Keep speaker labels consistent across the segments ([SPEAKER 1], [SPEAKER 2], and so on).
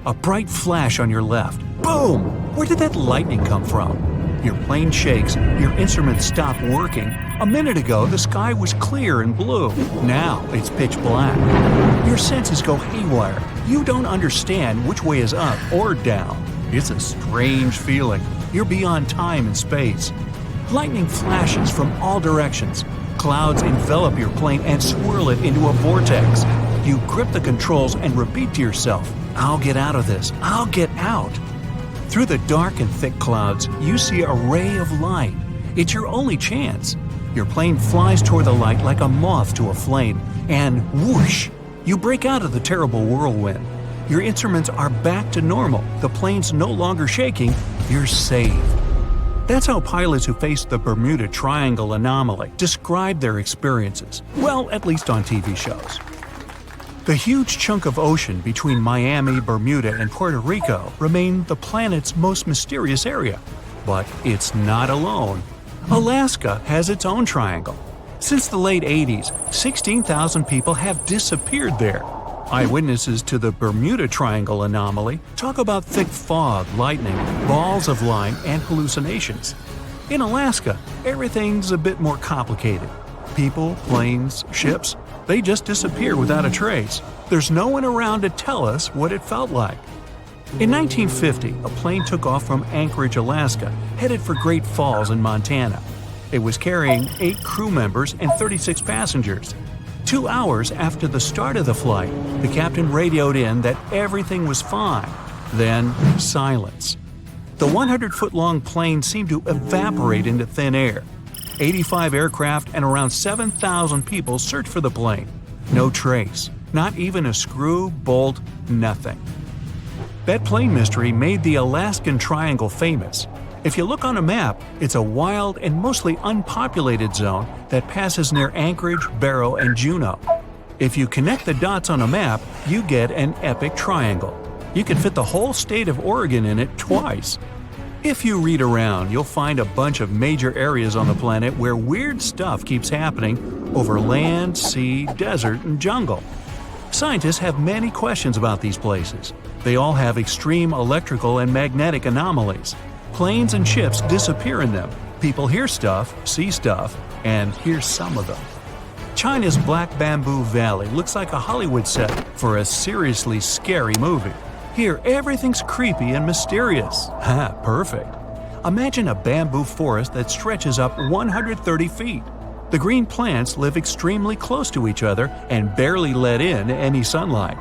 [SPEAKER 1] A bright flash on your left. Boom! Where did that lightning come from? Your plane shakes, your instruments stop working. A minute ago, the sky was clear and blue. Now, it's pitch black. Your senses go haywire. You don't understand which way is up or down. It's a strange feeling. You're beyond time and space. Lightning flashes from all directions. Clouds envelop your plane and swirl it into a vortex. You grip the controls and repeat to yourself, "I'll get out of this. I'll get out." Through the dark and thick clouds, you see a ray of light. It's your only chance. Your plane flies toward the light like a moth to a flame, and whoosh! You break out of the terrible whirlwind. Your instruments are back to normal. The plane's no longer shaking. You're saved. That's how pilots who faced the Bermuda Triangle anomaly describe their experiences. Well, at least on TV shows. The huge chunk of ocean between Miami, Bermuda, and Puerto Rico remain the planet's most mysterious area. But it's not alone. Alaska has its own triangle. Since the late 80s, 16,000 people have disappeared there. Eyewitnesses to the Bermuda Triangle anomaly talk about thick fog, lightning, balls of lime, and hallucinations. In Alaska, everything's a bit more complicated. People, planes, ships, they just disappear without a trace. There's no one around to tell us what it felt like. In 1950, a plane took off from Anchorage, Alaska, headed for Great Falls in Montana. It was carrying 8 crew members and 36 passengers. 2 hours after the start of the flight, the captain radioed in that everything was fine. Then, silence. The 100-foot-long plane seemed to evaporate into thin air. 85 aircraft and around 7,000 people searched for the plane. No trace. Not even a screw, bolt, nothing. That plane mystery made the Alaskan Triangle famous. If you look on a map, it's a wild and mostly unpopulated zone that passes near Anchorage, Barrow, and Juneau. If you connect the dots on a map, you get an epic triangle. You can fit the whole state of Oregon in it twice. If you read around, you'll find a bunch of major areas on the planet where weird stuff keeps happening over land, sea, desert, and jungle. Scientists have many questions about these places. They all have extreme electrical and magnetic anomalies. Planes and ships disappear in them. People hear stuff, see stuff, and here's some of them. China's Black Bamboo Valley looks like a Hollywood set for a seriously scary movie. Here, everything's creepy and mysterious. Ha, perfect. Imagine a bamboo forest that stretches up 130 feet. The green plants live extremely close to each other and barely let in any sunlight.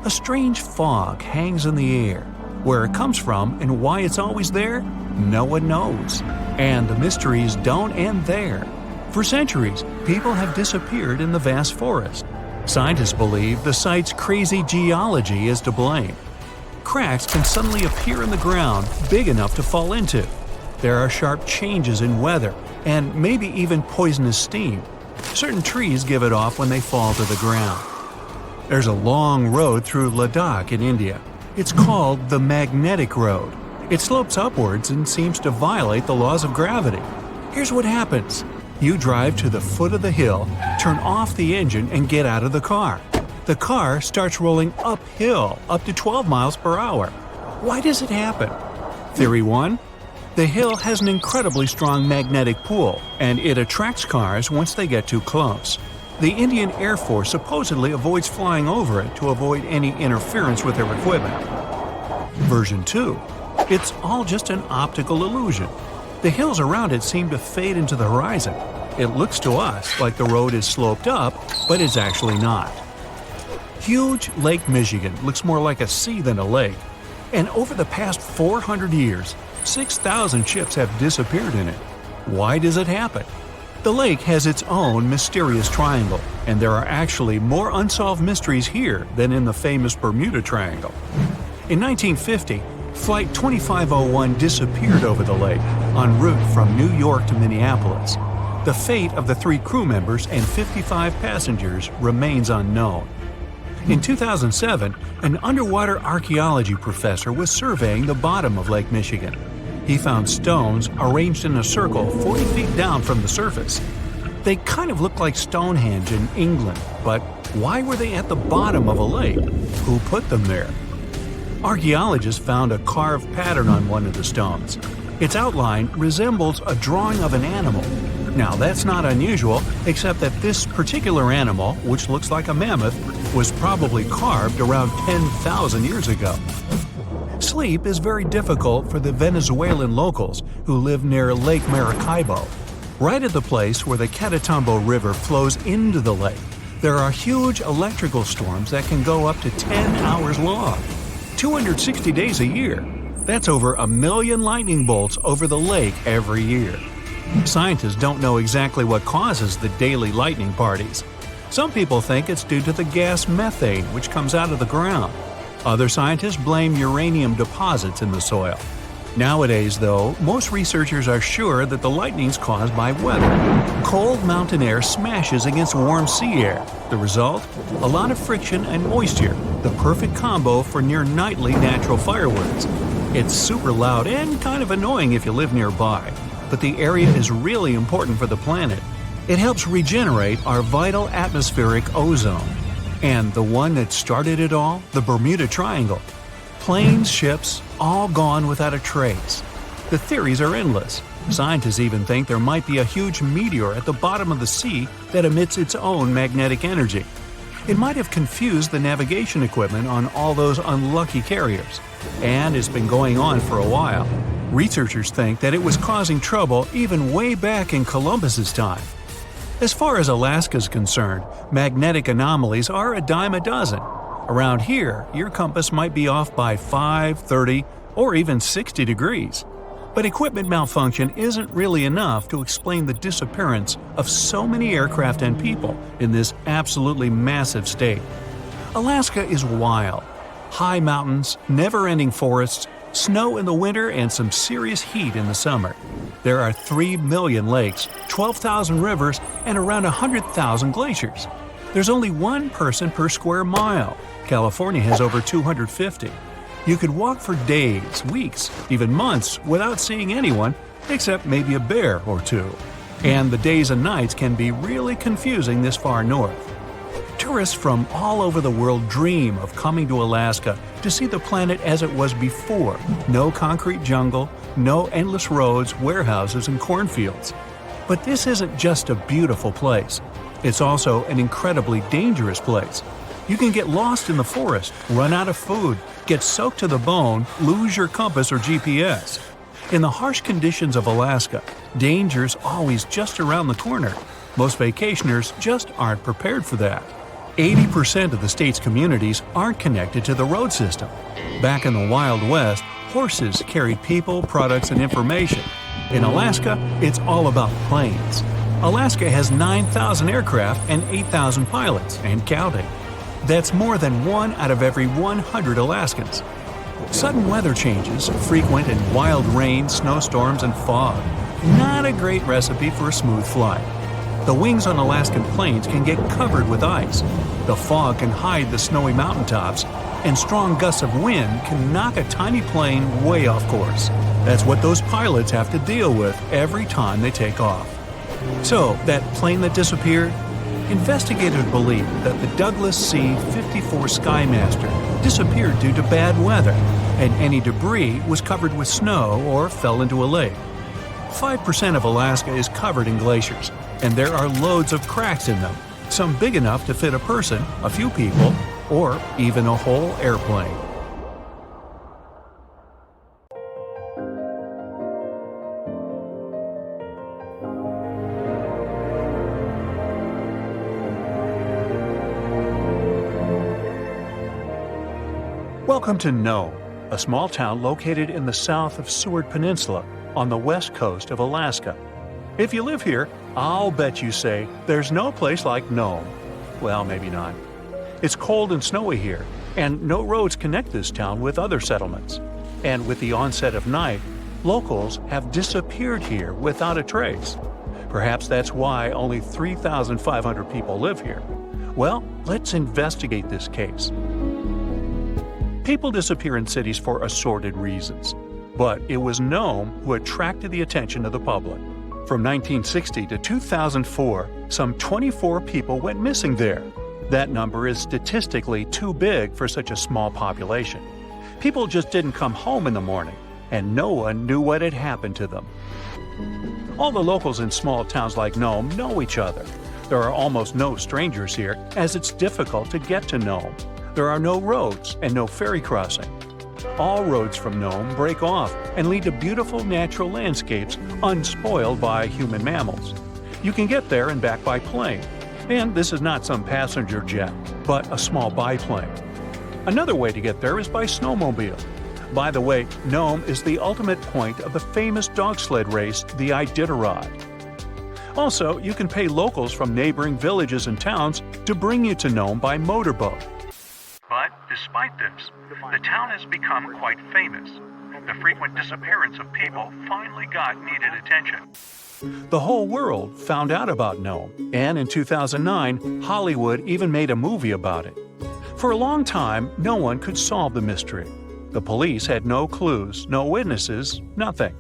[SPEAKER 1] A strange fog hangs in the air. Where it comes from and why it's always there, no one knows. And the mysteries don't end there. For centuries, people have disappeared in the vast forest. Scientists believe the site's crazy geology is to blame. Cracks can suddenly appear in the ground big enough to fall into. There are sharp changes in weather, and maybe even poisonous steam. Certain trees give it off when they fall to the ground. There's a long road through Ladakh in India. It's called the Magnetic Road. It slopes upwards and seems to violate the laws of gravity. Here's what happens. You drive to the foot of the hill, turn off the engine, and get out of the car. The car starts rolling uphill, up to 12 miles per hour. Why does it happen? Theory 1. The hill has an incredibly strong magnetic pull, and it attracts cars once they get too close. The Indian Air Force supposedly avoids flying over it to avoid any interference with their equipment. Version 2. It's all just an optical illusion. The hills around it seem to fade into the horizon. It looks to us like the road is sloped up, but it's actually not. Huge Lake Michigan looks more like a sea than a lake. And over the past 400 years, 6,000 ships have disappeared in it. Why does it happen? The lake has its own mysterious triangle, and there are actually more unsolved mysteries here than in the famous Bermuda Triangle. In 1950, Flight 2501 disappeared over the lake, en route from New York to Minneapolis. The fate of the 3 crew members and 55 passengers remains unknown. In 2007, an underwater archaeology professor was surveying the bottom of Lake Michigan. He found stones arranged in a circle 40 feet down from the surface. They kind of look like Stonehenge in England, but why were they at the bottom of a lake? Who put them there? Archaeologists found a carved pattern on one of the stones. Its outline resembles a drawing of an animal. Now, that's not unusual, except that this particular animal, which looks like a mammoth, was probably carved around 10,000 years ago. Sleep is very difficult for the Venezuelan locals who live near Lake Maracaibo. Right at the place where the Catatumbo River flows into the lake, there are huge electrical storms that can go up to 10 hours long. 260 days a year. That's over 1 million lightning bolts over the lake every year. Scientists don't know exactly what causes the daily lightning parties. Some people think it's due to the gas methane which comes out of the ground. Other scientists blame uranium deposits in the soil. Nowadays, though, most researchers are sure that the lightning's caused by weather. Cold mountain air smashes against warm sea air. The result? A lot of friction and moisture, the perfect combo for near-nightly natural fireworks. It's super loud and kind of annoying if you live nearby, but the area is really important for the planet. It helps regenerate our vital atmospheric ozone. And the one that started it all, the Bermuda Triangle. Planes, ships, all gone without a trace. The theories are endless. Scientists even think there might be a huge meteor at the bottom of the sea that emits its own magnetic energy. It might have confused the navigation equipment on all those unlucky carriers. And it's been going on for a while. Researchers think that it was causing trouble even way back in Columbus's time. As far as Alaska's concerned, magnetic anomalies are a dime a dozen. Around here, your compass might be off by 5, 30, or even 60 degrees. But equipment malfunction isn't really enough to explain the disappearance of so many aircraft and people in this absolutely massive state. Alaska is wild. High mountains, never-ending forests, snow in the winter, and some serious heat in the summer. There are 3 million lakes, 12,000 rivers, and around 100,000 glaciers. There's only one person per square mile. California has over 250. You could walk for days, weeks, even months without seeing anyone, except maybe a bear or two. And the days and nights can be really confusing this far north. Tourists from all over the world dream of coming to Alaska to see the planet as it was before. No concrete jungle, no endless roads, warehouses, and cornfields. But this isn't just a beautiful place. It's also an incredibly dangerous place. You can get lost in the forest, run out of food, get soaked to the bone, lose your compass or GPS. In the harsh conditions of Alaska, danger's always just around the corner. Most vacationers just aren't prepared for that. 80% of the state's communities aren't connected to the road system. Back in the Wild West, horses carried people, products, and information. In Alaska, it's all about planes. Alaska has 9,000 aircraft and 8,000 pilots, and counting. That's more than 1 out of every 100 Alaskans. Sudden weather changes, frequent and wild rain, snowstorms, and fog. Not a great recipe for a smooth flight. The wings on Alaskan plains can get covered with ice. The fog can hide the snowy mountaintops, and strong gusts of wind can knock a tiny plane way off course. That's what those pilots have to deal with every time they take off. So, that plane that disappeared? Investigators believe that the Douglas C-54 Skymaster disappeared due to bad weather, and any debris was covered with snow or fell into a lake. 5% of Alaska is covered in glaciers, and there are loads of cracks in them, some big enough to fit a person, a few people, or even a whole airplane. Welcome to Nome, a small town located in the south of Seward Peninsula on the west coast of Alaska. If you live here, I'll bet you say there's no place like Nome. Well, maybe not. It's cold and snowy here, and no roads connect this town with other settlements. And with the onset of night, locals have disappeared here without a trace. Perhaps that's why only 3,500 people live here. Well, let's investigate this case. People disappear in cities for assorted reasons, but it was Nome who attracted the attention of the public. From 1960 to 2004, some 24 people went missing there. That number is statistically too big for such a small population. People just didn't come home in the morning, and no one knew what had happened to them. All the locals in small towns like Nome know each other. There are almost no strangers here, as it's difficult to get to Nome. There are no roads and no ferry crossing. All roads from Nome break off and lead to beautiful natural landscapes unspoiled by human mammals. You can get there and back by plane. And this is not some passenger jet, but a small biplane. Another way to get there is by snowmobile. By the way, Nome is the ultimate point of the famous dog sled race, the Iditarod. Also, you can pay locals from neighboring villages and towns to bring you to Nome by motorboat. But despite this, the town has become quite famous. The frequent disappearance of people finally got needed attention. The whole world found out about Nome, and in 2009, Hollywood even made a movie about it. For a long time, no one could solve the mystery. The police had no clues, no witnesses, nothing.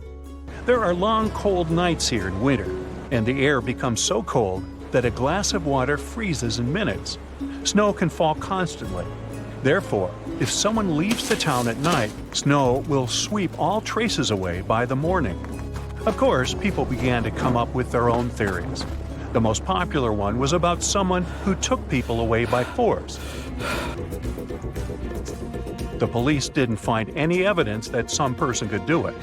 [SPEAKER 1] There are long, cold nights here in winter, and the air becomes so cold that a glass of water freezes in minutes. Snow can fall constantly. Therefore, if someone leaves the town at night, snow will sweep all traces away by the morning. Of course, people began to come up with their own theories. The most popular one was about someone who took people away by force. The police didn't find any evidence that some person could do it.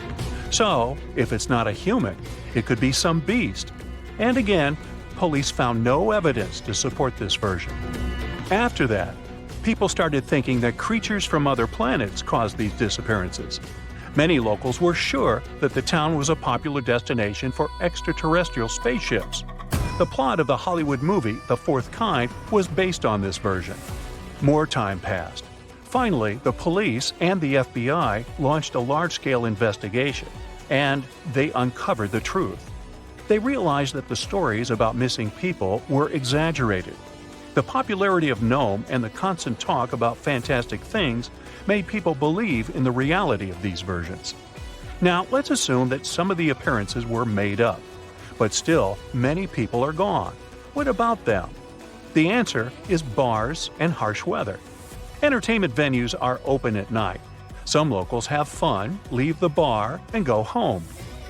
[SPEAKER 1] So, if it's not a human, it could be some beast. And again, police found no evidence to support this version. After that, people started thinking that creatures from other planets caused these disappearances. Many locals were sure that the town was a popular destination for extraterrestrial spaceships. The plot of the Hollywood movie The Fourth Kind was based on this version. More time passed. Finally, the police and the FBI launched a large-scale investigation, and they uncovered the truth. They realized that the stories about missing people were exaggerated. The popularity of Nome and the constant talk about fantastic things made people believe in the reality of these versions. Now, let's assume that some of the appearances were made up. But still, many people are gone. What about them? The answer is bars and harsh weather. Entertainment venues are open at night. Some locals have fun, leave the bar, and go home.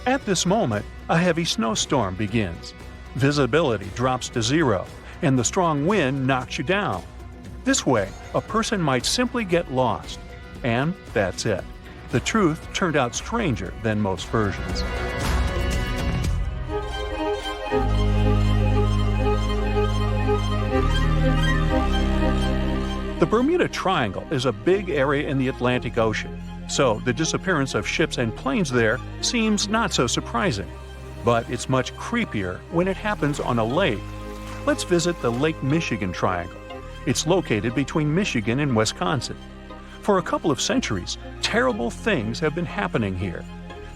[SPEAKER 1] At this moment, a heavy snowstorm begins. Visibility drops to zero, and the strong wind knocks you down. This way, a person might simply get lost. And that's it. The truth turned out stranger than most versions. The Bermuda Triangle is a big area in the Atlantic Ocean, so the disappearance of ships and planes there seems not so surprising. But it's much creepier when it happens on a lake. Let's visit the Lake Michigan Triangle. It's located between Michigan and Wisconsin. For a couple of centuries, terrible things have been happening here.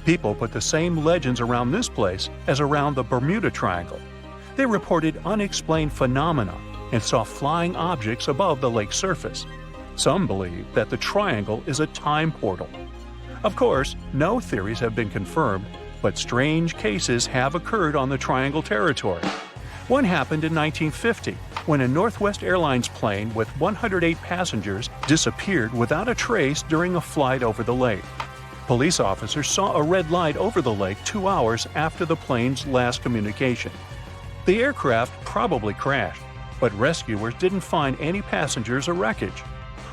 [SPEAKER 1] People put the same legends around this place as around the Bermuda Triangle. They reported unexplained phenomena and saw flying objects above the lake's surface. Some believe that the triangle is a time portal. Of course, no theories have been confirmed, but strange cases have occurred on the triangle territory. One happened in 1950, when a Northwest Airlines plane with 108 passengers disappeared without a trace during a flight over the lake. Police officers saw a red light over the lake 2 hours after the plane's last communication. The aircraft probably crashed, but rescuers didn't find any passengers or wreckage.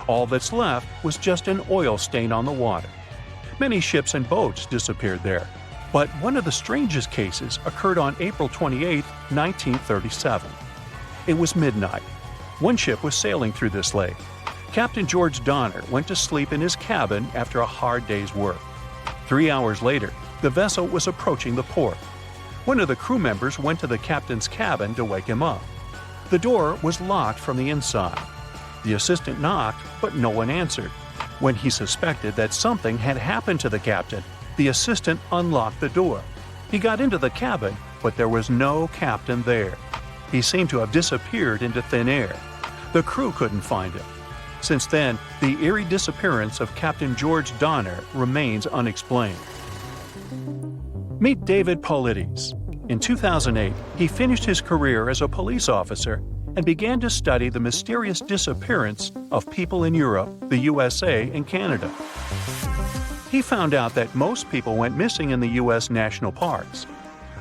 [SPEAKER 1] All that's left was just an oil stain on the water. Many ships and boats disappeared there, but one of the strangest cases occurred on April 28, 1937. It was midnight. One ship was sailing through this lake. Captain George Donner went to sleep in his cabin after a hard day's work. 3 hours later, the vessel was approaching the port. One of the crew members went to the captain's cabin to wake him up. The door was locked from the inside. The assistant knocked, but no one answered. When he suspected that something had happened to the captain, the assistant unlocked the door. He got into the cabin, but there was no captain there. He seemed to have disappeared into thin air. The crew couldn't find him. Since then, the eerie disappearance of Captain George Donner remains unexplained. Meet David Paulides. In 2008, he finished his career as a police officer and began to study the mysterious disappearance of people in Europe, the USA, and Canada. He found out that most people went missing in the U.S. national parks.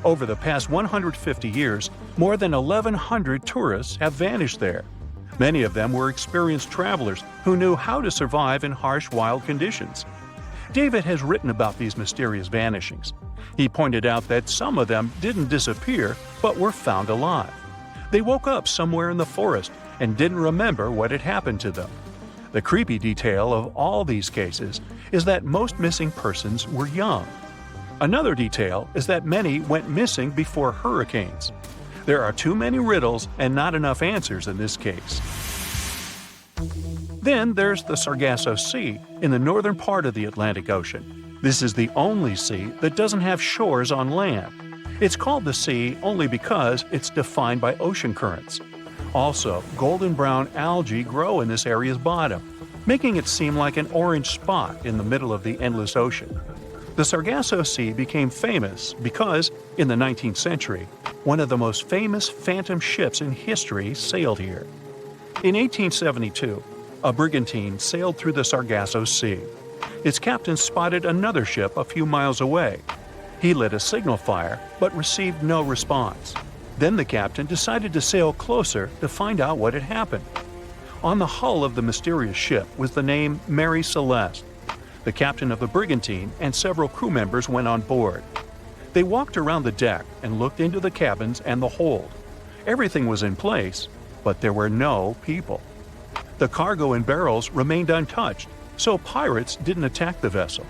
[SPEAKER 1] Over the past 150 years, more than 1,100 tourists have vanished there. Many of them were experienced travelers who knew how to survive in harsh wild conditions. David has written about these mysterious vanishings. He pointed out that some of them didn't disappear, but were found alive. They woke up somewhere in the forest and didn't remember what had happened to them. The creepy detail of all these cases is that most missing persons were young. Another detail is that many went missing before hurricanes. There are too many riddles and not enough answers in this case. Then there's the Sargasso Sea in the northern part of the Atlantic Ocean. This is the only sea that doesn't have shores on land. It's called the sea only because it's defined by ocean currents. Also, golden brown algae grow in this area's bottom, making it seem like an orange spot in the middle of the endless ocean. The Sargasso Sea became famous because, in the 19th century, one of the most famous phantom ships in history sailed here. In 1872, a brigantine sailed through the Sargasso Sea. Its captain spotted another ship a few miles away. He lit a signal fire, but received no response. Then the captain decided to sail closer to find out what had happened. On the hull of the mysterious ship was the name Mary Celeste. The captain of the brigantine and several crew members went on board. They walked around the deck and looked into the cabins and the hold. Everything was in place, but there were no people. The cargo and barrels remained untouched, so pirates didn't attack the vessel.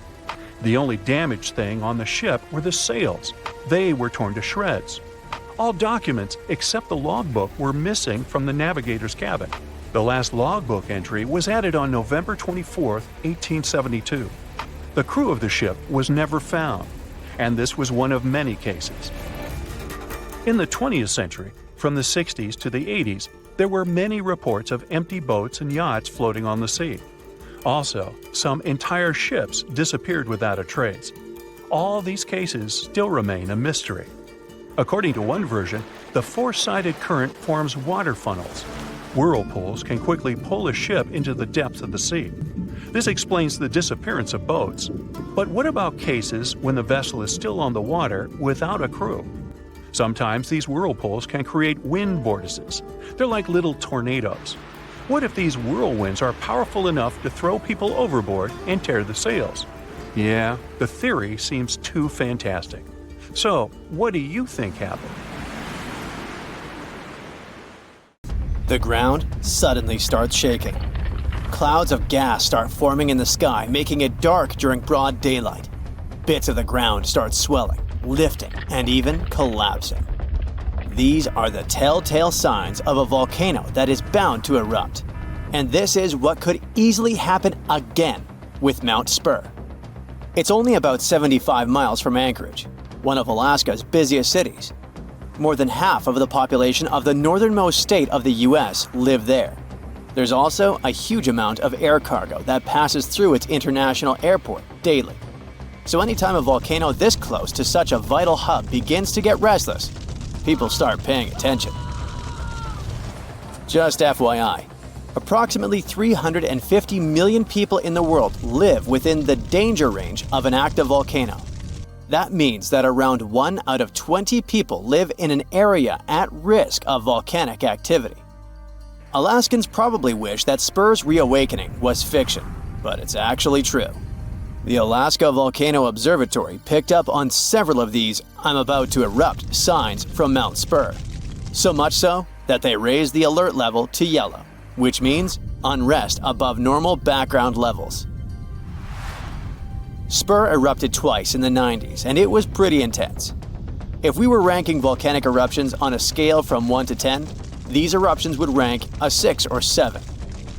[SPEAKER 1] The only damaged thing on the ship were the sails. They were torn to shreds. All documents except the logbook were missing from the navigator's cabin. The last logbook entry was added on November 24, 1872. The crew of the ship was never found, and this was one of many cases. In the 20th century, from the 60s to the 80s, there were many reports of empty boats and yachts floating on the sea. Also, some entire ships disappeared without a trace. All these cases still remain a mystery. According to one version, the four-sided current forms water funnels. Whirlpools can quickly pull a ship into the depths of the sea. This explains the disappearance of boats. But what about cases when the vessel is still on the water without a crew? Sometimes these whirlpools can create wind vortices. They're like little tornadoes. What if these whirlwinds are powerful enough to throw people overboard and tear the sails? Yeah, the theory seems too fantastic. So, what do you think happened?
[SPEAKER 2] The ground suddenly starts shaking. Clouds of gas start forming in the sky, making it dark during broad daylight. Bits of the ground start swelling, lifting, and even collapsing. These are the telltale signs of a volcano that is bound to erupt. And this is what could easily happen again with Mount Spur. It's only about 75 miles from Anchorage, one of Alaska's busiest cities. More than half of the population of the northernmost state of the U.S. live there. There's also a huge amount of air cargo that passes through its international airport daily. So anytime a volcano this close to such a vital hub begins to get restless, people start paying attention. Just FYI, approximately 350 million people in the world live within the danger range of an active volcano. That means that around 1 out of 20 people live in an area at risk of volcanic activity. Alaskans probably wish that Spur's reawakening was fiction, but it's actually true. The Alaska Volcano Observatory picked up on several of these "I'm about to erupt" signs from Mount Spur. So much so that they raised the alert level to yellow, which means unrest above normal background levels. Spur erupted twice in the 90s, and it was pretty intense. If we were ranking volcanic eruptions on a scale from 1 to 10, these eruptions would rank a 6 or 7.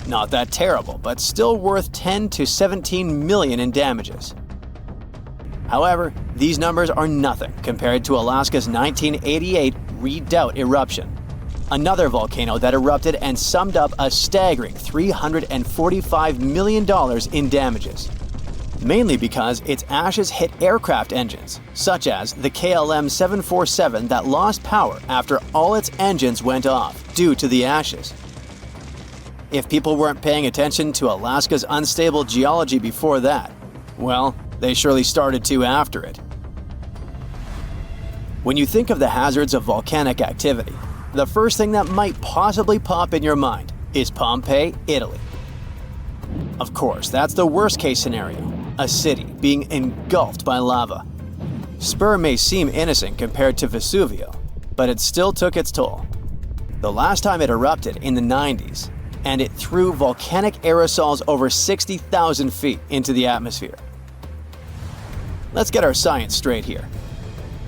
[SPEAKER 2] Not that terrible, but still worth 10 to 17 million in damages. However, these numbers are nothing compared to Alaska's 1988 Redoubt eruption, another volcano that erupted and summed up a staggering $345 million in damages. mainly because its ashes hit aircraft engines, such as the KLM 747 that lost power after all its engines went off due to the ashes. If people weren't paying attention to Alaska's unstable geology before that, well, they surely started to after it. When you think of the hazards of volcanic activity, the first thing that might possibly pop in your mind is Pompeii, Italy. Of course, that's the worst-case scenario, a city being engulfed by lava. Spur may seem innocent compared to Vesuvio, but it still took its toll. The last time it erupted in the 90s, and it threw volcanic aerosols over 60,000 feet into the atmosphere. Let's get our science straight here.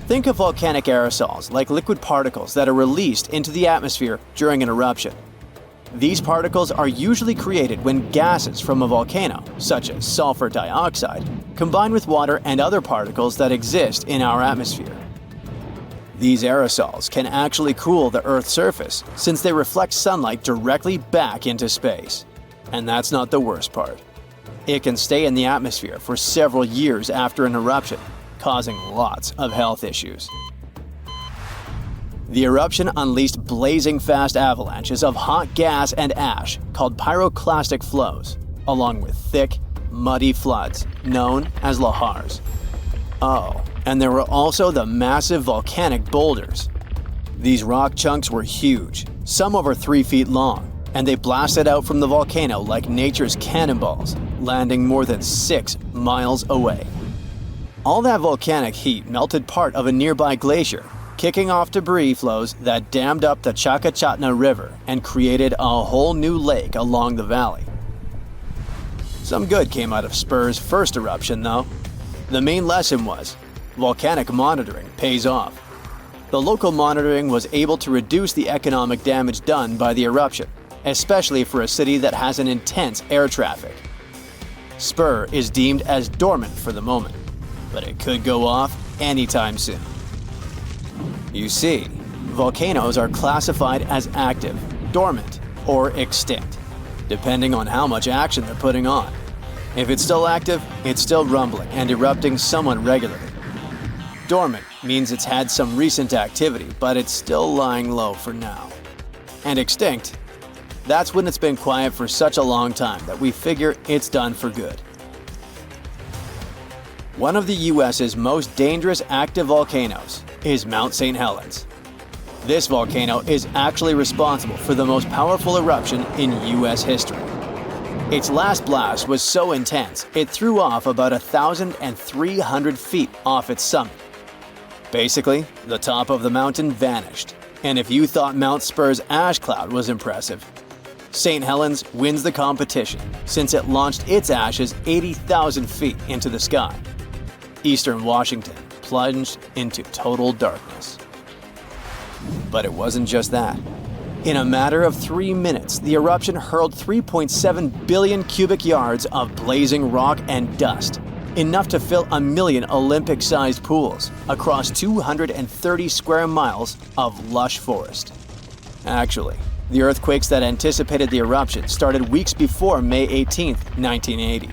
[SPEAKER 2] Think of volcanic aerosols like liquid particles that are released into the atmosphere during an eruption. These particles are usually created when gases from a volcano, such as sulfur dioxide, combine with water and other particles that exist in our atmosphere. These aerosols can actually cool the Earth's surface since they reflect sunlight directly back into space. And that's not the worst part. It can stay in the atmosphere for several years after an eruption, causing lots of health issues. The eruption unleashed blazing fast avalanches of hot gas and ash called pyroclastic flows, along with thick, muddy floods known as lahars. Oh, and there were also the massive volcanic boulders. These rock chunks were huge, some over 3 feet long, and they blasted out from the volcano like nature's cannonballs, landing more than 6 miles away. All that volcanic heat melted part of a nearby glacier, kicking off debris flows that dammed up the Chakachatna River and created a whole new lake along the valley. Some good came out of Spur's first eruption, though. The main lesson was, volcanic monitoring pays off. The local monitoring was able to reduce the economic damage done by the eruption, especially for a city that has an intense air traffic. Spur is deemed as dormant for the moment, but it could go off anytime soon. You see, volcanoes are classified as active, dormant, or extinct, depending on how much action they're putting on. If it's still active, it's still rumbling and erupting somewhat regularly. Dormant means it's had some recent activity, but it's still lying low for now. And extinct, that's when it's been quiet for such a long time that we figure it's done for good. One of the US's most dangerous active volcanoes is Mount St. Helens. This volcano is actually responsible for the most powerful eruption in US history. Its last blast was so intense, it threw off about 1,300 feet off its summit. Basically, the top of the mountain vanished, and if you thought Mount Spur's ash cloud was impressive, St. Helens wins the competition since it launched its ashes 80,000 feet into the sky. Eastern Washington plunged into total darkness. But it wasn't just that. In a matter of 3 minutes, the eruption hurled 3.7 billion cubic yards of blazing rock and dust, enough to fill 1 million Olympic-sized pools across 230 square miles of lush forest. Actually, the earthquakes that anticipated the eruption started weeks before May 18, 1980.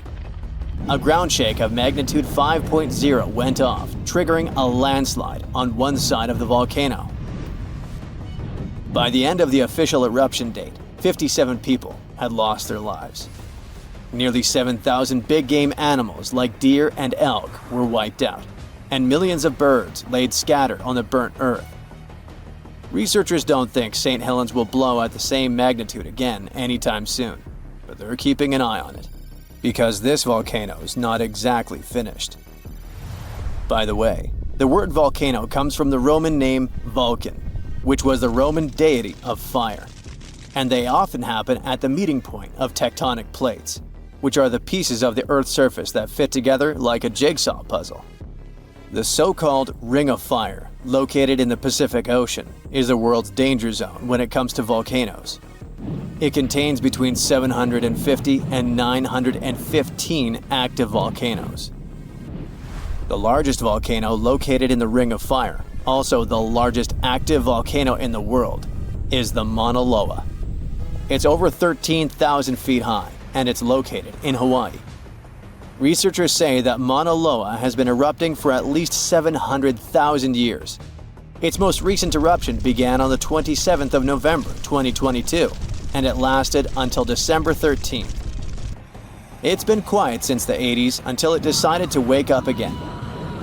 [SPEAKER 2] A ground shake of magnitude 5.0 went off, triggering a landslide on one side of the volcano. By the end of the official eruption date, 57 people had lost their lives. Nearly 7,000 big-game animals like deer and elk were wiped out, and millions of birds laid scattered on the burnt earth. Researchers don't think St. Helens will blow at the same magnitude again anytime soon, but they're keeping an eye on it, because this volcano is not exactly finished. By the way, the word volcano comes from the Roman name Vulcan, which was the Roman deity of fire, and they often happen at the meeting point of tectonic plates, which are the pieces of the Earth's surface that fit together like a jigsaw puzzle. The so-called Ring of Fire, located in the Pacific Ocean, is the world's danger zone when it comes to volcanoes. It contains between 750 and 915 active volcanoes. The largest volcano located in the Ring of Fire, also the largest active volcano in the world, is the Mauna Loa. It's over 13,000 feet high, and it's located in Hawaii. Researchers say that Mauna Loa has been erupting for at least 700,000 years. Its most recent eruption began on the 27th of November 2022, and it lasted until December 13th. It's been quiet since the 80s until it decided to wake up again.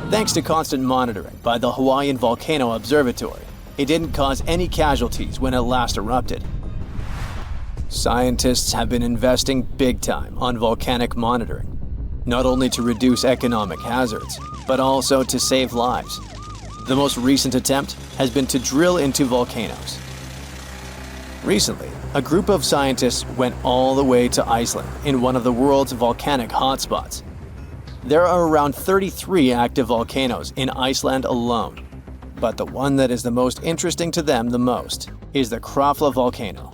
[SPEAKER 2] Thanks to constant monitoring by the Hawaiian Volcano Observatory, it didn't cause any casualties when it last erupted. Scientists have been investing big time on volcanic monitoring, not only to reduce economic hazards, but also to save lives. The most recent attempt has been to drill into volcanoes. Recently, a group of scientists went all the way to Iceland in one of the world's volcanic hotspots. There are around 33 active volcanoes in Iceland alone, but the one that is the most interesting to them the most is the Krafla volcano.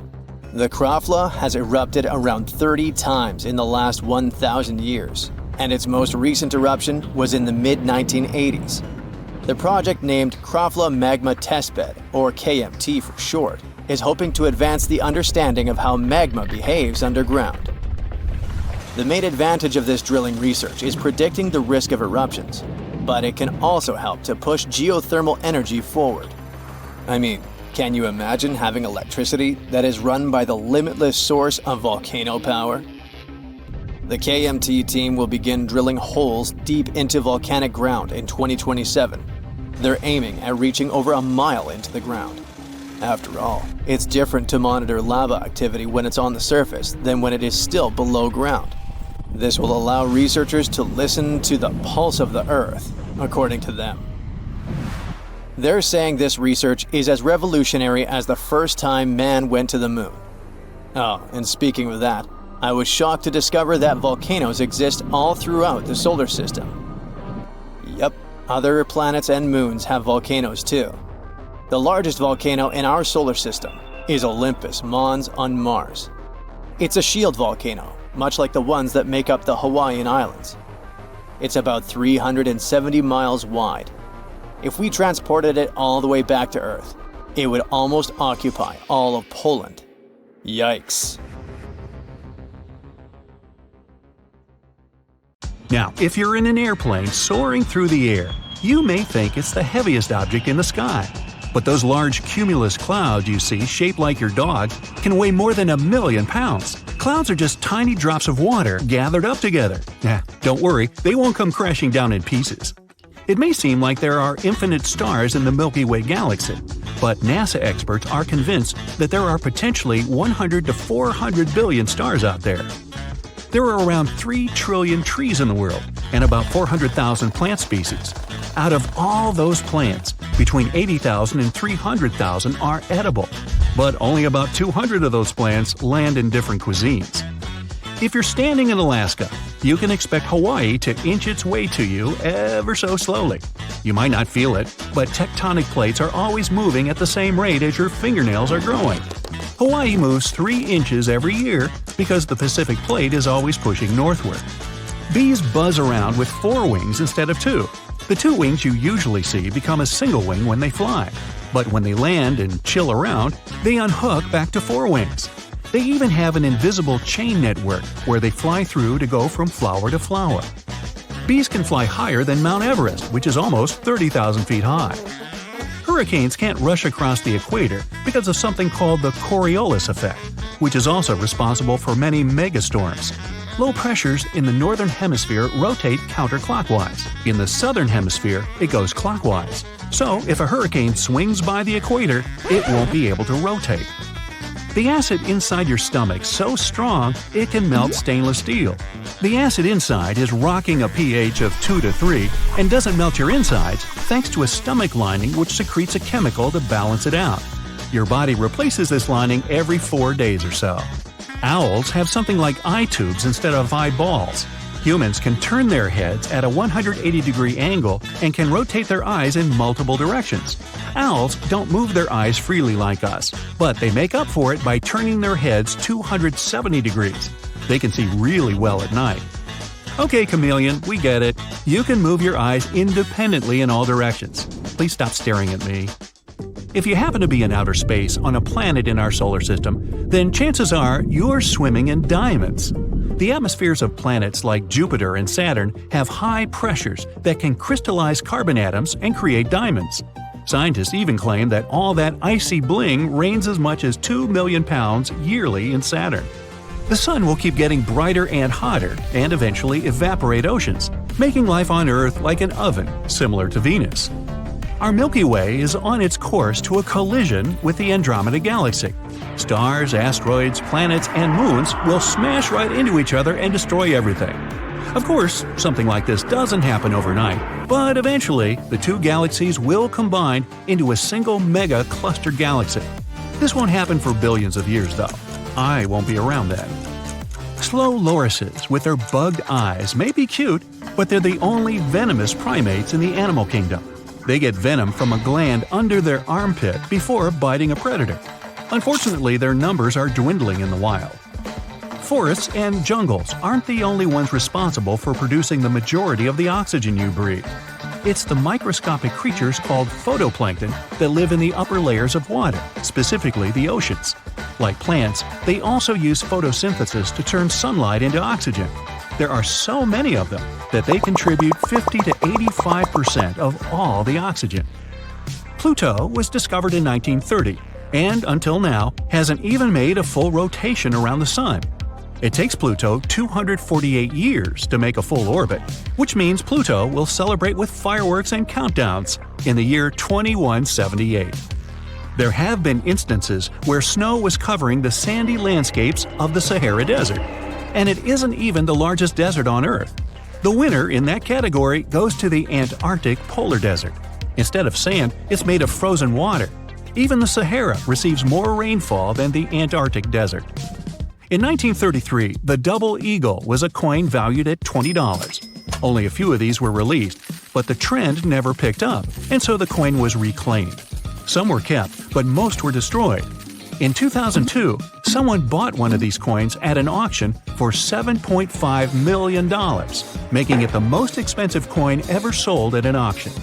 [SPEAKER 2] The Krafla has erupted around 30 times in the last 1,000 years, and its most recent eruption was in the mid-1980s. The project named Krafla Magma Testbed, or KMT for short, is hoping to advance the understanding of how magma behaves underground. The main advantage of this drilling research is predicting the risk of eruptions, but it can also help to push geothermal energy forward. I mean, can you imagine having electricity that is run by the limitless source of volcano power? The KMT team will begin drilling holes deep into volcanic ground in 2027. They're aiming at reaching over a mile into the ground. After all, it's different to monitor lava activity when it's on the surface than when it is still below ground. This will allow researchers to listen to the pulse of the Earth, according to them. They're saying this research is as revolutionary as the first time man went to the moon. Oh, and speaking of that, I was shocked to discover that volcanoes exist all throughout the solar system. Yep, other planets and moons have volcanoes too. The largest volcano in our solar system is Olympus Mons on Mars. It's a shield volcano, much like the ones that make up the Hawaiian Islands. It's about 370 miles wide. If we transported it all the way back to Earth, it would almost occupy all of Poland. Yikes.
[SPEAKER 1] Now, if you're in an airplane soaring through the air, you may think it's the heaviest object in the sky. But those large cumulus clouds you see shaped like your dog can weigh more than 1 million pounds. Clouds are just tiny drops of water gathered up together. Don't worry, they won't come crashing down in pieces. It may seem like there are infinite stars in the Milky Way galaxy, but NASA experts are convinced that there are potentially 100 to 400 billion stars out there. There are around 3 trillion trees in the world and about 400,000 plant species. Out of all those plants, between 80,000 and 300,000 are edible, but only about 200 of those plants land in different cuisines. If you're standing in Alaska, you can expect Hawaii to inch its way to you ever so slowly. You might not feel it, but tectonic plates are always moving at the same rate as your fingernails are growing. Hawaii moves 3 inches every year because the Pacific Plate is always pushing northward. Bees buzz around with 4 wings instead of 2. The 2 wings you usually see become a single wing when they fly, but when they land and chill around, they unhook back to 4 wings. They even have an invisible chain network where they fly through to go from flower to flower. Bees can fly higher than Mount Everest, which is almost 30,000 feet high. Hurricanes can't rush across the equator because of something called the Coriolis effect, which is also responsible for many megastorms. Low pressures in the northern hemisphere rotate counterclockwise. In the southern hemisphere, it goes clockwise. So, if a hurricane swings by the equator, it won't be able to rotate. The acid inside your stomach is so strong it can melt stainless steel. The acid inside is rocking a pH of 2 to 3 and doesn't melt your insides thanks to a stomach lining which secretes a chemical to balance it out. Your body replaces this lining every 4 days or so. Owls have something like eye tubes instead of eyeballs. Humans can turn their heads at a 180-degree angle and can rotate their eyes in multiple directions. Owls don't move their eyes freely like us, but they make up for it by turning their heads 270 degrees. They can see really well at night. Okay, chameleon, we get it. You can move your eyes independently in all directions. Please stop staring at me. If you happen to be in outer space on a planet in our solar system, then chances are you're swimming in diamonds. The atmospheres of planets like Jupiter and Saturn have high pressures that can crystallize carbon atoms and create diamonds. Scientists even claim that all that icy bling rains as much as 2 million pounds yearly in Saturn. The sun will keep getting brighter and hotter and eventually evaporate oceans, making life on Earth like an oven, similar to Venus. Our Milky Way is on its course to a collision with the Andromeda Galaxy. Stars, asteroids, planets, and moons will smash right into each other and destroy everything. Of course, something like this doesn't happen overnight, but eventually the two galaxies will combine into a single mega cluster galaxy. This won't happen for billions of years, though. I won't be around then. Slow lorises with their bugged eyes may be cute, but they're the only venomous primates in the animal kingdom. They get venom from a gland under their armpit before biting a predator. Unfortunately, their numbers are dwindling in the wild. Forests and jungles aren't the only ones responsible for producing the majority of the oxygen you breathe. It's the microscopic creatures called photoplankton that live in the upper layers of water, specifically the oceans. Like plants, they also use photosynthesis to turn sunlight into oxygen. There are so many of them that they contribute 50 to 85% of all the oxygen. Pluto was discovered in 1930, and until now hasn't even made a full rotation around the Sun. It takes Pluto 248 years to make a full orbit, which means Pluto will celebrate with fireworks and countdowns in the year 2178. There have been instances where snow was covering the sandy landscapes of the Sahara Desert, and it isn't even the largest desert on Earth. The winner in that category goes to the Antarctic polar desert. Instead of sand, it's made of frozen water. Even the Sahara receives more rainfall than the Antarctic desert. In 1933, the double eagle was a coin valued at $20. Only a few of these were released, but the trend never picked up, and so the coin was reclaimed. Some were kept, but most were destroyed. In 2002, someone bought one of these coins at an auction for $7.5 million, making it the most expensive coin ever sold at an auction.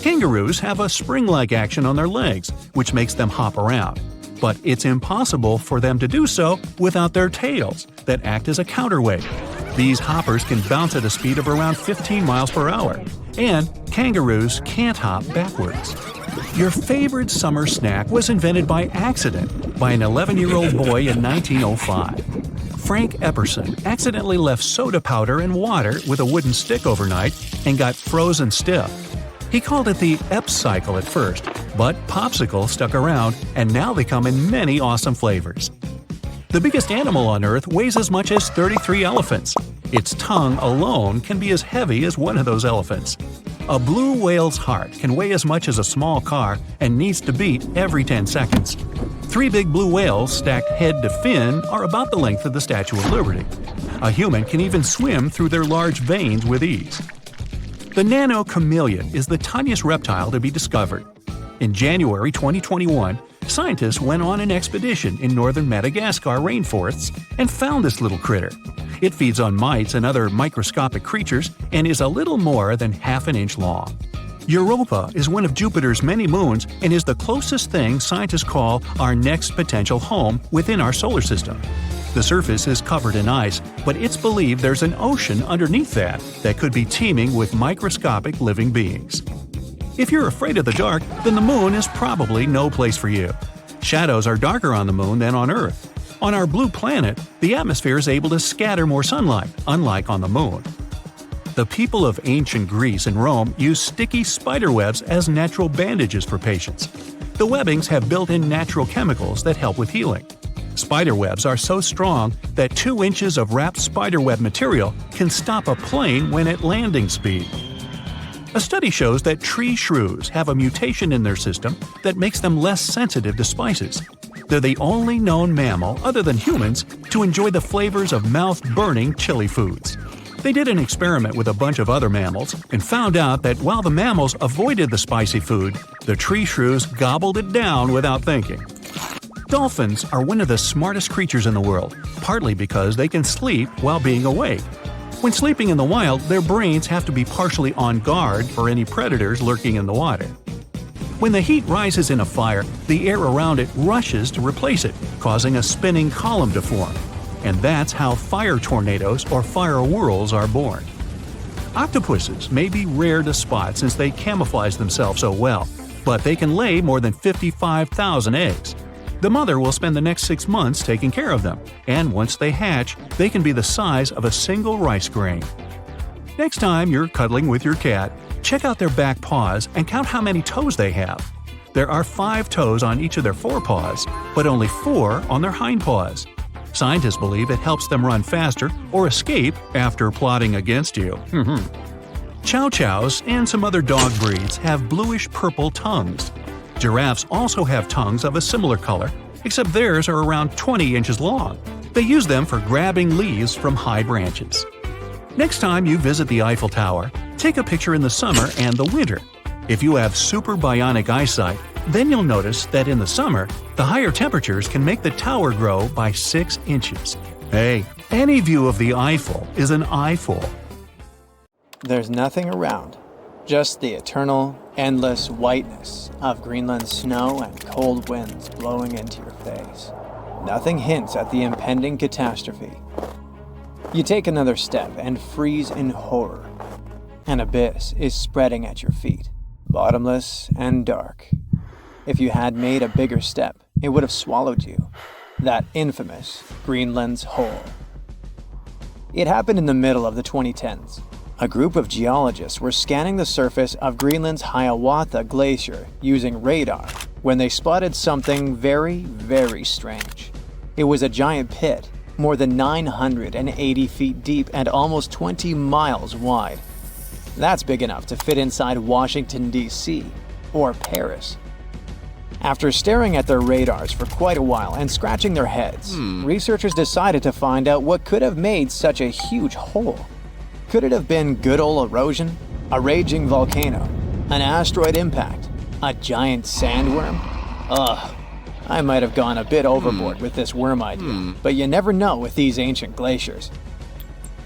[SPEAKER 1] Kangaroos have a spring-like action on their legs, which makes them hop around. But it's impossible for them to do so without their tails, that act as a counterweight. These hoppers can bounce at a speed of around 15 miles per hour, and kangaroos can't hop backwards. Your favorite summer snack was invented by accident by an 11-year-old boy in 1905. Frank Epperson accidentally left soda powder and water with a wooden stick overnight and got frozen stiff. He called it the Ep cycle at first, but popsicle stuck around, and now they come in many awesome flavors. The biggest animal on Earth weighs as much as 33 elephants. Its tongue alone can be as heavy as one of those elephants. A blue whale's heart can weigh as much as a small car and needs to beat every 10 seconds. 3 big blue whales stacked head to fin are about the length of the Statue of Liberty. A human can even swim through their large veins with ease. The nano-chameleon is the tiniest reptile to be discovered. In January 2021, scientists went on an expedition in northern Madagascar rainforests and found this little critter. It feeds on mites and other microscopic creatures and is a little more than half an inch long. Europa is one of Jupiter's many moons and is the closest thing scientists call our next potential home within our solar system. The surface is covered in ice, but it's believed there's an ocean underneath that could be teeming with microscopic living beings. If you're afraid of the dark, then the moon is probably no place for you. Shadows are darker on the moon than on Earth. On our blue planet, the atmosphere is able to scatter more sunlight, unlike on the moon. The people of ancient Greece and Rome used sticky spider webs as natural bandages for patients. The webbings have built-in natural chemicals that help with healing. Spider webs are so strong that 2 inches of wrapped spiderweb material can stop a plane when at landing speed. A study shows that tree shrews have a mutation in their system that makes them less sensitive to spices. They're the only known mammal, other than humans, to enjoy the flavors of mouth-burning chili foods. They did an experiment with a bunch of other mammals and found out that while the mammals avoided the spicy food, the tree shrews gobbled it down without thinking. Dolphins are one of the smartest creatures in the world, partly because they can sleep while being awake. When sleeping in the wild, their brains have to be partially on guard for any predators lurking in the water. When the heat rises in a fire, the air around it rushes to replace it, causing a spinning column to form. and that's how fire tornadoes or fire whirls are born. Octopuses may be rare to spot since they camouflage themselves so well, but they can lay more than 55,000 eggs. The mother will spend the next 6 months taking care of them, and once they hatch, they can be the size of a single rice grain. Next time you're cuddling with your cat, check out their back paws and count how many toes they have. There are 5 toes on each of their forepaws, but only 4 on their hindpaws. Scientists believe it helps them run faster or escape after plotting against you. Chow chows and some other dog breeds have bluish-purple tongues. Giraffes also have tongues of a similar color, except theirs are around 20 inches long. They use them for grabbing leaves from high branches. Next time you visit the Eiffel Tower, take a picture in the summer and the winter. If you have super bionic eyesight, then you'll notice that in the summer, the higher temperatures can make the tower grow by 6 inches. Hey, any view of the Eiffel is an eyeful.
[SPEAKER 2] There's nothing around, just the eternal, endless whiteness of Greenland's snow and cold winds blowing into your face. Nothing hints at the impending catastrophe. You take another step and freeze in horror. An abyss is spreading at your feet, bottomless and dark. If you had made a bigger step, it would have swallowed you. That infamous Greenland's hole. It happened in the middle of the 2010s. A group of geologists were scanning the surface of Greenland's Hiawatha Glacier using radar when they spotted something very, very strange. It was a giant pit, more than 980 feet deep and almost 20 miles wide. That's big enough to fit inside Washington, D.C. or Paris. After staring at their radars for quite a while and scratching their heads, researchers decided to find out what could have made such a huge hole. Could it have been good old erosion? A raging volcano? An asteroid impact? A giant sandworm? Ugh, I might have gone a bit overboard with this worm idea, but you never know with these ancient glaciers.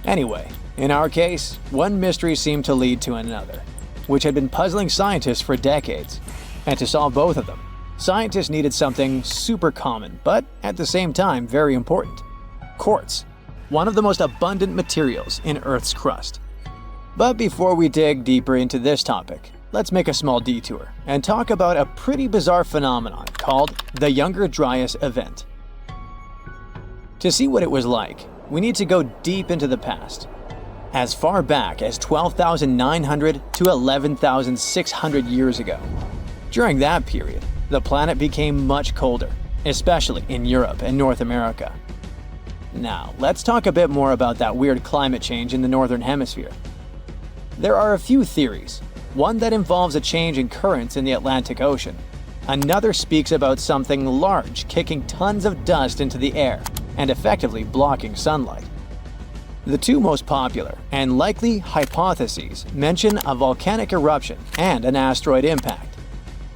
[SPEAKER 2] Anyway, in our case, one mystery seemed to lead to another, which had been puzzling scientists for decades. And to solve both of them, scientists needed something super common, but at the same time very important: quartz, one of the most abundant materials in Earth's crust. But before we dig deeper into this topic, let's make a small detour and talk about a pretty bizarre phenomenon called the Younger Dryas event. To see what it was like, we need to go deep into the past, as far back as 12,900 to 11,600 years ago. During that period, the planet became much colder, especially in Europe and North America. Now, let's talk a bit more about that weird climate change in the Northern Hemisphere. There are a few theories. One that involves a change in currents in the Atlantic Ocean. Another speaks about something large kicking tons of dust into the air and effectively blocking sunlight. The two most popular and likely hypotheses mention a volcanic eruption and an asteroid impact.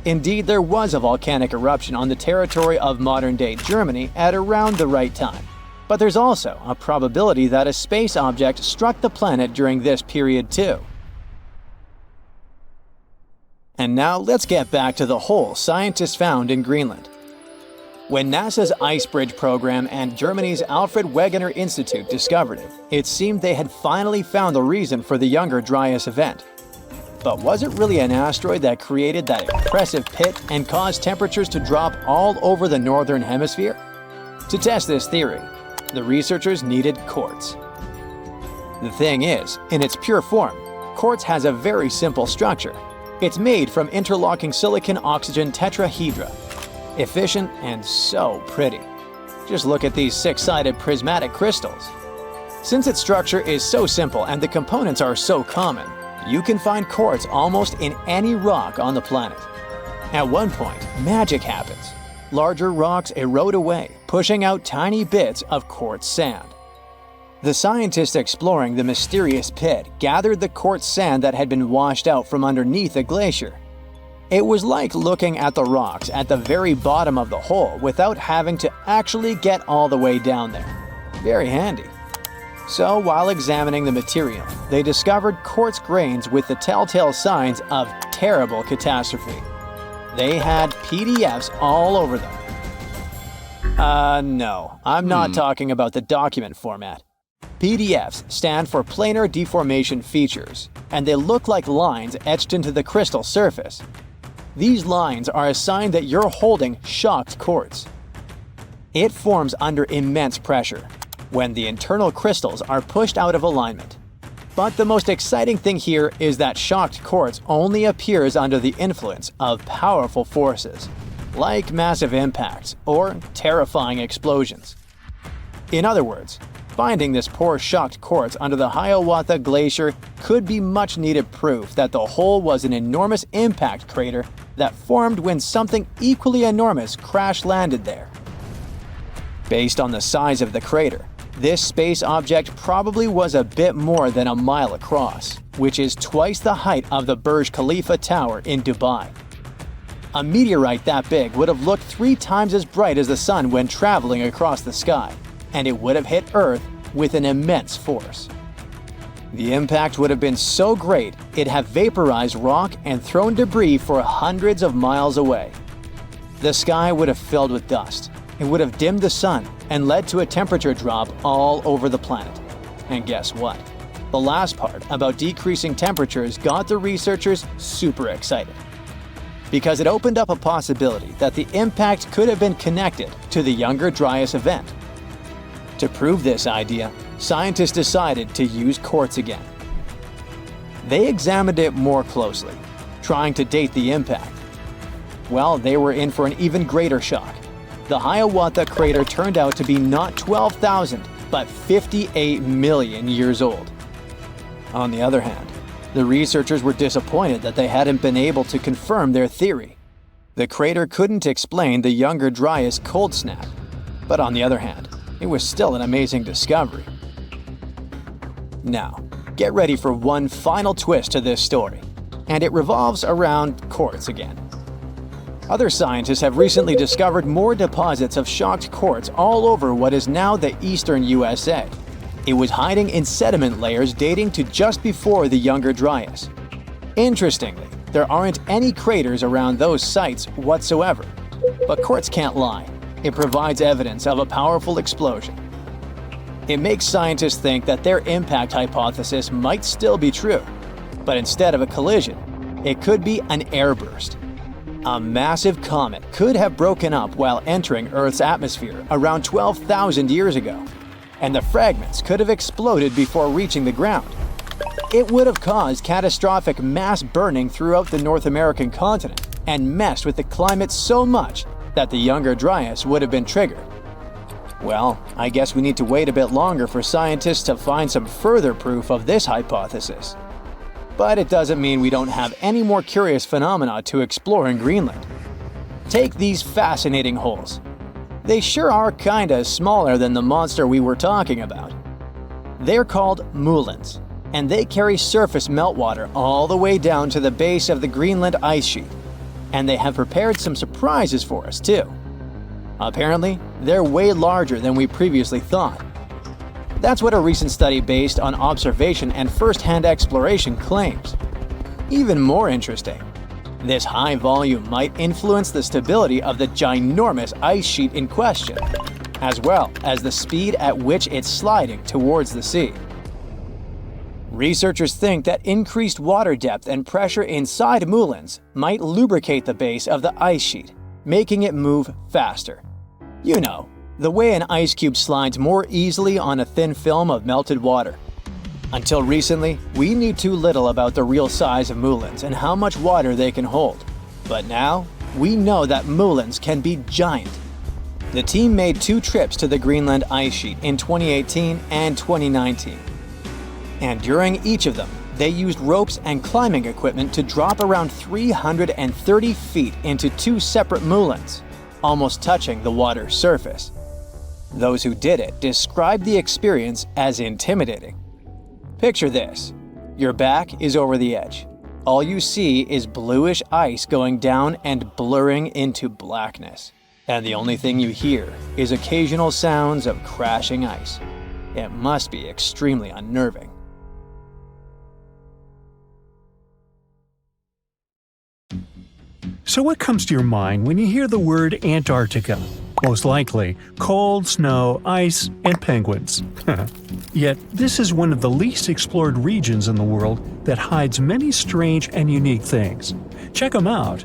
[SPEAKER 2] Indeed, there was a volcanic eruption on the territory of modern-day Germany at around the right time. But there's also a probability that a space object struck the planet during this period too. And now let's get back to the hole scientists found in Greenland. When NASA's Ice Bridge program and Germany's Alfred Wegener Institute discovered it, it seemed they had finally found the reason for the Younger Dryas event. But was it really an asteroid that created that impressive pit and caused temperatures to drop all over the Northern Hemisphere? To test this theory, the researchers needed quartz. The thing is, in its pure form, quartz has a very simple structure. It's made from interlocking silicon-oxygen tetrahedra. Efficient and so pretty. Just look at these 6-sided prismatic crystals. Since its structure is so simple and the components are so common, you can find quartz almost in any rock on the planet. At one point, magic happens. Larger rocks erode away, pushing out tiny bits of quartz sand. The scientists exploring the mysterious pit gathered the quartz sand that had been washed out from underneath the glacier. It was like looking at the rocks at the very bottom of the hole without having to actually get all the way down there. Very handy. So while examining the material, they discovered quartz grains with the telltale signs of terrible catastrophe. They had PDFs all over them. No. I'm not talking about the document format. PDFs stand for planar deformation features, and they look like lines etched into the crystal surface. These lines are a sign that you're holding shocked quartz. It forms under immense pressure, when the internal crystals are pushed out of alignment. But the most exciting thing here is that shocked quartz only appears under the influence of powerful forces, like massive impacts or terrifying explosions. In other words, finding this poor shocked quartz under the Hiawatha Glacier could be much needed proof that the hole was an enormous impact crater that formed when something equally enormous crash-landed there. Based on the size of the crater, this space object probably was a bit more than a mile across, which is twice the height of the Burj Khalifa Tower in Dubai. A meteorite that big would have looked 3 times as bright as the sun when traveling across the sky, and it would have hit Earth with an immense force. The impact would have been so great it'd have vaporized rock and thrown debris for hundreds of miles away. The sky would have filled with dust. It would have dimmed the sun and led to a temperature drop all over the planet. And guess what? The last part about decreasing temperatures got the researchers super excited, because it opened up a possibility that the impact could have been connected to the Younger Dryas event. To prove this idea, scientists decided to use quartz again. They examined it more closely, trying to date the impact. Well, they were in for an even greater shock. The Hiawatha crater turned out to be not 12,000, but 58 million years old. On the other hand, the researchers were disappointed that they hadn't been able to confirm their theory. The crater couldn't explain the Younger Dryas cold snap, but on the other hand, it was still an amazing discovery. Now, get ready for one final twist to this story, and it revolves around quartz again. Other scientists have recently discovered more deposits of shocked quartz all over what is now the eastern USA. It was hiding in sediment layers dating to just before the Younger Dryas. Interestingly, there aren't any craters around those sites whatsoever. But quartz can't lie. It provides evidence of a powerful explosion. It makes scientists think that their impact hypothesis might still be true, but instead of a collision, it could be an airburst. A massive comet could have broken up while entering Earth's atmosphere around 12,000 years ago, and the fragments could have exploded before reaching the ground. It would have caused catastrophic mass burning throughout the North American continent and messed with the climate so much that the Younger Dryas would have been triggered. Well, I guess we need to wait a bit longer for scientists to find some further proof of this hypothesis. But it doesn't mean we don't have any more curious phenomena to explore in Greenland. Take these fascinating holes. They sure are kinda smaller than the monster we were talking about. They're called moulins, and they carry surface meltwater all the way down to the base of the Greenland ice sheet. And they have prepared some surprises for us too. Apparently, they're way larger than we previously thought. That's what a recent study based on observation and first-hand exploration claims. Even more interesting, this high volume might influence the stability of the ginormous ice sheet in question, as well as the speed at which it's sliding towards the sea. Researchers think that increased water depth and pressure inside moulins might lubricate the base of the ice sheet, making it move faster. You know, the way an ice cube slides more easily on a thin film of melted water. Until recently, we knew too little about the real size of moulins and how much water they can hold. But now, we know that moulins can be giant. The team made 2 trips to the Greenland ice sheet in 2018 and 2019. And during each of them, they used ropes and climbing equipment to drop around 330 feet into 2 separate moulins, almost touching the water's surface. Those who did it described the experience as intimidating. Picture this. Your back is over the edge. All you see is bluish ice going down and blurring into blackness. And the only thing you hear is occasional sounds of crashing ice. It must be extremely unnerving.
[SPEAKER 1] So what comes to your mind when you hear the word Antarctica? Most likely, cold, snow, ice, and penguins. Yet, this is one of the least explored regions in the world that hides many strange and unique things. Check them out.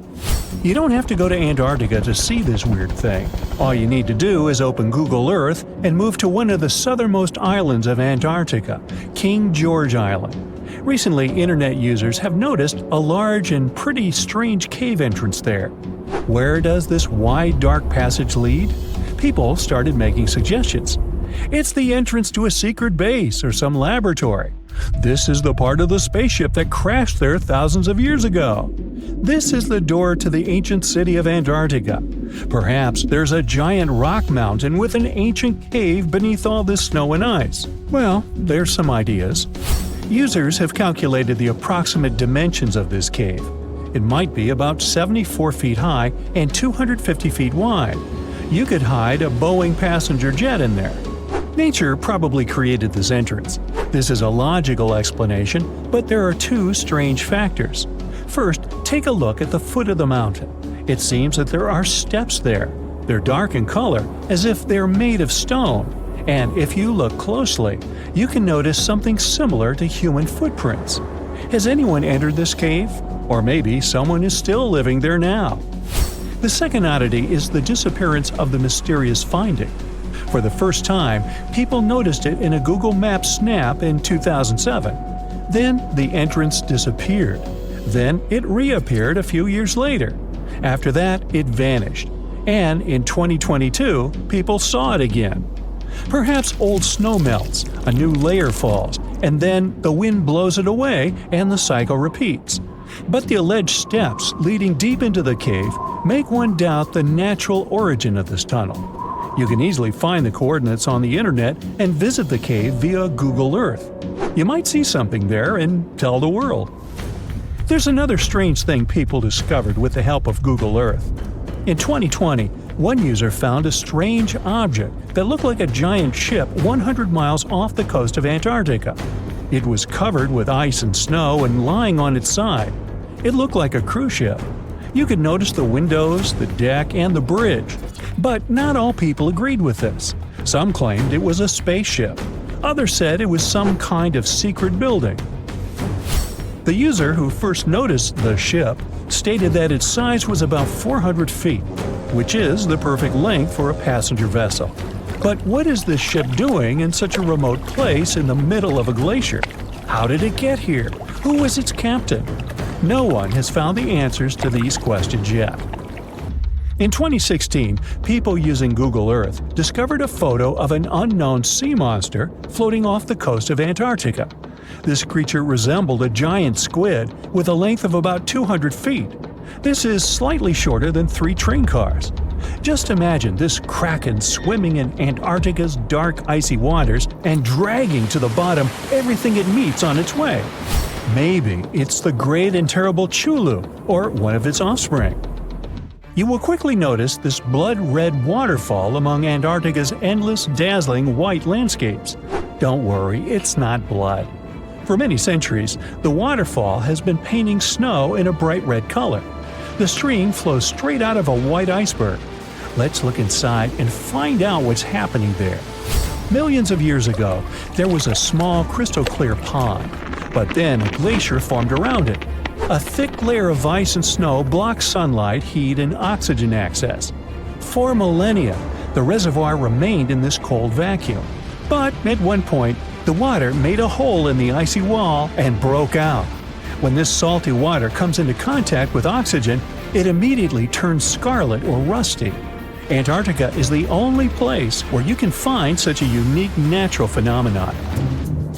[SPEAKER 1] You don't have to go to Antarctica to see this weird thing. All you need to do is open Google Earth and move to one of the southernmost islands of Antarctica, King George Island. Recently, internet users have noticed a large and pretty strange cave entrance there. Where does this wide, dark passage lead? People started making suggestions. It's the entrance to a secret base or some laboratory. This is the part of the spaceship that crashed there thousands of years ago. This is the door to the ancient city of Antarctica. Perhaps there's a giant rock mountain with an ancient cave beneath all this snow and ice. Well, there's some ideas. Users have calculated the approximate dimensions of this cave. It might be about 74 feet high and 250 feet wide. You could hide a Boeing passenger jet in there. Nature probably created this entrance. This is a logical explanation, but there are two strange factors. First, take a look at the foot of the mountain. It seems that there are steps there. They're dark in color, as if they're made of stone. And if you look closely, you can notice something similar to human footprints. Has anyone entered this cave? Or maybe someone is still living there now. The second oddity is the disappearance of the mysterious finding. For the first time, people noticed it in a Google Maps snap in 2007. Then the entrance disappeared. Then it reappeared a few years later. After that, it vanished. And in 2022, people saw it again. Perhaps old snow melts, a new layer falls, and then the wind blows it away and the cycle repeats. But the alleged steps leading deep into the cave make one doubt the natural origin of this tunnel. You can easily find the coordinates on the internet and visit the cave via Google Earth. You might see something there and tell the world. There's another strange thing people discovered with the help of Google Earth. In 2020, one user found a strange object that looked like a giant ship 100 miles off the coast of Antarctica. It was covered with ice and snow and lying on its side. It looked like a cruise ship. You could notice the windows, the deck, and the bridge. But not all people agreed with this. Some claimed it was a spaceship. Others said it was some kind of secret building. The user who first noticed the ship stated that its size was about 400 feet, which is the perfect length for a passenger vessel. But what is this ship doing in such a remote place in the middle of a glacier? How did it get here? Who was its captain? No one has found the answers to these questions yet. In 2016, people using Google Earth discovered a photo of an unknown sea monster floating off the coast of Antarctica. This creature resembled a giant squid with a length of about 200 feet. This is slightly shorter than 3 train cars. Just imagine this kraken swimming in Antarctica's dark, icy waters and dragging to the bottom everything it meets on its way. Maybe it's the great and terrible Chulu, or one of its offspring. You will quickly notice this blood-red waterfall among Antarctica's endless, dazzling white landscapes. Don't worry, it's not blood. For many centuries, the waterfall has been painting snow in a bright red color. The stream flows straight out of a white iceberg. Let's look inside and find out what's happening there. Millions of years ago, there was a small crystal-clear pond, but then a glacier formed around it. A thick layer of ice and snow blocks sunlight, heat, and oxygen access. For millennia, the reservoir remained in this cold vacuum. But at one point, the water made a hole in the icy wall and broke out. When this salty water comes into contact with oxygen, it immediately turns scarlet or rusty. Antarctica is the only place where you can find such a unique natural phenomenon.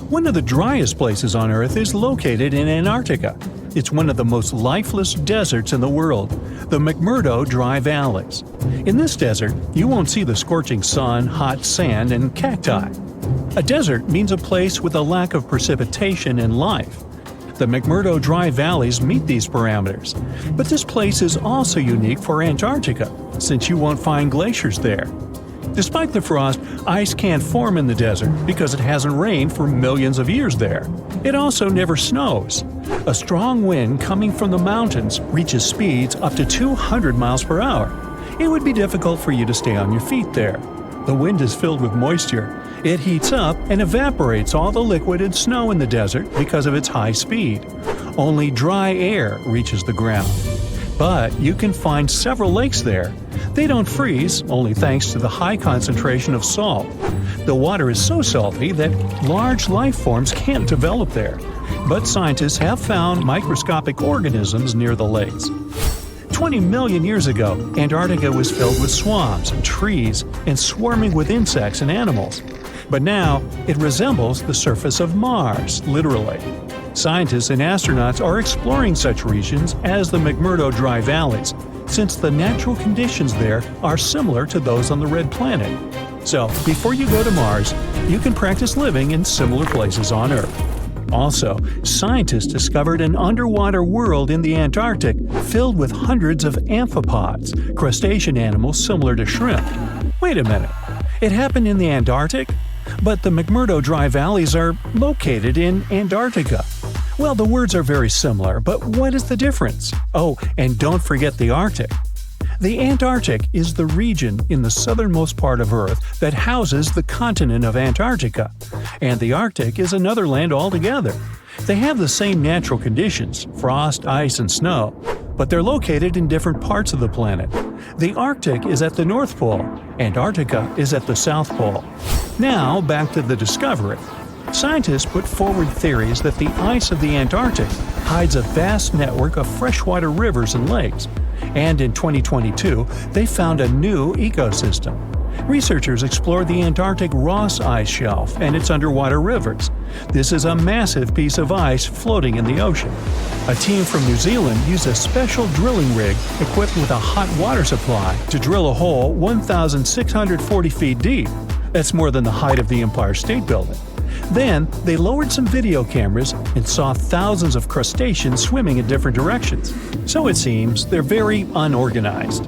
[SPEAKER 1] One of the driest places on Earth is located in Antarctica. It's one of the most lifeless deserts in the world, the McMurdo Dry Valleys. In this desert, you won't see the scorching sun, hot sand, and cacti. A desert means a place with a lack of precipitation and life. The McMurdo Dry Valleys meet these parameters, but this place is also unique for Antarctica, since you won't find glaciers there. Despite the frost, ice can't form in the desert because it hasn't rained for millions of years there. It also never snows. A strong wind coming from the mountains reaches speeds up to 200 miles per hour. It would be difficult for you to stay on your feet there. The wind is filled with moisture. It heats up and evaporates all the liquid and snow in the desert because of its high speed. Only dry air reaches the ground. But you can find several lakes there. They don't freeze, only thanks to the high concentration of salt. The water is so salty that large life forms can't develop there. But scientists have found microscopic organisms near the lakes. 20 million years ago, Antarctica was filled with swamps and trees and swarming with insects and animals. But now, it resembles the surface of Mars, literally. Scientists and astronauts are exploring such regions as the McMurdo Dry Valleys, since the natural conditions there are similar to those on the Red Planet. So, before you go to Mars, you can practice living in similar places on Earth. Also, scientists discovered an underwater world in the Antarctic filled with hundreds of amphipods, crustacean animals similar to shrimp. Wait a minute, it happened in the Antarctic? But the McMurdo Dry Valleys are located in Antarctica. Well, the words are very similar, but what is the difference? Oh, and don't forget the Arctic. The Antarctic is the region in the southernmost part of Earth that houses the continent of Antarctica, and the Arctic is another land altogether. They have the same natural conditions, frost, ice, and snow, but they're located in different parts of the planet. The Arctic is at the North Pole, Antarctica is at the South Pole. Now, back to the discovery. Scientists put forward theories that the ice of the Antarctic hides a vast network of freshwater rivers and lakes. And in 2022, they found a new ecosystem. Researchers explored the Antarctic Ross Ice Shelf and its underwater rivers. This is a massive piece of ice floating in the ocean. A team from New Zealand used a special drilling rig equipped with a hot water supply to drill a hole 1,640 feet deep. That's more than the height of the Empire State Building. Then, they lowered some video cameras and saw thousands of crustaceans swimming in different directions. So it seems they're very unorganized.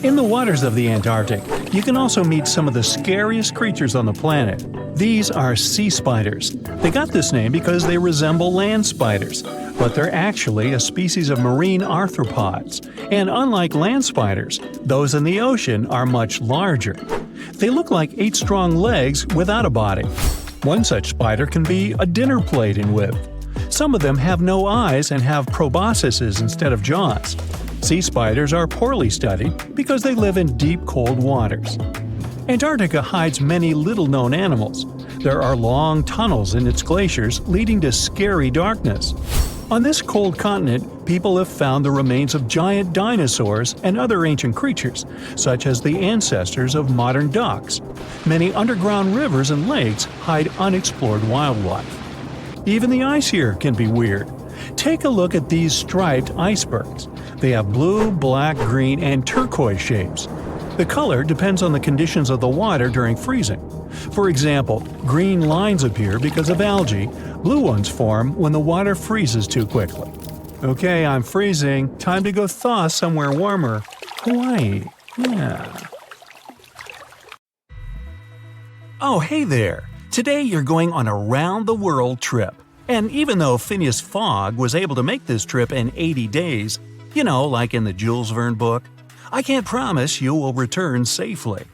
[SPEAKER 1] In the waters of the Antarctic, you can also meet some of the scariest creatures on the planet. These are sea spiders. They got this name because they resemble land spiders, but they're actually a species of marine arthropods. And unlike land spiders, those in the ocean are much larger. They look like 8 strong legs without a body. One such spider can be a dinner plate in width. Some of them have no eyes and have proboscises instead of jaws. Sea spiders are poorly studied because they live in deep, cold waters. Antarctica hides many little-known animals. There are long tunnels in its glaciers leading to scary darkness. On this cold continent, people have found the remains of giant dinosaurs and other ancient creatures, such as the ancestors of modern ducks. Many underground rivers and lakes hide unexplored wildlife. Even the ice here can be weird. Take a look at these striped icebergs. They have blue, black, green, and turquoise shapes. The color depends on the conditions of the water during freezing. For example, green lines appear because of algae, blue ones form when the water freezes too quickly. Okay, I'm freezing. Time to go thaw somewhere warmer. Hawaii. Yeah. Oh, hey there! Today you're going on a round-the-world trip. And even though Phineas Fogg was able to make this trip in 80 days, you know, like in the Jules Verne book, I can't promise you will return safely.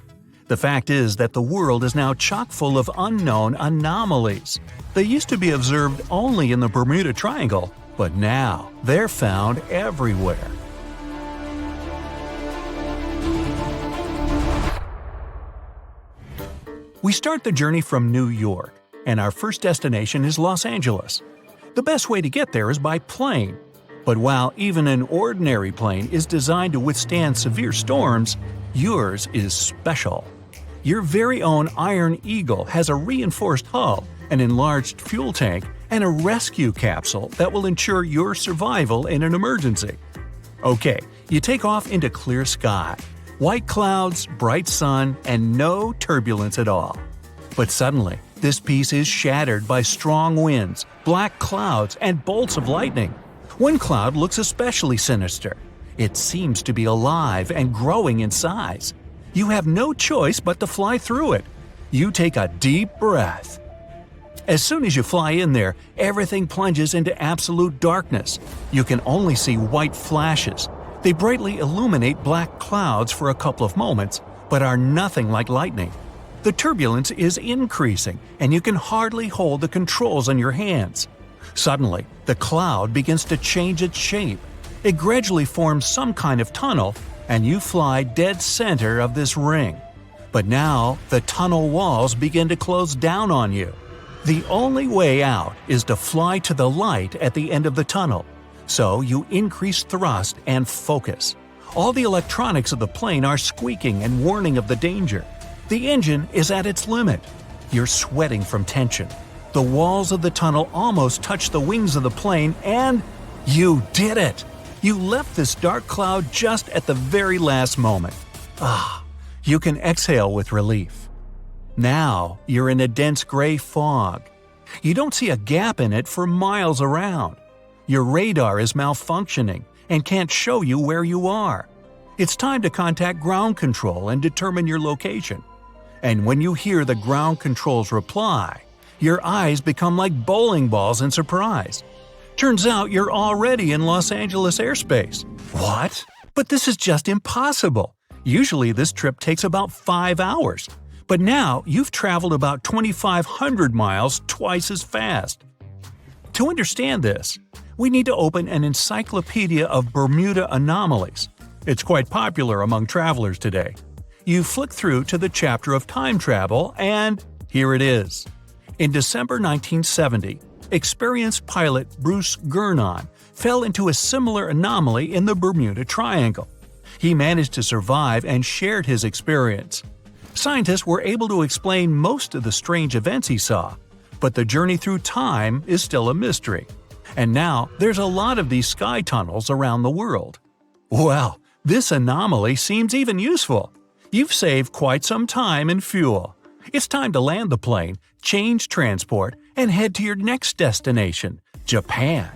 [SPEAKER 1] The fact is that the world is now chock full of unknown anomalies. They used to be observed only in the Bermuda Triangle, but now they're found everywhere. We start the journey from New York, and our first destination is Los Angeles. The best way to get there is by plane. But while even an ordinary plane is designed to withstand severe storms, yours is special. Your very own Iron Eagle has a reinforced hull, an enlarged fuel tank, and a rescue capsule that will ensure your survival in an emergency. Okay, you take off into clear sky. White clouds, bright sun, and no turbulence at all. But suddenly, this piece is shattered by strong winds, black clouds, and bolts of lightning. One cloud looks especially sinister. It seems to be alive and growing in size. You have no choice but to fly through it. You take a deep breath. As soon as you fly in there, everything plunges into absolute darkness. You can only see white flashes. They brightly illuminate black clouds for a couple of moments, but are nothing like lightning. The turbulence is increasing, and you can hardly hold the controls on your hands. Suddenly, the cloud begins to change its shape. It gradually forms some kind of tunnel, and you fly dead center of this ring. But now, the tunnel walls begin to close down on you. The only way out is to fly to the light at the end of the tunnel. So you increase thrust and focus. All the electronics of the plane are squeaking and warning of the danger. The engine is at its limit. You're sweating from tension. The walls of the tunnel almost touch the wings of the plane, and you did it! You left this dark cloud just at the very last moment. You can exhale with relief. Now you're in a dense gray fog. You don't see a gap in it for miles around. Your radar is malfunctioning and can't show you where you are. It's time to contact ground control and determine your location. And when you hear the ground control's reply, your eyes become like bowling balls in surprise. Turns out you're already in Los Angeles airspace. What? But this is just impossible. Usually this trip takes about 5 hours. But now you've traveled about 2,500 miles twice as fast. To understand this, we need to open an encyclopedia of Bermuda anomalies. It's quite popular among travelers today. You flick through to the chapter of time travel, and here it is. In December 1970, experienced pilot Bruce Gurnon fell into a similar anomaly in the Bermuda Triangle. He managed to survive and shared his experience. Scientists were able to explain most of the strange events he saw, but the journey through time is still a mystery. And now there's a lot of these sky tunnels around the world. Well, this anomaly seems even useful. You've saved quite some time and fuel. It's time to land the plane, change transport, and head to your next destination, Japan.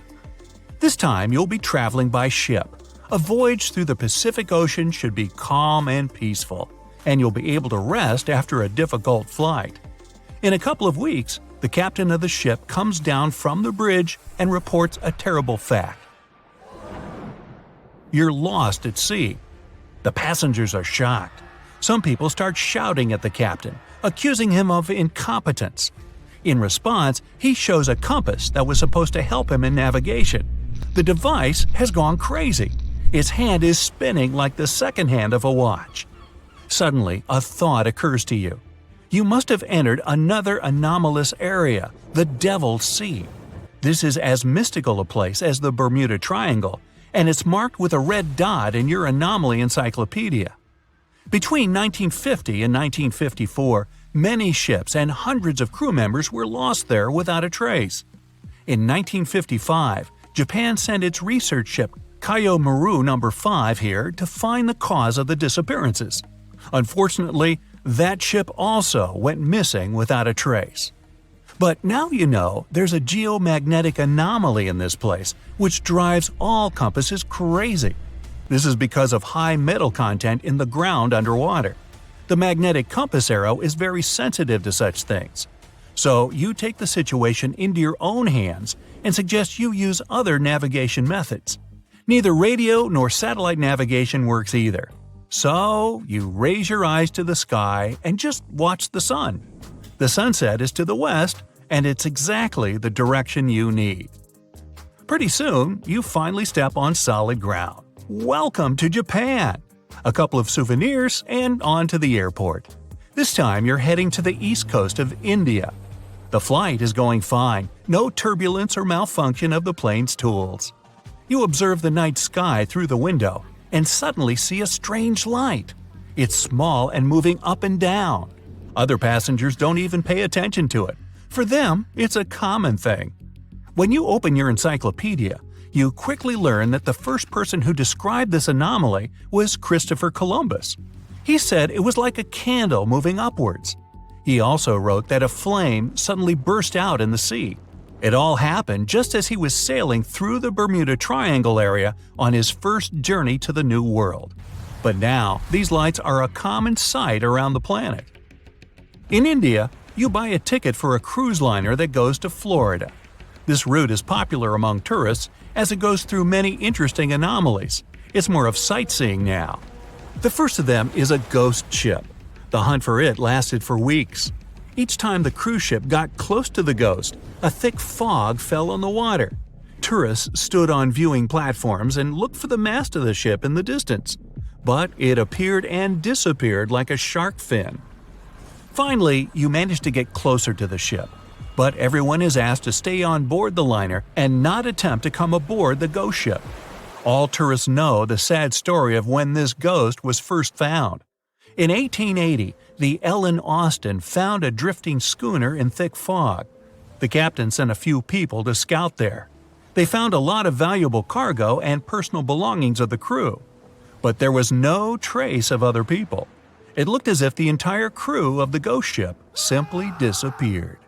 [SPEAKER 1] This time you'll be traveling by ship. A voyage through the Pacific Ocean should be calm and peaceful, and you'll be able to rest after a difficult flight. In a couple of weeks, the captain of the ship comes down from the bridge and reports a terrible fact. You're lost at sea. The passengers are shocked. Some people start shouting at the captain, accusing him of incompetence. In response, he shows a compass that was supposed to help him in navigation. The device has gone crazy. Its hand is spinning like the second hand of a watch. Suddenly, a thought occurs to you. You must have entered another anomalous area, the Devil's Sea. This is as mystical a place as the Bermuda Triangle, and it's marked with a red dot in your anomaly encyclopedia. Between 1950 and 1954, many ships and hundreds of crew members were lost there without a trace. In 1955, Japan sent its research ship Kaio Maru No. 5 here to find the cause of the disappearances. Unfortunately, that ship also went missing without a trace. But now you know there's a geomagnetic anomaly in this place, which drives all compasses crazy. This is because of high metal content in the ground underwater. The magnetic compass arrow is very sensitive to such things. So you take the situation into your own hands and suggest you use other navigation methods. Neither radio nor satellite navigation works either. So you raise your eyes to the sky and just watch the sun. The sunset is to the west, and it's exactly the direction you need. Pretty soon, you finally step on solid ground. Welcome to Japan! A couple of souvenirs and on to the airport. This time you're heading to the east coast of India. The flight is going fine, no turbulence or malfunction of the plane's tools. You observe the night sky through the window and suddenly see a strange light. It's small and moving up and down. Other passengers don't even pay attention to it. For them, it's a common thing. When you open your encyclopedia, you quickly learn that the first person who described this anomaly was Christopher Columbus. He said it was like a candle moving upwards. He also wrote that a flame suddenly burst out in the sea. It all happened just as he was sailing through the Bermuda Triangle area on his first journey to the New World. But now, these lights are a common sight around the planet. In India, you buy a ticket for a cruise liner that goes to Florida. This route is popular among tourists as it goes through many interesting anomalies, It's more of sightseeing now. The first of them is a ghost ship. The hunt for it lasted for weeks. Each time the cruise ship got close to the ghost, a thick fog fell on the water. Tourists stood on viewing platforms and looked for the mast of the ship in the distance, but it appeared and disappeared like a shark fin. Finally, you manage to get closer to the ship, but everyone is asked to stay on board the liner and not attempt to come aboard the ghost ship. All tourists know the sad story of when this ghost was first found. In 1880, the Ellen Austin found a drifting schooner in thick fog. The captain sent a few people to scout there. They found a lot of valuable cargo and personal belongings of the crew, but there was no trace of other people. It looked as if the entire crew of the ghost ship simply disappeared.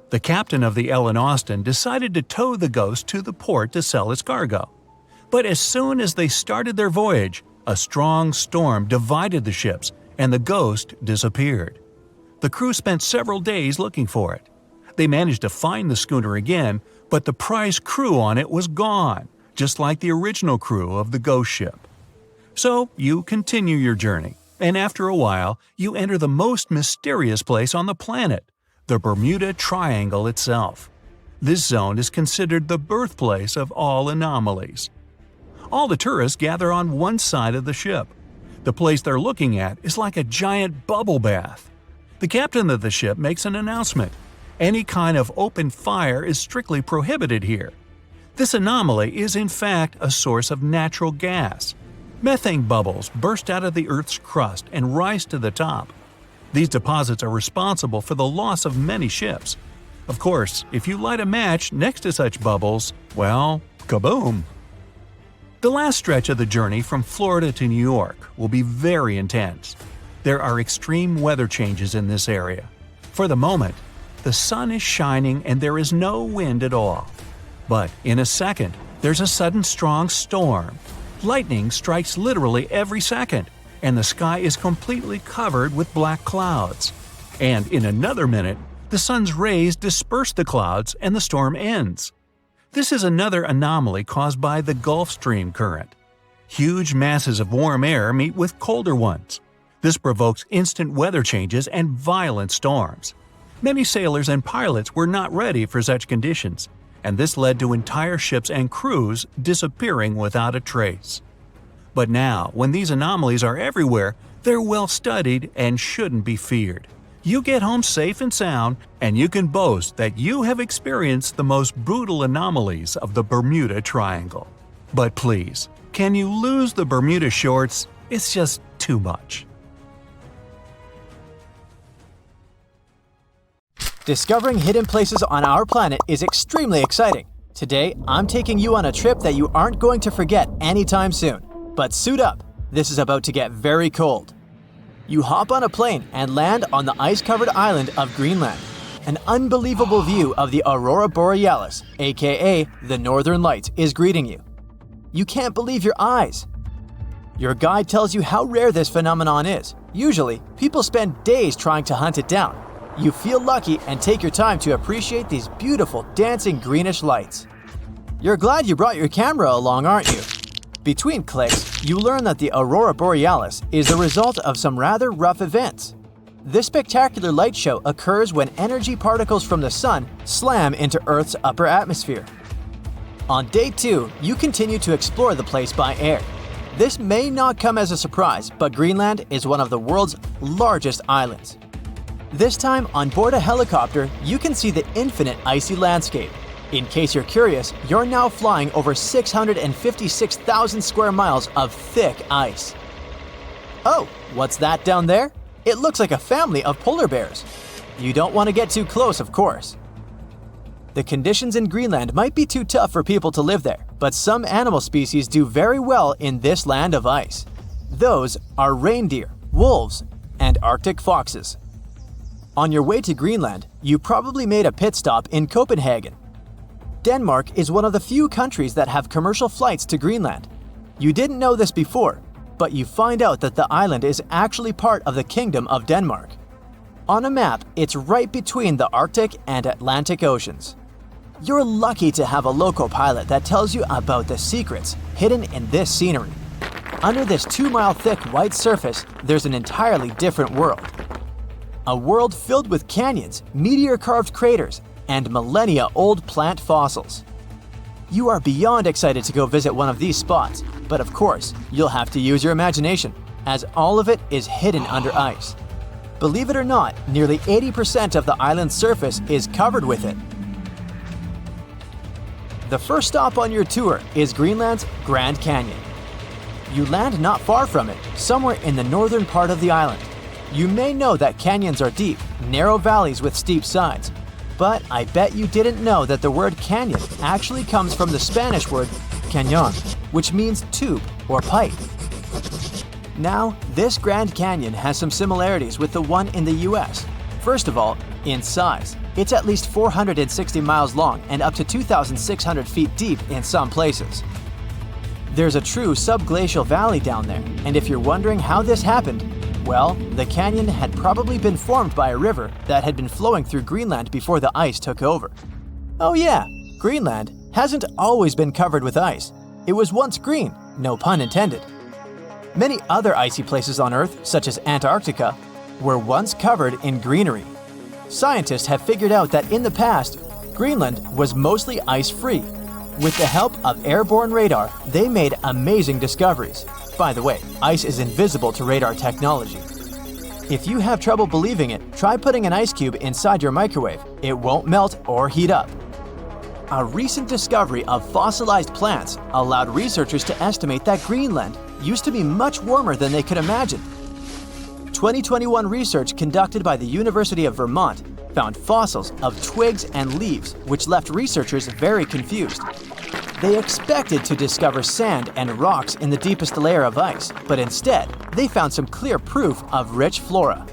[SPEAKER 1] The captain of the Ellen Austin decided to tow the ghost to the port to sell its cargo. But as soon as they started their voyage, a strong storm divided the ships and the ghost disappeared. The crew spent several days looking for it. They managed to find the schooner again, but the prize crew on it was gone, just like the original crew of the ghost ship. So you continue your journey, and after a while, you enter the most mysterious place on the planet, the Bermuda Triangle itself. This zone is considered the birthplace of all anomalies. All the tourists gather on one side of the ship. The place they're looking at is like a giant bubble bath. The captain of the ship makes an announcement. Any kind of open fire is strictly prohibited here. This anomaly is in fact a source of natural gas. Methane bubbles burst out of the Earth's crust and rise to the top. These deposits are responsible for the loss of many ships. Of course, if you light a match next to such bubbles, well, kaboom! The last stretch of the journey from Florida to New York will be very intense. There are extreme weather changes in this area. For the moment, the sun is shining and there is no wind at all. But in a second, there's a sudden strong storm. Lightning strikes literally every second, and the sky is completely covered with black clouds. And in another minute, the sun's rays disperse the clouds and the storm ends. This is another anomaly caused by the Gulf Stream current. Huge masses of warm air meet with colder ones. This provokes instant weather changes and violent storms. Many sailors and pilots were not ready for such conditions, and this led to entire ships and crews disappearing without a trace. But now, when these anomalies are everywhere, they're well studied and shouldn't be feared. You get home safe and sound, and you can boast that you have experienced the most brutal anomalies of the Bermuda Triangle. But please, can you lose the Bermuda shorts? It's just too much.
[SPEAKER 2] Discovering hidden places on our planet is extremely exciting. Today, I'm taking you on a trip that you aren't going to forget anytime soon. But suit up, this is about to get very cold. You hop on a plane and land on the ice-covered island of Greenland. An unbelievable view of the Aurora Borealis, aka the Northern Lights, is greeting you. You can't believe your eyes. Your guide tells you how rare this phenomenon is. Usually, people spend days trying to hunt it down. You feel lucky and take your time to appreciate these beautiful dancing greenish lights. You're glad you brought your camera along, aren't you? Between clicks, you learn that the Aurora Borealis is the result of some rather rough events. This spectacular light show occurs when energy particles from the sun slam into Earth's upper atmosphere. On day 2, you continue to explore the place by air. This may not come as a surprise, but Greenland is one of the world's largest islands. This time, on board a helicopter, you can see the infinite icy landscape. In case you're curious, you're now flying over 656,000 square miles of thick ice. Oh, what's that down there? It looks like a family of polar bears. You don't want to get too close, of course. The conditions in Greenland might be too tough for people to live there, but some animal species do very well in this land of ice. Those are reindeer, wolves, and Arctic foxes. On your way to Greenland, you probably made a pit stop in Copenhagen. Denmark is one of the few countries that have commercial flights to Greenland. You didn't know this before, but you find out that the island is actually part of the Kingdom of Denmark. On a map, it's right between the Arctic and Atlantic Oceans. You're lucky to have a local pilot that tells you about the secrets hidden in this scenery. Under this 2-mile thick white surface, there's an entirely different world. A world filled with canyons, meteor-carved craters, and millennia-old plant fossils. You are beyond excited to go visit one of these spots, but of course, you'll have to use your imagination, as all of it is hidden under ice. Believe it or not, nearly 80% of the island's surface is covered with it. The first stop on your tour is Greenland's Grand Canyon. You land not far from it, somewhere in the northern part of the island. You may know that canyons are deep, narrow valleys with steep sides, but I bet you didn't know that the word canyon actually comes from the Spanish word cañón, which means tube or pipe. Now, this Grand Canyon has some similarities with the one in the US. First of all, in size. It's at least 460 miles long and up to 2,600 feet deep in some places. There's a true subglacial valley down there, and if you're wondering how this happened, well, the canyon had probably been formed by a river that had been flowing through Greenland before the ice took over. Oh yeah, Greenland hasn't always been covered with ice. It was once green, no pun intended. Many other icy places on Earth, such as Antarctica, were once covered in greenery. Scientists have figured out that in the past, Greenland was mostly ice-free. With the help of airborne radar, they made amazing discoveries. By the way, ice is invisible to radar technology. If you have trouble believing it, try putting an ice cube inside your microwave. It won't melt or heat up. A recent discovery of fossilized plants allowed researchers to estimate that Greenland used to be much warmer than they could imagine. 2021 research conducted by the University of Vermont found fossils of twigs and leaves, which left researchers very confused. They expected to discover sand and rocks in the deepest layer of ice, but instead, they found some clear proof of rich flora.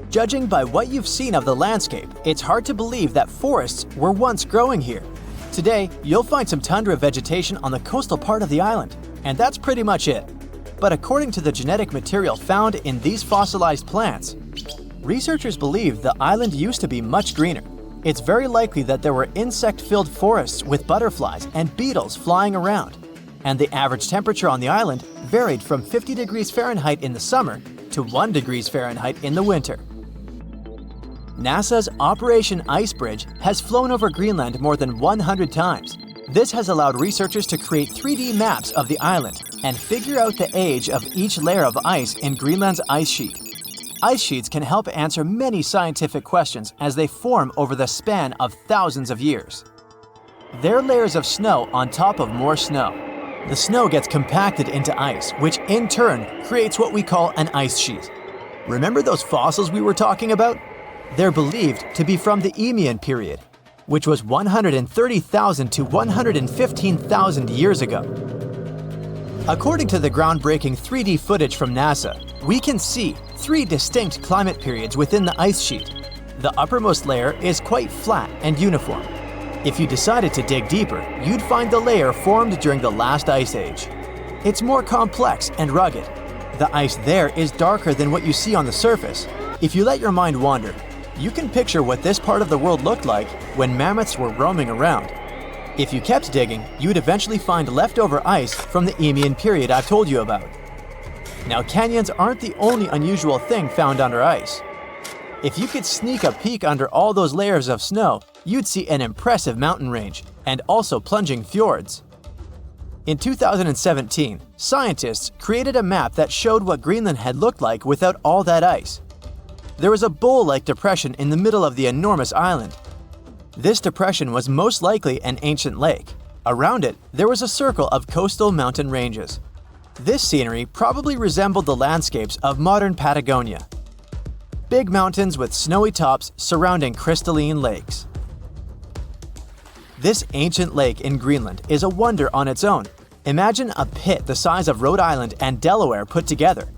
[SPEAKER 2] Judging by what you've seen of the landscape, it's hard to believe that forests were once growing here. Today, you'll find some tundra vegetation on the coastal part of the island, and that's pretty much it. But according to the genetic material found in these fossilized plants, researchers believe the island used to be much greener. It's very likely that there were insect-filled forests with butterflies and beetles flying around, and the average temperature on the island varied from 50 degrees Fahrenheit in the summer to 1 degrees Fahrenheit in the winter. NASA's Operation Icebridge has flown over Greenland more than 100 times. This has allowed researchers to create 3D maps of the island and figure out the age of each layer of ice in Greenland's ice sheet. Ice sheets can help answer many scientific questions as they form over the span of thousands of years. They're layers of snow on top of more snow. The snow gets compacted into ice, which in turn creates what we call an ice sheet. Remember those fossils we were talking about? They're believed to be from the Eemian period, which was 130,000 to 115,000 years ago. According to the groundbreaking 3D footage from NASA, we can see 3 distinct climate periods within the ice sheet. The uppermost layer is quite flat and uniform. If you decided to dig deeper, you'd find the layer formed during the last ice age. It's more complex and rugged. The ice there is darker than what you see on the surface. If you let your mind wander, you can picture what this part of the world looked like when mammoths were roaming around. If you kept digging, you'd eventually find leftover ice from the Eemian period I've told you about. Now, canyons aren't the only unusual thing found under ice. If you could sneak a peek under all those layers of snow, you'd see an impressive mountain range and also plunging fjords. In 2017, scientists created a map that showed what Greenland had looked like without all that ice. There was a bowl-like depression in the middle of the enormous island. This depression was most likely an ancient lake. Around it, there was a circle of coastal mountain ranges. This scenery probably resembled the landscapes of modern Patagonia. Big mountains with snowy tops surrounding crystalline lakes. This ancient lake in Greenland is a wonder on its own. Imagine a pit the size of Rhode Island and Delaware put together.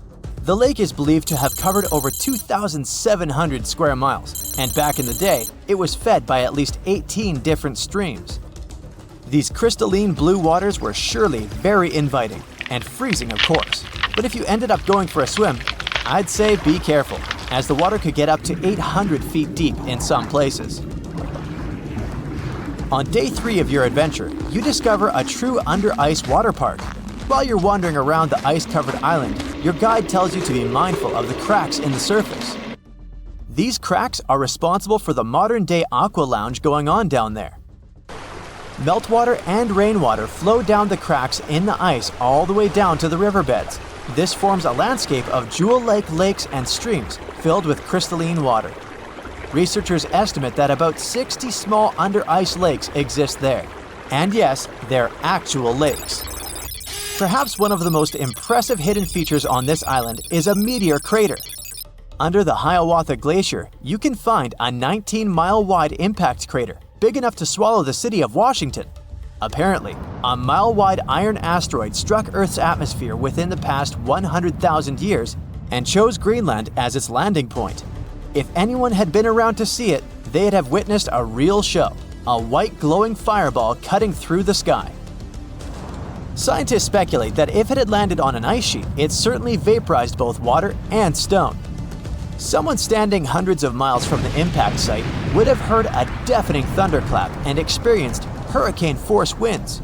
[SPEAKER 2] The lake is believed to have covered over 2,700 square miles, and back in the day, it was fed by at least 18 different streams. These crystalline blue waters were surely very inviting, and freezing of course. But if you ended up going for a swim, I'd say be careful, as the water could get up to 800 feet deep in some places. On day 3 of your adventure, you discover a true under-ice water park. While you're wandering around the ice-covered island, your guide tells you to be mindful of the cracks in the surface. These cracks are responsible for the modern-day aqua lounge going on down there. Meltwater and rainwater flow down the cracks in the ice all the way down to the riverbeds. This forms a landscape of jewel-like lakes and streams filled with crystalline water. Researchers estimate that about 60 small under-ice lakes exist there. And yes, they're actual lakes. Perhaps one of the most impressive hidden features on this island is a meteor crater. Under the Hiawatha Glacier, you can find a 19-mile-wide impact crater, big enough to swallow the city of Washington. Apparently, a mile-wide iron asteroid struck Earth's atmosphere within the past 100,000 years and chose Greenland as its landing point. If anyone had been around to see it, they'd have witnessed a real show, a white glowing fireball cutting through the sky. Scientists speculate that if it had landed on an ice sheet, it certainly vaporized both water and stone. Someone standing hundreds of miles from the impact site would have heard a deafening thunderclap and experienced hurricane-force winds.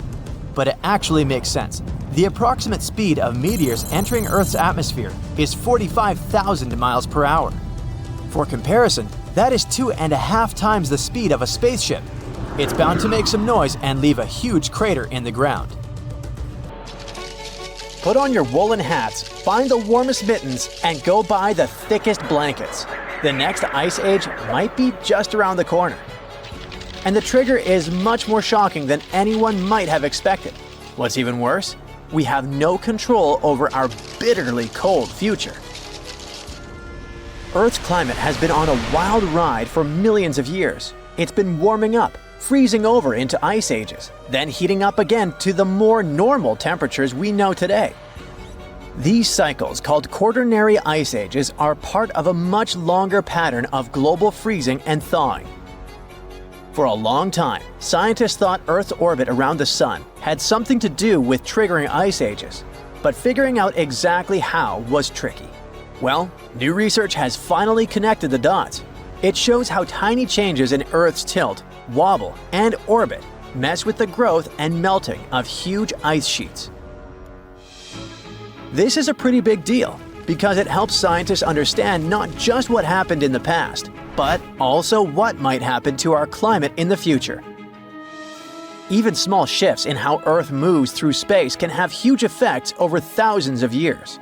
[SPEAKER 2] But it actually makes sense. The approximate speed of meteors entering Earth's atmosphere is 45,000 miles per hour. For comparison, that is 2.5 times the speed of a spaceship. It's bound to make some noise and leave a huge crater in the ground. Put on your woolen hats, find the warmest mittens, and go buy the thickest blankets. The next ice age might be just around the corner. And the trigger is much more shocking than anyone might have expected. What's even worse? We have no control over our bitterly cold future. Earth's climate has been on a wild ride for millions of years. It's been warming up, freezing over into ice ages, then heating up again to the more normal temperatures we know today. These cycles, called quaternary ice ages, are part of a much longer pattern of global freezing and thawing. For a long time, scientists thought Earth's orbit around the Sun had something to do with triggering ice ages, but figuring out exactly how was tricky. Well, new research has finally connected the dots. It shows how tiny changes in Earth's tilt, wobble, and orbit mess with the growth and melting of huge ice sheets. This is a pretty big deal because it helps scientists understand not just what happened in the past, but also what might happen to our climate in the future. Even small shifts in how Earth moves through space can have huge effects over thousands of years.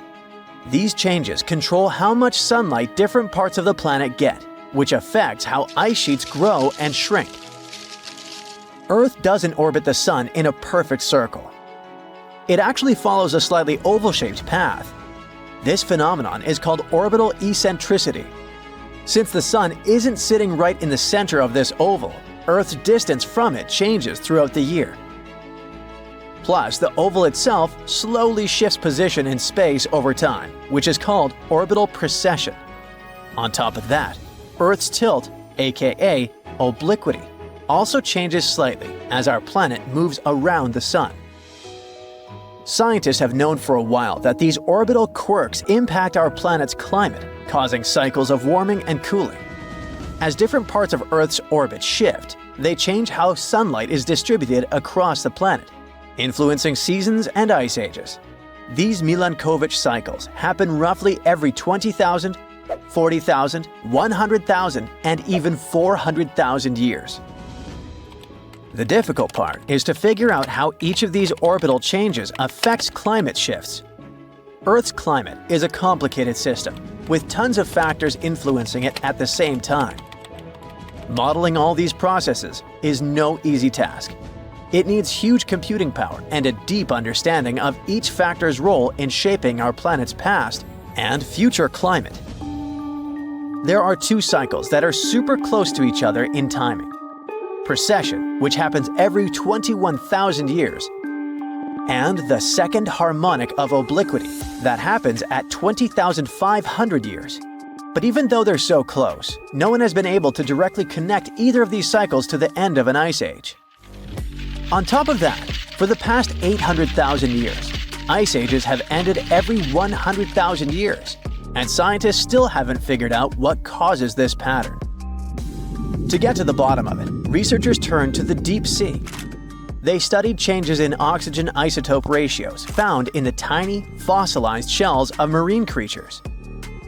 [SPEAKER 2] These changes control how much sunlight different parts of the planet get, which affects how ice sheets grow and shrink. Earth doesn't orbit the Sun in a perfect circle. It actually follows a slightly oval-shaped path. This phenomenon is called orbital eccentricity. Since the Sun isn't sitting right in the center of this oval, Earth's distance from it changes throughout the year. Plus, the oval itself slowly shifts position in space over time, which is called orbital precession. On top of that, Earth's tilt, aka obliquity, also changes slightly as our planet moves around the Sun. Scientists have known for a while that these orbital quirks impact our planet's climate, causing cycles of warming and cooling. As different parts of Earth's orbit shift, they change how sunlight is distributed across the planet, influencing seasons and ice ages. These Milankovitch cycles happen roughly every 20,000, 40,000, 100,000, and even 400,000 years. The difficult part is to figure out how each of these orbital changes affects climate shifts. Earth's climate is a complicated system, with tons of factors influencing it at the same time. Modeling all these processes is no easy task. It needs huge computing power and a deep understanding of each factor's role in shaping our planet's past and future climate. There are two cycles that are super close to each other in timing. Precession, which happens every 21,000 years, and the second harmonic of obliquity that happens at 20,500 years. But even though they're so close, no one has been able to directly connect either of these cycles to the end of an ice age. On top of that, for the past 800,000 years, ice ages have ended every 100,000 years, and scientists still haven't figured out what causes this pattern. To get to the bottom of it, researchers turn to the deep sea. They studied changes in oxygen isotope ratios found in the tiny, fossilized shells of marine creatures.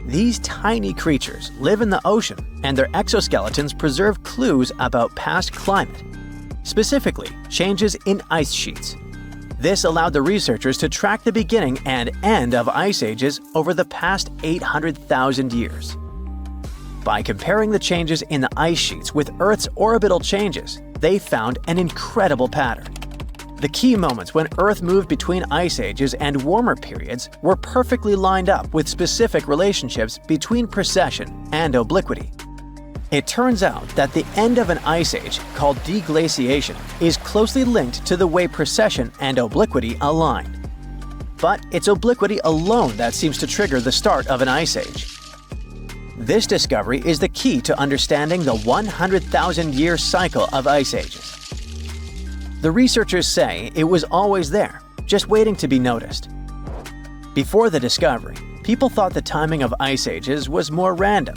[SPEAKER 2] These tiny creatures live in the ocean, and their exoskeletons preserve clues about past climate, specifically changes in ice sheets. This allowed the researchers to track the beginning and end of ice ages over the past 800,000 years. By comparing the changes in the ice sheets with Earth's orbital changes, they found an incredible pattern. The key moments when Earth moved between ice ages and warmer periods were perfectly lined up with specific relationships between precession and obliquity. It turns out that the end of an ice age, called deglaciation, is closely linked to the way precession and obliquity align. But it's obliquity alone that seems to trigger the start of an ice age. This discovery is the key to understanding the 100,000-year cycle of ice ages. The researchers say it was always there, just waiting to be noticed. Before the discovery, people thought the timing of ice ages was more random.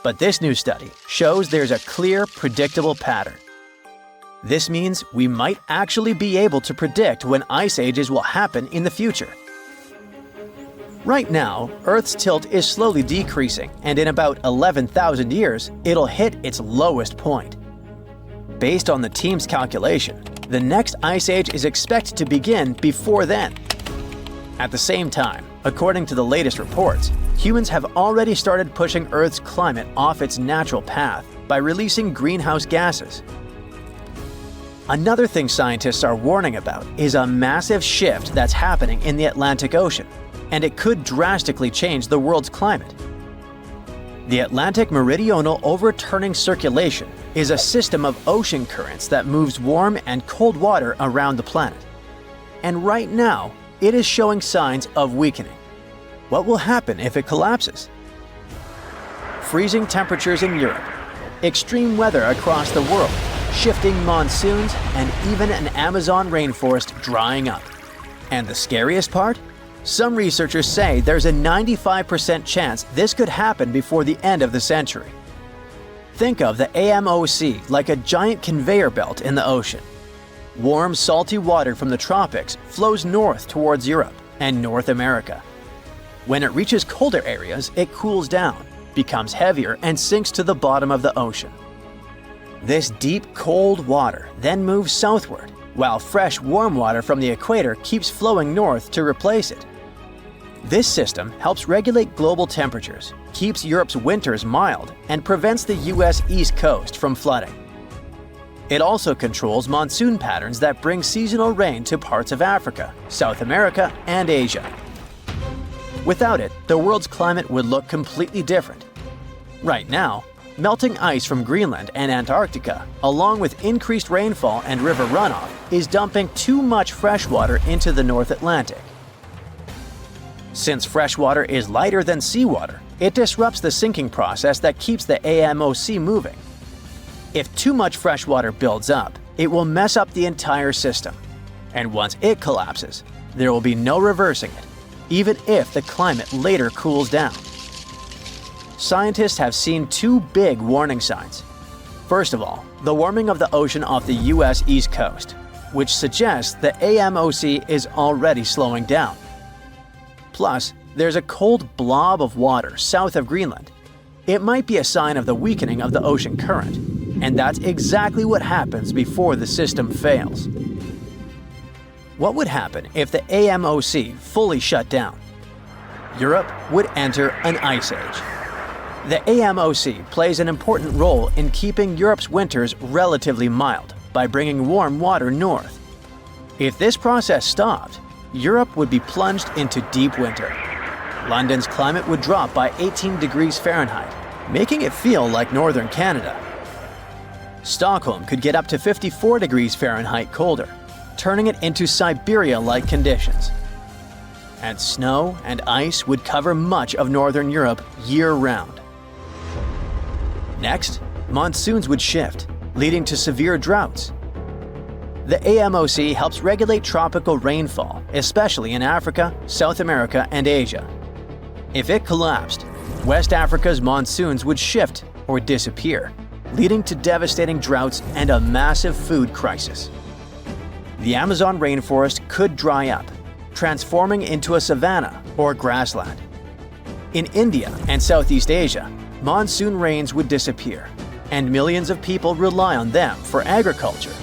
[SPEAKER 2] But this new study shows there's a clear, predictable pattern. This means we might actually be able to predict when ice ages will happen in the future. Right now, Earth's tilt is slowly decreasing, and in about 11,000 years, it'll hit its lowest point. Based on the team's calculation, the next ice age is expected to begin before then. At the same time, according to the latest reports, humans have already started pushing Earth's climate off its natural path by releasing greenhouse gases. Another thing scientists are warning about is a massive shift that's happening in the Atlantic Ocean, and it could drastically change the world's climate. The Atlantic Meridional Overturning Circulation is a system of ocean currents that moves warm and cold water around the planet. And right now, it is showing signs of weakening. What will happen if it collapses? Freezing temperatures in Europe, extreme weather across the world, shifting monsoons, and even an Amazon rainforest drying up. And the scariest part? Some researchers say there's a 95% chance this could happen before the end of the century. Think of the AMOC like a giant conveyor belt in the ocean. Warm, salty water from the tropics flows north towards Europe and North America. When it reaches colder areas, it cools down, becomes heavier, and sinks to the bottom of the ocean. This deep, cold water then moves southward, while fresh, warm water from the equator keeps flowing north to replace it. This system helps regulate global temperatures, keeps Europe's winters mild, and prevents the US East Coast from flooding. It also controls monsoon patterns that bring seasonal rain to parts of Africa, South America, and Asia. Without it, the world's climate would look completely different. Right now, melting ice from Greenland and Antarctica, along with increased rainfall and river runoff, is dumping too much fresh water into the North Atlantic. Since fresh water is lighter than seawater, it disrupts the sinking process that keeps the AMOC moving. If too much fresh water builds up, it will mess up the entire system. And once it collapses, there will be no reversing it, even if the climate later cools down. Scientists have seen two big warning signs. First of all, the warming of the ocean off the US East Coast, which suggests the AMOC is already slowing down. Plus, there's a cold blob of water south of Greenland. It might be a sign of the weakening of the ocean current, and that's exactly what happens before the system fails. What would happen if the AMOC fully shut down? Europe would enter an ice age. The AMOC plays an important role in keeping Europe's winters relatively mild by bringing warm water north. If this process stopped, Europe would be plunged into deep winter. London's climate would drop by 18 degrees Fahrenheit, making it feel like northern Canada. Stockholm could get up to 54 degrees Fahrenheit colder, turning it into Siberia-like conditions. And snow and ice would cover much of northern Europe year-round. Next, monsoons would shift, leading to severe droughts. The AMOC helps regulate tropical rainfall, especially in Africa, South America, and Asia. If it collapsed, West Africa's monsoons would shift or disappear, leading to devastating droughts and a massive food crisis. the Amazon rainforest could dry up, transforming into a savanna or grassland. In India and Southeast Asia, monsoon rains would disappear, and millions of people rely on them for agriculture.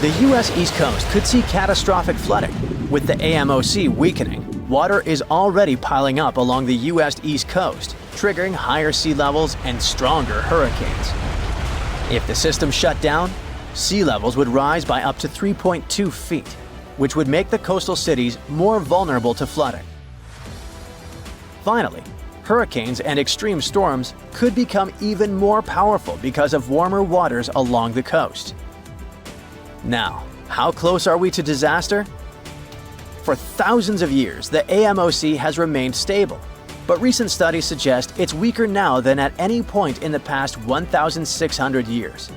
[SPEAKER 2] The U.S. East Coast could see catastrophic flooding. With the AMOC weakening, water is already piling up along the U.S. East Coast, triggering higher sea levels and stronger hurricanes. If the system shut down, sea levels would rise by up to 3.2 feet, which would make the coastal cities more vulnerable to flooding. Finally, hurricanes and extreme storms could become even more powerful because of warmer waters along the coast. Now, how close are we to disaster? For thousands of years, the AMOC has remained stable, but recent studies suggest it's weaker now than at any point in the past 1,600 years.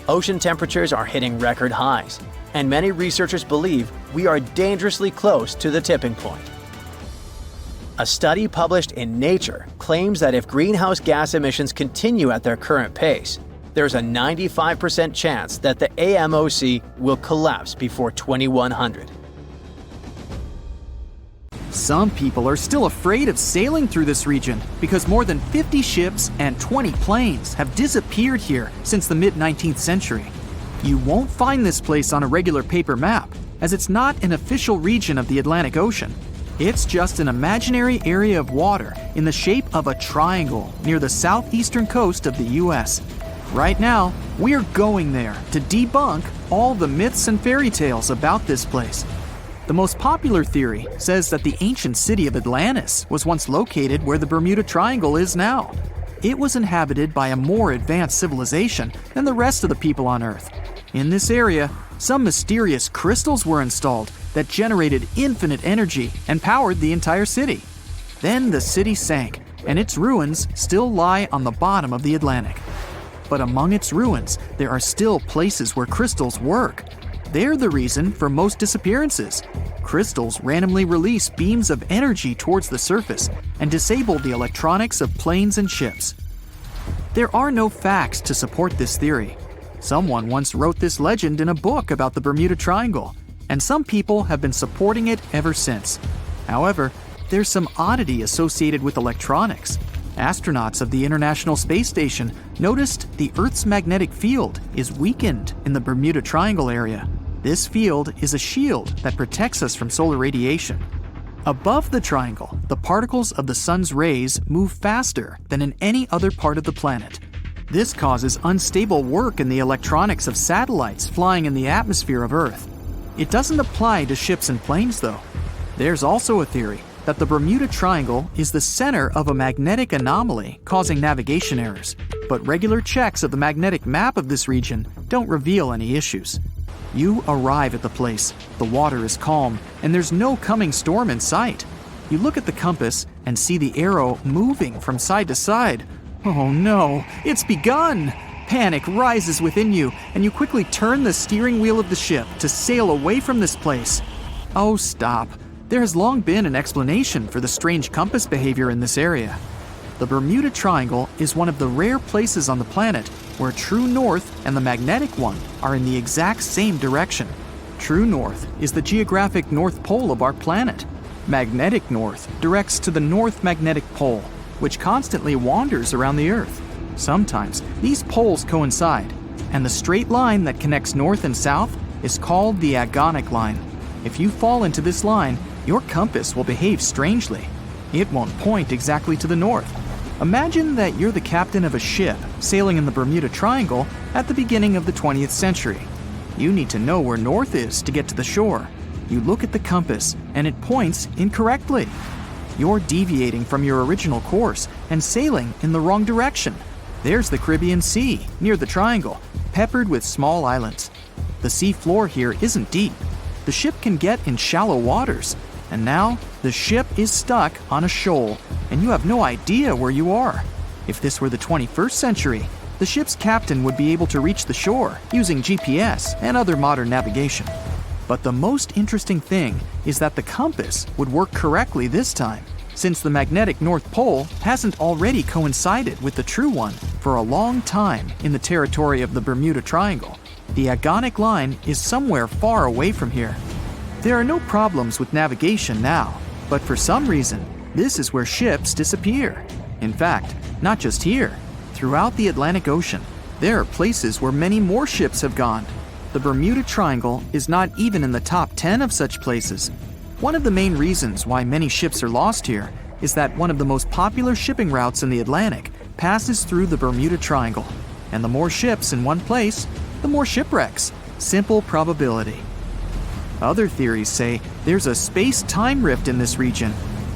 [SPEAKER 2] Ocean temperatures are hitting record highs, and many researchers believe we are dangerously close to the tipping point. A study published in Nature claims that if greenhouse gas emissions continue at their current pace, there's a 95% chance that the AMOC will collapse before 2100.
[SPEAKER 3] Some people are still afraid of sailing through this region because more than 50 ships and 20 planes have disappeared here since the mid-19th century. You won't find this place on a regular paper map, as it's not an official region of the Atlantic Ocean. It's just an imaginary area of water in the shape of a triangle near the southeastern coast of the US. Right now, we're going there to debunk all the myths and fairy tales about this place. The most popular theory says that the ancient city of Atlantis was once located where the Bermuda Triangle is now. It was inhabited by a more advanced civilization than the rest of the people on Earth. In this area, some mysterious crystals were installed that generated infinite energy and powered the entire city. Then the city sank, and its ruins still lie on the bottom of the Atlantic. But among its ruins, there are still places where crystals work. They're the reason for most disappearances. Crystals randomly release beams of energy towards the surface and disable the electronics of planes and ships. There are no facts to support this theory. Someone once wrote this legend in a book about the Bermuda Triangle, and some people have been supporting it ever since. However, there's some oddity associated with electronics. Astronauts of the International Space Station noticed the Earth's magnetic field is weakened in the Bermuda Triangle area. This field is a shield that protects us from solar radiation. Above the triangle, the particles of the sun's rays move faster than in any other part of the planet. This causes unstable work in the electronics of satellites flying in the atmosphere of Earth. It doesn't apply to ships and planes, though. There's also a theory that the Bermuda Triangle is the center of a magnetic anomaly causing navigation errors, but regular checks of the magnetic map of this region don't reveal any issues. You arrive at the place, the water is calm, and there's no coming storm in sight. You look at the compass and see the arrow moving from side to side. Oh no, it's begun! Panic rises within you, and you quickly turn the steering wheel of the ship to sail away from this place. Oh, stop. There has long been an explanation for the strange compass behavior in this area. The Bermuda Triangle is one of the rare places on the planet where true north and the magnetic one are in the exact same direction. True north is the geographic north pole of our planet. Magnetic north directs to the north magnetic pole, which constantly wanders around the Earth. Sometimes these poles coincide, and the straight line that connects north and south is called the agonic line. If you fall into this line, your compass will behave strangely. It won't point exactly to the north. Imagine that you're the captain of a ship sailing in the Bermuda Triangle at the beginning of the 20th century. You need to know where north is to get to the shore. You look at the compass and it points incorrectly. You're deviating from your original course and sailing in the wrong direction. There's the Caribbean Sea near the triangle, peppered with small islands. The sea floor here isn't deep. The ship can get in shallow waters, and now the ship is stuck on a shoal, and you have no idea where you are. If this were the 21st century, the ship's captain would be able to reach the shore using GPS and other modern navigation. But the most interesting thing is that the compass would work correctly this time, since the magnetic North Pole hasn't already coincided with the true one for a long time in the territory of the Bermuda Triangle. The agonic line is somewhere far away from here. There are no problems with navigation now, but for some reason, this is where ships disappear. In fact, not just here. Throughout the Atlantic Ocean, there are places where many more ships have gone. The Bermuda Triangle is not even in the top 10 of such places. One of the main reasons why many ships are lost here is that one of the most popular shipping routes in the Atlantic passes through the Bermuda Triangle. And the more ships in one place, the more shipwrecks. Simple probability. Other theories say there's a space-time rift in this region.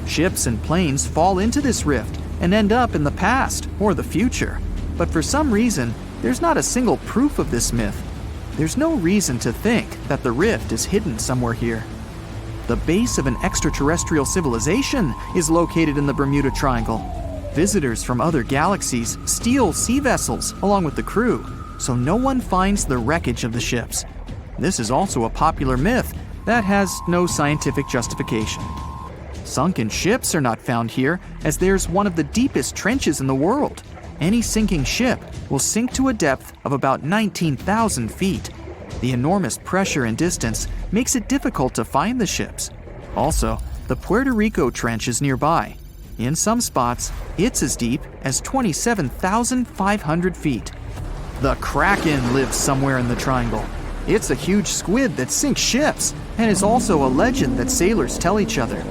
[SPEAKER 3] Ships and planes fall into this rift and end up in the past or the future. But for some reason, there's not a single proof of this myth. There's no reason to think that the rift is hidden somewhere here. The base of an extraterrestrial civilization is located in the Bermuda Triangle. Visitors from other galaxies steal sea vessels along with the crew, so no one finds the wreckage of the ships. This is also a popular myth that has no scientific justification. Sunken ships are not found here, as there's one of the deepest trenches in the world. Any sinking ship will sink to a depth of about 19,000 feet. The enormous pressure and distance makes it difficult to find the ships. Also, the Puerto Rico Trench is nearby. In some spots, it's as deep as 27,500 feet. The Kraken lives somewhere in the triangle. It's a huge squid that sinks ships, and is also a legend that sailors tell each other.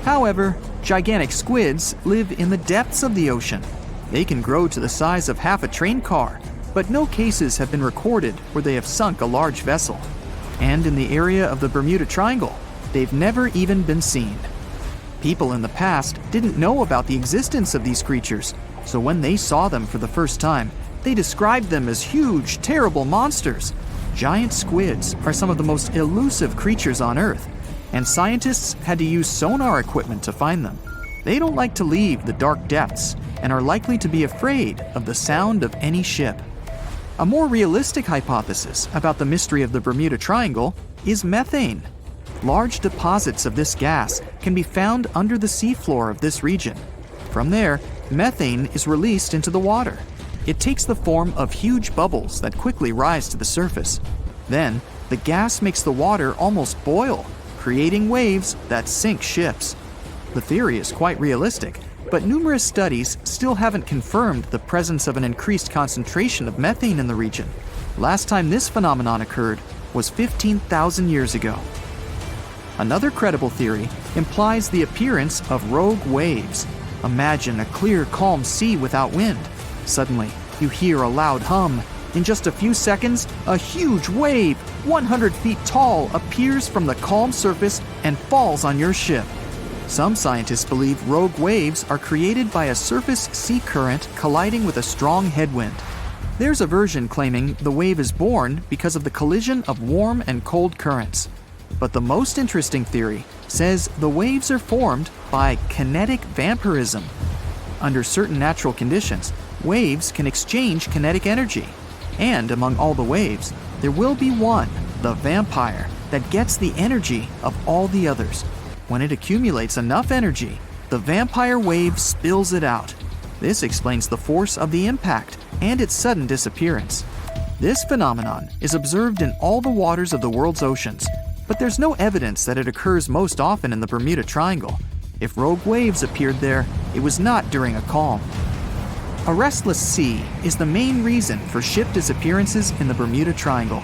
[SPEAKER 3] However, gigantic squids live in the depths of the ocean. They can grow to the size of half a train car, but no cases have been recorded where they have sunk a large vessel. And in the area of the Bermuda Triangle, they've never even been seen. People in the past didn't know about the existence of these creatures, so when they saw them for the first time, they described them as huge, terrible monsters. Giant squids are some of the most elusive creatures on Earth, and scientists had to use sonar equipment to find them. They don't like to leave the dark depths and are likely to be afraid of the sound of any ship. A more realistic hypothesis about the mystery of the Bermuda Triangle is methane. Large deposits of this gas can be found under the seafloor of this region. From there, methane is released into the water. It takes the form of huge bubbles that quickly rise to the surface. Then, the gas makes the water almost boil, creating waves that sink ships. The theory is quite realistic, but numerous studies still haven't confirmed the presence of an increased concentration of methane in the region. Last time this phenomenon occurred was 15,000 years ago. Another credible theory implies the appearance of rogue waves. Imagine a clear, calm sea without wind. Suddenly, you hear a loud hum. In just a few seconds, a huge wave, 100 feet tall, appears from the calm surface and falls on your ship. Some scientists believe rogue waves are created by a surface sea current colliding with a strong headwind. There's a version claiming the wave is born because of the collision of warm and cold currents. But the most interesting theory says the waves are formed by kinetic vampirism. Under certain natural conditions, waves can exchange kinetic energy. And among all the waves, there will be one, the vampire, that gets the energy of all the others. When it accumulates enough energy, the vampire wave spills it out. This explains the force of the impact and its sudden disappearance. This phenomenon is observed in all the waters of the world's oceans, but there's no evidence that it occurs most often in the Bermuda Triangle. If rogue waves appeared there, it was not during a calm. A restless sea is the main reason for ship disappearances in the Bermuda Triangle.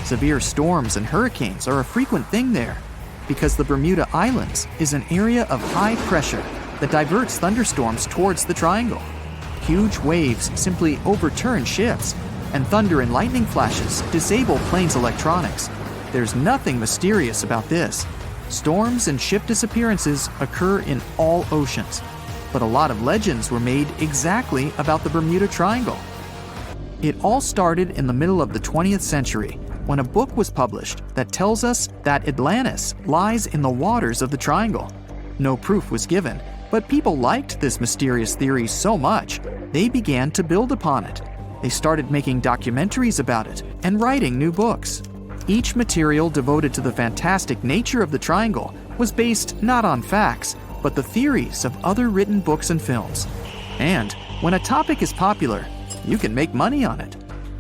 [SPEAKER 3] Severe storms and hurricanes are a frequent thing there, because the Bermuda Islands is an area of high pressure that diverts thunderstorms towards the triangle. Huge waves simply overturn ships, and thunder and lightning flashes disable planes' electronics. There's nothing mysterious about this. Storms and ship disappearances occur in all oceans, but a lot of legends were made exactly about the Bermuda Triangle. It all started in the middle of the 20th century, when a book was published that tells us that Atlantis lies in the waters of the triangle. No proof was given, but people liked this mysterious theory so much, they began to build upon it. They started making documentaries about it and writing new books. Each material devoted to the fantastic nature of the triangle was based not on facts, but the theories of other written books and films. And when a topic is popular, you can make money on it.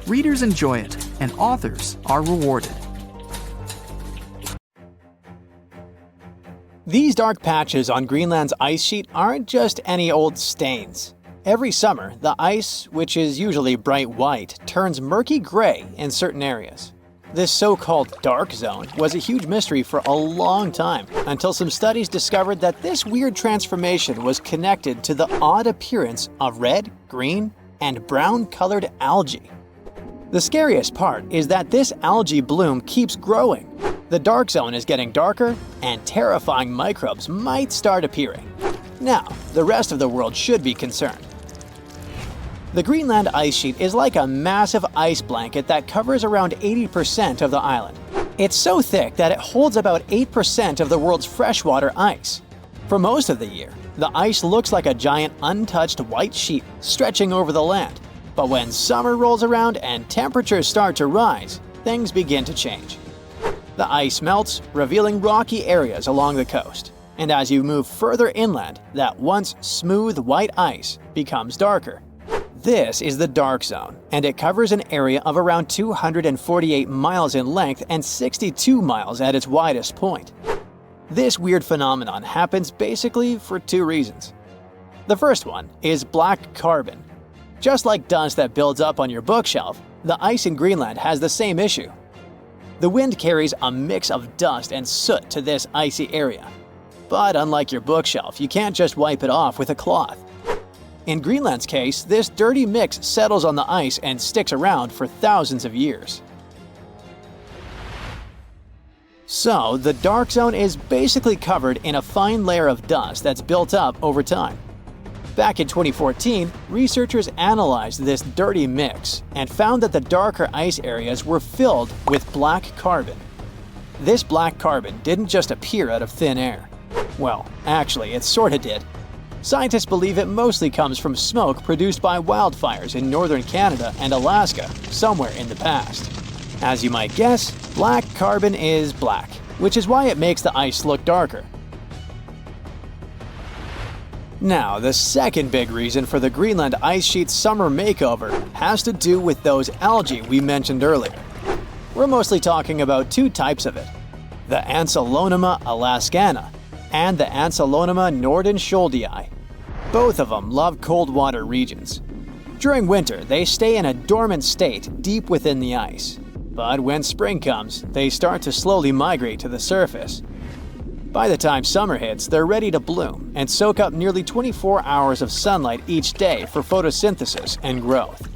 [SPEAKER 3] Readers enjoy it, and authors are rewarded.
[SPEAKER 2] These dark patches on Greenland's ice sheet aren't just any old stains. Every summer, the ice, which is usually bright white, turns murky gray in certain areas. This so-called dark zone was a huge mystery for a long time, until some studies discovered that this weird transformation was connected to the odd appearance of red, green, and brown-colored algae. The scariest part is that this algae bloom keeps growing. The dark zone is getting darker, and terrifying microbes might start appearing. Now, the rest of the world should be concerned. The Greenland ice sheet is like a massive ice blanket that covers around 80% of the island. It's so thick that it holds about 8% of the world's freshwater ice. For most of the year, the ice looks like a giant untouched white sheet stretching over the land. But when summer rolls around and temperatures start to rise, things begin to change. The ice melts, revealing rocky areas along the coast. And as you move further inland, that once smooth white ice becomes darker. This is the dark zone, and it covers an area of around 248 miles in length and 62 miles at its widest point. This weird phenomenon happens basically for two reasons. The first one is black carbon. Just like dust that builds up on your bookshelf, the ice in Greenland has the same issue. The wind carries a mix of dust and soot to this icy area. But unlike your bookshelf, you can't just wipe it off with a cloth. In Greenland's case, this dirty mix settles on the ice and sticks around for thousands of years. So, the dark zone is basically covered in a fine layer of dust that's built up over time. Back in 2014, researchers analyzed this dirty mix and found that the darker ice areas were filled with black carbon. This black carbon didn't just appear out of thin air. Well, actually, it sorta did. Scientists believe it mostly comes from smoke produced by wildfires in northern Canada and Alaska somewhere in the past. As you might guess, black carbon is black, which is why it makes the ice look darker. Now, the second big reason for the Greenland ice sheet's summer makeover has to do with those algae we mentioned earlier. We're mostly talking about two types of it, the Ancylonema alaskana and the Ancylonema nordenskjoldii. Both of them love cold water regions. During winter, they stay in a dormant state deep within the ice. But when spring comes, they start to slowly migrate to the surface. By the time summer hits, they're ready to bloom and soak up nearly 24 hours of sunlight each day for photosynthesis and growth.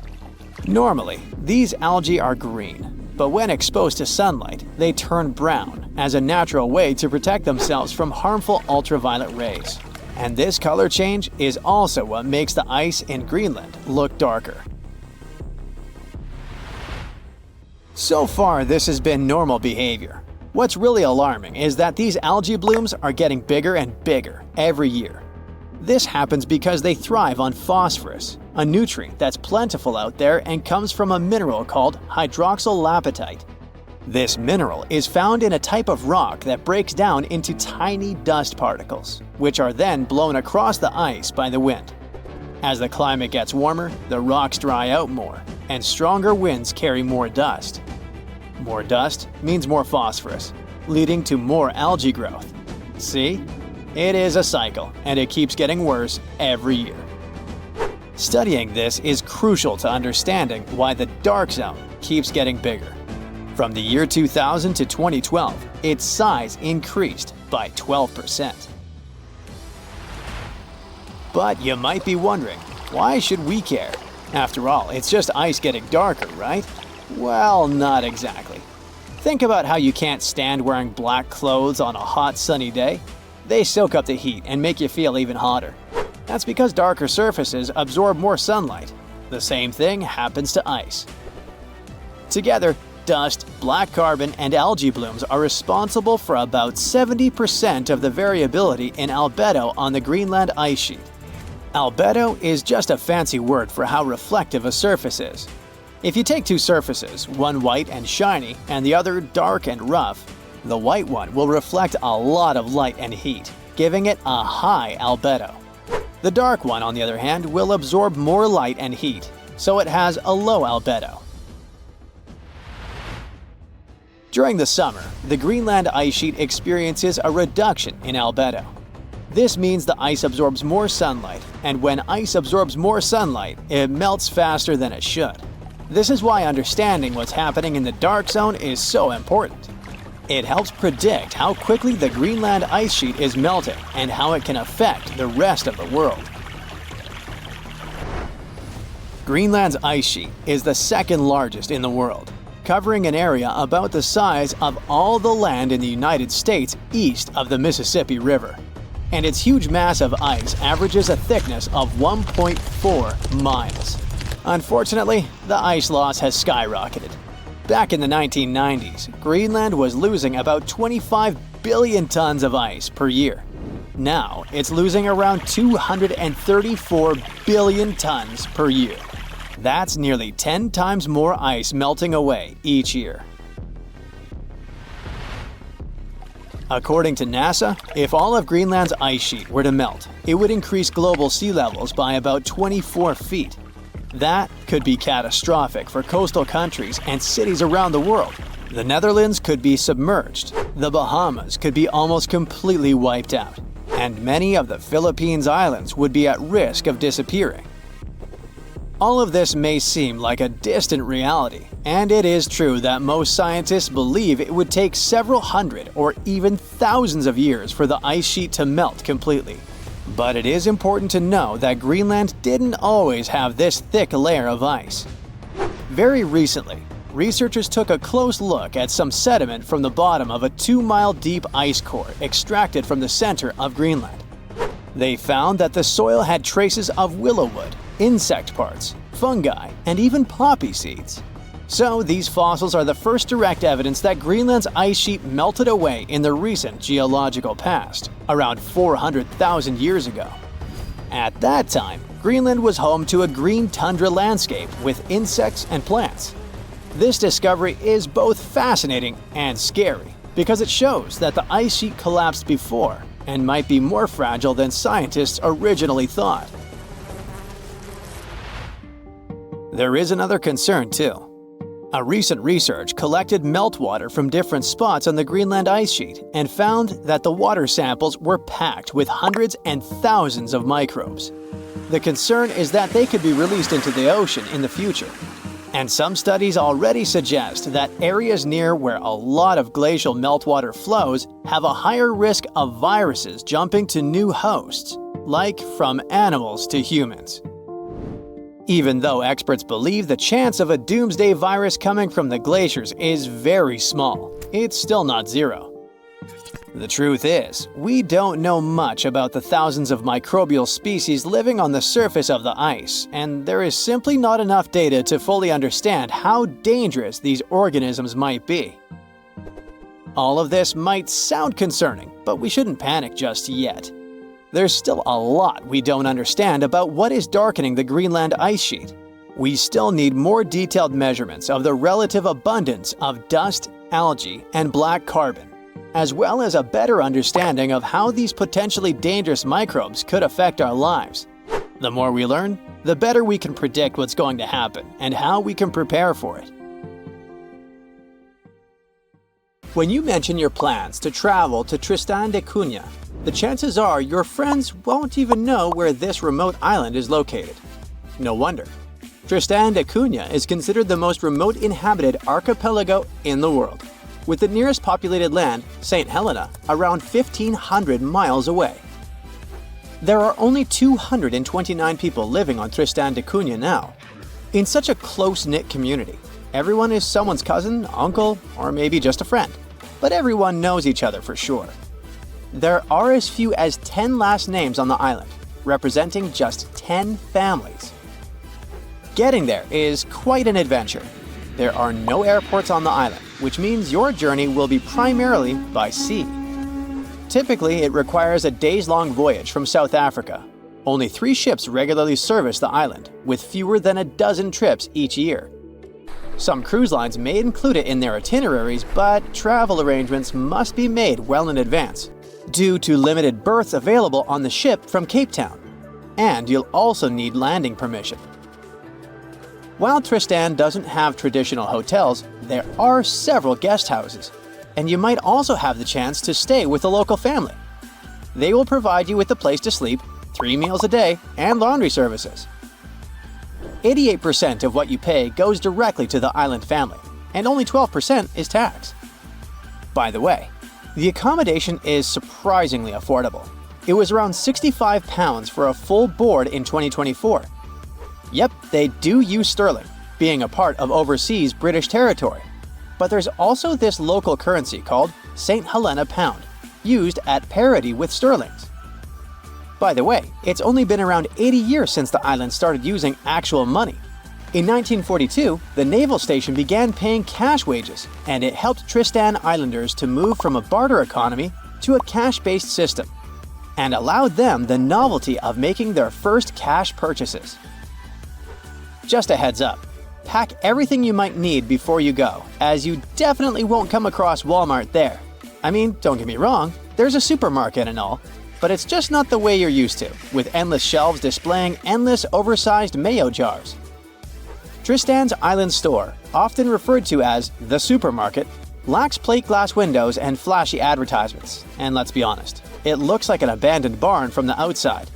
[SPEAKER 2] Normally, these algae are green, but when exposed to sunlight, they turn brown as a natural way to protect themselves from harmful ultraviolet rays. And this color change is also what makes the ice in Greenland look darker. So far, this has been normal behavior. What's really alarming is that these algae blooms are getting bigger and bigger every year. This happens because they thrive on phosphorus, a nutrient that's plentiful out there and comes from a mineral called hydroxylapatite. This mineral is found in a type of rock that breaks down into tiny dust particles, which are then blown across the ice by the wind. As the climate gets warmer, the rocks dry out more, and stronger winds carry more dust. More dust means more phosphorus, leading to more algae growth. See? It is a cycle, and it keeps getting worse every year. Studying this is crucial to understanding why the dark zone keeps getting bigger. From the year 2000 to 2012, its size increased by 12%. But you might be wondering, why should we care? After all, it's just ice getting darker, right? Well, not exactly. Think about how you can't stand wearing black clothes on a hot, sunny day. They soak up the heat and make you feel even hotter. That's because darker surfaces absorb more sunlight. The same thing happens to ice. Together, dust, black carbon, and algae blooms are responsible for about 70% of the variability in albedo on the Greenland ice sheet. Albedo is just a fancy word for how reflective a surface is. If you take two surfaces, one white and shiny and the other dark and rough, the white one will reflect a lot of light and heat, giving it a high albedo. The dark one, on the other hand, will absorb more light and heat, so it has a low albedo. During the summer, the Greenland ice sheet experiences a reduction in albedo. This means the ice absorbs more sunlight, and when ice absorbs more sunlight, it melts faster than it should. This is why understanding what's happening in the dark zone is so important. It helps predict how quickly the Greenland ice sheet is melting and how it can affect the rest of the world. Greenland's ice sheet is the second largest in the world, covering an area about the size of all the land in the United States east of the Mississippi River. And its huge mass of ice averages a thickness of 1.4 miles. Unfortunately, the ice loss has skyrocketed. Back in the 1990s, Greenland was losing about 25 billion tons of ice per year. Now, it's losing around 234 billion tons per year. That's nearly 10 times more ice melting away each year. According to NASA, if all of Greenland's ice sheet were to melt, it would increase global sea levels by about 24 feet. That could be catastrophic for coastal countries and cities around the world. The Netherlands could be submerged, the Bahamas could be almost completely wiped out, and many of the Philippines Islands would be at risk of disappearing. All of this may seem like a distant reality, and it is true that most scientists believe it would take several hundred or even thousands of years for the ice sheet to melt completely. But it is important to know that Greenland didn't always have this thick layer of ice. Very recently, researchers took a close look at some sediment from the bottom of a 2-mile deep ice core extracted from the center of Greenland. They found that the soil had traces of willow wood, insect parts, fungi, and even poppy seeds. So these fossils are the first direct evidence that Greenland's ice sheet melted away in the recent geological past, around 400,000 years ago. At that time, Greenland was home to a green tundra landscape with insects and plants. This discovery is both fascinating and scary because it shows that the ice sheet collapsed before and might be more fragile than scientists originally thought. There is another concern too. A recent research collected meltwater from different spots on the Greenland ice sheet and found that the water samples were packed with hundreds and thousands of microbes. The concern is that they could be released into the ocean in the future. And some studies already suggest that areas near where a lot of glacial meltwater flows have a higher risk of viruses jumping to new hosts, like from animals to humans. Even though experts believe the chance of a doomsday virus coming from the glaciers is very small, it's still not zero. The truth is, we don't know much about the thousands of microbial species living on the surface of the ice, and there is simply not enough data to fully understand how dangerous these organisms might be. All of this might sound concerning, but we shouldn't panic just yet. There's still a lot we don't understand about what is darkening the Greenland ice sheet. We still need more detailed measurements of the relative abundance of dust, algae, and black carbon, as well as a better understanding of how these potentially dangerous microbes could affect our lives. The more we learn, the better we can predict what's going to happen and how we can prepare for it. When you mention your plans to travel to Tristan da Cunha, the chances are your friends won't even know where this remote island is located. No wonder. Tristan da Cunha is considered the most remote inhabited archipelago in the world, with the nearest populated land, St. Helena, around 1,500 miles away. There are only 229 people living on Tristan da Cunha now. In such a close-knit community, everyone is someone's cousin, uncle, or maybe just a friend, but everyone knows each other for sure. There are as few as 10 last names on the island, representing just 10 families. Getting there is quite an adventure. There are no airports on the island, which means your journey will be primarily by sea. Typically, it requires a days-long voyage from South Africa. Only 3 ships regularly service the island, with fewer than a dozen trips each year. Some cruise lines may include it in their itineraries, but travel arrangements must be made well in advance, due to limited berths available on the ship from Cape Town, and you'll also need landing permission. While Tristan doesn't have traditional hotels, there are several guest houses, and you might also have the chance to stay with a local family. They will provide you with a place to sleep, 3 meals a day, and laundry services. 88% of what you pay goes directly to the island family, and only 12% is tax. By the way, the accommodation is surprisingly affordable. It was around £65 for a full board in 2024. Yep, they do use sterling, being a part of overseas British territory. But there's also this local currency called St. Helena Pound, used at parity with sterlings. By the way, it's only been around 80 years since the island started using actual money. In 1942, the naval station began paying cash wages, and it helped Tristan Islanders to move from a barter economy to a cash-based system, and allowed them the novelty of making their first cash purchases. Just a heads up, pack everything you might need before you go, as you definitely won't come across Walmart there. I mean, don't get me wrong, there's a supermarket and all, but it's just not the way you're used to, with endless shelves displaying endless oversized mayo jars. Tristan's Island store, often referred to as the supermarket, lacks plate glass windows and flashy advertisements, and let's be honest, it looks like an abandoned barn from the outside.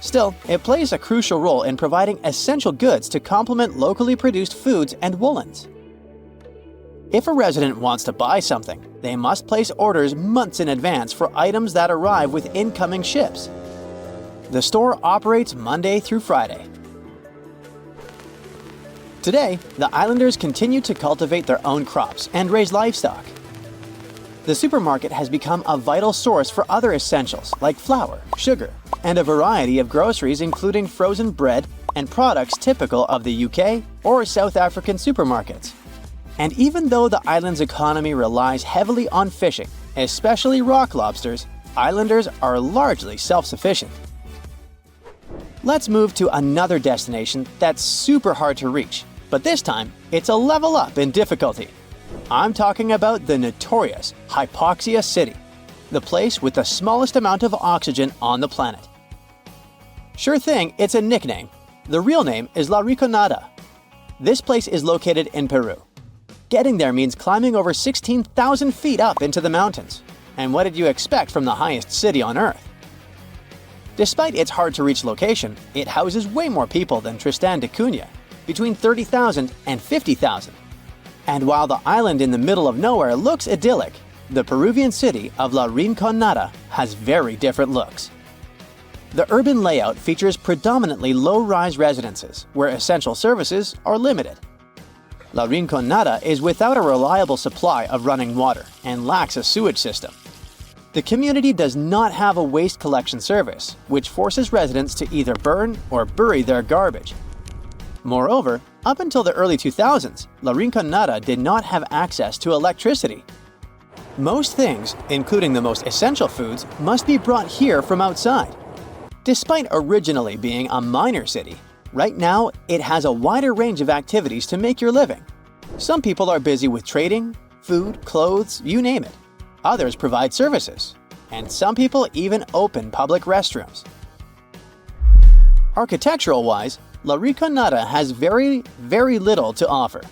[SPEAKER 2] Still, it plays a crucial role in providing essential goods to complement locally produced foods and woolens. If a resident wants to buy something, they must place orders months in advance for items that arrive with incoming ships. The store operates Monday through Friday. Today, the islanders continue to cultivate their own crops and raise livestock. The supermarket has become a vital source for other essentials like flour, sugar, and a variety of groceries including frozen bread and products typical of the UK or South African supermarkets. And even though the island's economy relies heavily on fishing, especially rock lobsters, islanders are largely self-sufficient. Let's move to another destination that's super hard to reach, but this time it's a level up in difficulty. I'm talking about the notorious Hypoxia City, the place with the smallest amount of oxygen on the planet. Sure thing, it's a nickname. The real name is La Rinconada. This place is located in Peru. Getting there means climbing over 16,000 feet up into the mountains. And what did you expect from the highest city on Earth? Despite its hard-to-reach location, it houses way more people than Tristan da Cunha, between 30,000 and 50,000. And while the island in the middle of nowhere looks idyllic, the Peruvian city of La Rinconada has very different looks. The urban layout features predominantly low-rise residences, where essential services are limited. La Rinconada is without a reliable supply of running water and lacks a sewage system. The community does not have a waste collection service, which forces residents to either burn or bury their garbage. Moreover, up until the early 2000s, La Rinconada did not have access to electricity. Most things, including the most essential foods, must be brought here from outside. Despite originally being a minor city, right now it has a wider range of activities to make your living. Some people are busy with trading, food, clothes, you name it. Others provide services, and some people even open public restrooms. Architectural-wise, La Rinconada has very little to offer.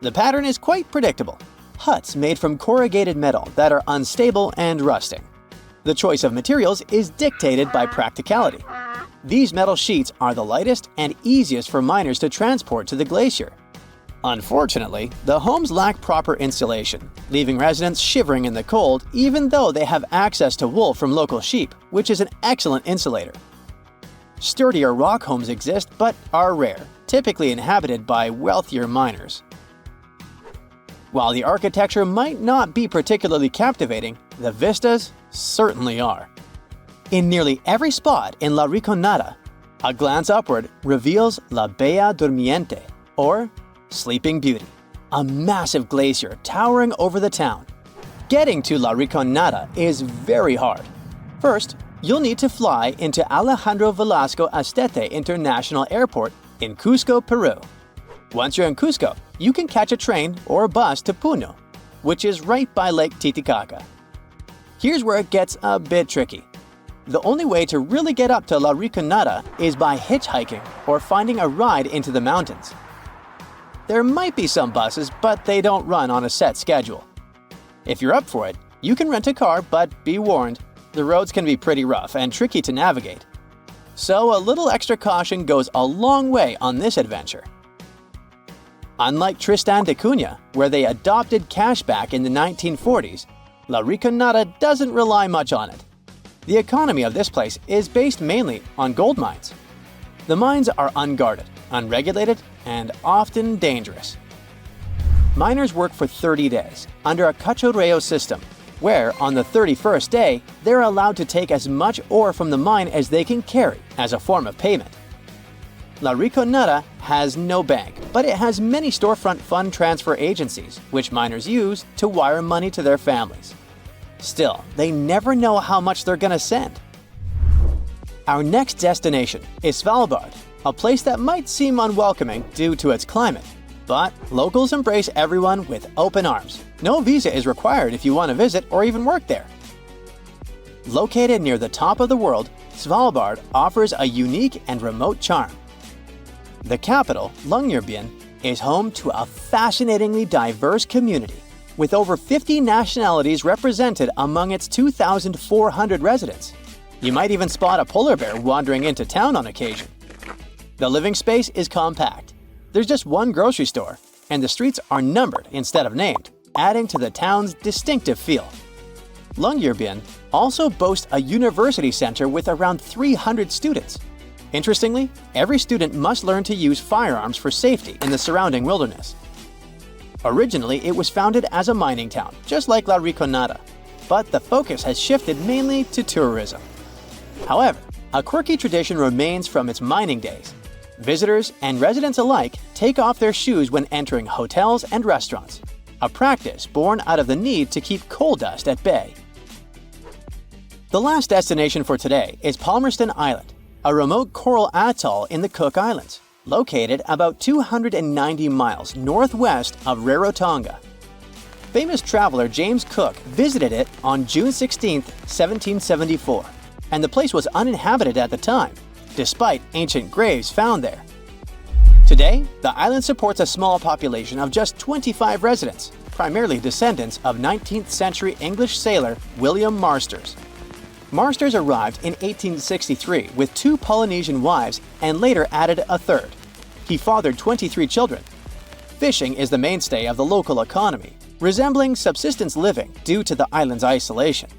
[SPEAKER 2] The pattern is quite predictable. Huts made from corrugated metal that are unstable and rusting. The choice of materials is dictated by practicality. These metal sheets are the lightest and easiest for miners to transport to the glacier. Unfortunately, the homes lack proper insulation, leaving residents shivering in the cold even though they have access to wool from local sheep, which is an excellent insulator. Sturdier rock homes exist but are rare, typically inhabited by wealthier miners. While the architecture might not be particularly captivating, the vistas certainly are. In nearly every spot in La Rinconada, a glance upward reveals La Bella Durmiente, or Sleeping Beauty, a massive glacier towering over the town. Getting to La Rinconada is very hard. First, you'll need to fly into Alejandro Velasco Astete International Airport in Cusco, Peru. Once you're in Cusco, you can catch a train or a bus to Puno, which is right by Lake Titicaca. Here's where it gets a bit tricky. The only way to really get up to La Rinconada is by hitchhiking or finding a ride into the mountains. There might be some buses, but they don't run on a set schedule. If you're up for it, you can rent a car, but be warned, the roads can be pretty rough and tricky to navigate. So a little extra caution goes a long way on this adventure. Unlike Tristan da Cunha, where they adopted cashback in the 1940s, La Rinconada doesn't rely much on it. The economy of this place is based mainly on gold mines. The mines are unguarded, unregulated, and often dangerous. Miners work for 30 days under a cachorreo system, where on the 31st day, they're allowed to take as much ore from the mine as they can carry as a form of payment. La Rinconada has no bank, but it has many storefront fund transfer agencies, which miners use to wire money to their families. Still, they never know how much they're gonna send. Our next destination is Svalbard, a place that might seem unwelcoming due to its climate. But locals embrace everyone with open arms. No visa is required if you want to visit or even work there. Located near the top of the world, Svalbard offers a unique and remote charm. The capital, Longyearbyen, is home to a fascinatingly diverse community, with over 50 nationalities represented among its 2,400 residents. You might even spot a polar bear wandering into town on occasion. The living space is compact. There's just one grocery store, and the streets are numbered instead of named, adding to the town's distinctive feel. Longyearbyen also boasts a university center with around 300 students. Interestingly, every student must learn to use firearms for safety in the surrounding wilderness. Originally, it was founded as a mining town, just like La Rinconada, but the focus has shifted mainly to tourism. However, a quirky tradition remains from its mining days. Visitors and residents alike take off their shoes when entering hotels and restaurants, a practice born out of the need to keep coal dust at bay. The last destination for today is Palmerston Island, a remote coral atoll in the Cook Islands, located about 290 miles northwest of Rarotonga. Famous traveler James Cook visited it on June 16, 1774, and the place was uninhabited at the time, despite ancient graves found there. Today, the island supports a small population of just 25 residents, primarily descendants of 19th century English sailor William Marsters. Marsters arrived in 1863 with 2 Polynesian wives and later added a third. He fathered 23 children. Fishing is the mainstay of the local economy, resembling subsistence living due to the island's isolation.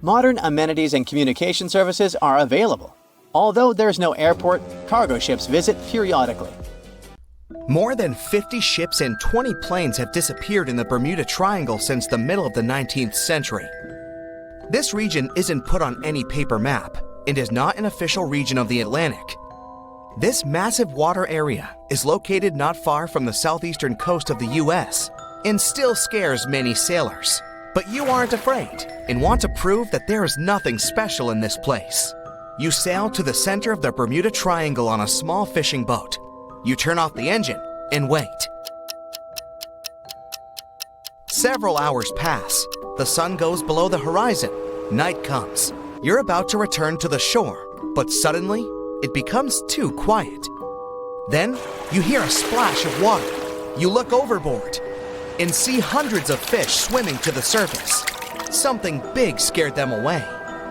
[SPEAKER 2] Modern amenities and communication services are available. Although there's no airport, cargo ships visit periodically.
[SPEAKER 4] More than 50 ships and 20 planes have disappeared in the Bermuda Triangle since the middle of the 19th century. This region isn't put on any paper map and is not an official region of the Atlantic. This massive water area is located not far from the southeastern coast of the US and still scares many sailors. But you aren't afraid and want to prove that there is nothing special in this place. You sail to the center of the Bermuda Triangle on a small fishing boat. You turn off the engine and wait. Several hours pass. The sun goes below the horizon. Night comes. You're about to return to the shore, but suddenly, it becomes too quiet. Then, you hear a splash of water. You look overboard and see hundreds of fish swimming to the surface. Something big scared them away.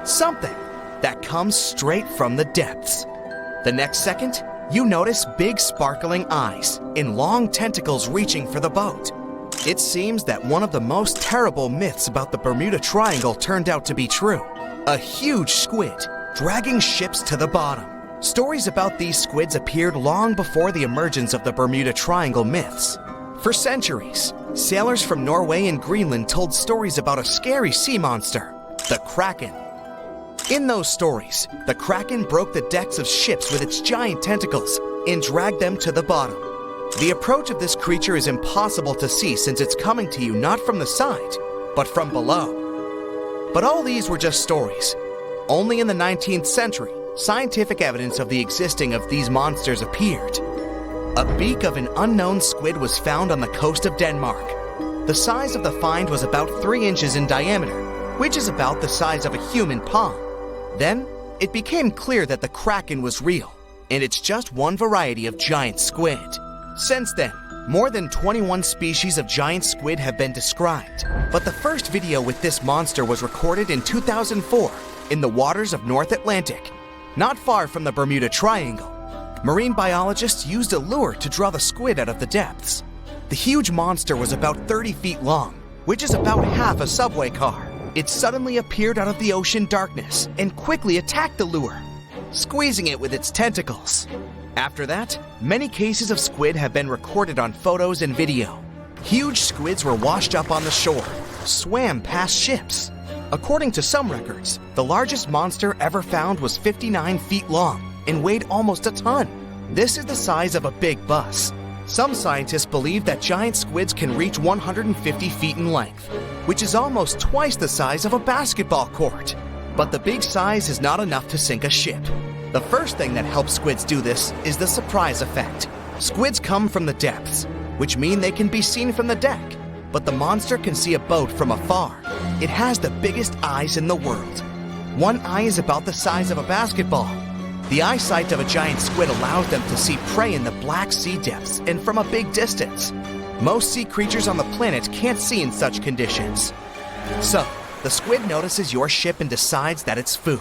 [SPEAKER 4] Something that comes straight from the depths. The next second, you notice big sparkling eyes and long tentacles reaching for the boat. It seems that one of the most terrible myths about the Bermuda Triangle turned out to be true. A huge squid dragging ships to the bottom. Stories about these squids appeared long before the emergence of the Bermuda Triangle myths. For centuries, sailors from Norway and Greenland told stories about a scary sea monster, the Kraken. In those stories, the Kraken broke the decks of ships with its giant tentacles and dragged them to the bottom. The approach of this creature is impossible to see since it's coming to you not from the side, but from below. But all these were just stories. Only in the 19th century, scientific evidence of the existing of these monsters appeared. A beak of an unknown squid was found on the coast of Denmark. The size of the find was about 3 inches in diameter, which is about the size of a human palm. Then, it became clear that the Kraken was real, and it's just one variety of giant squid. Since then, More than 21 species of giant squid have been described, but the first video with this monster was recorded in 2004 in the waters of North Atlantic, not far from the Bermuda Triangle. Marine biologists used a lure to draw the squid out of the depths. The huge monster was about 30 feet long, which is about half a subway car. It suddenly appeared out of the ocean darkness and quickly attacked the lure, squeezing it with its tentacles. After that, many cases of squid have been recorded on photos and video. Huge squids were washed up on the shore, swam past ships. According to some records, the largest monster ever found was 59 feet long and weighed almost a ton. This is the size of a big bus. Some scientists believe that giant squids can reach 150 feet in length, which is almost twice the size of a basketball court. But the big size is not enough to sink a ship. The first thing that helps squids do this is the surprise effect. Squids come from the depths, which mean they can be seen from the deck, but the monster can see a boat from afar. It has the biggest eyes in the world. One eye is about the size of a basketball. The eyesight of a giant squid allows them to see prey in the Black Sea depths and from a big distance. Most sea creatures on the planet can't see in such conditions. So, the squid notices your ship and decides that it's food.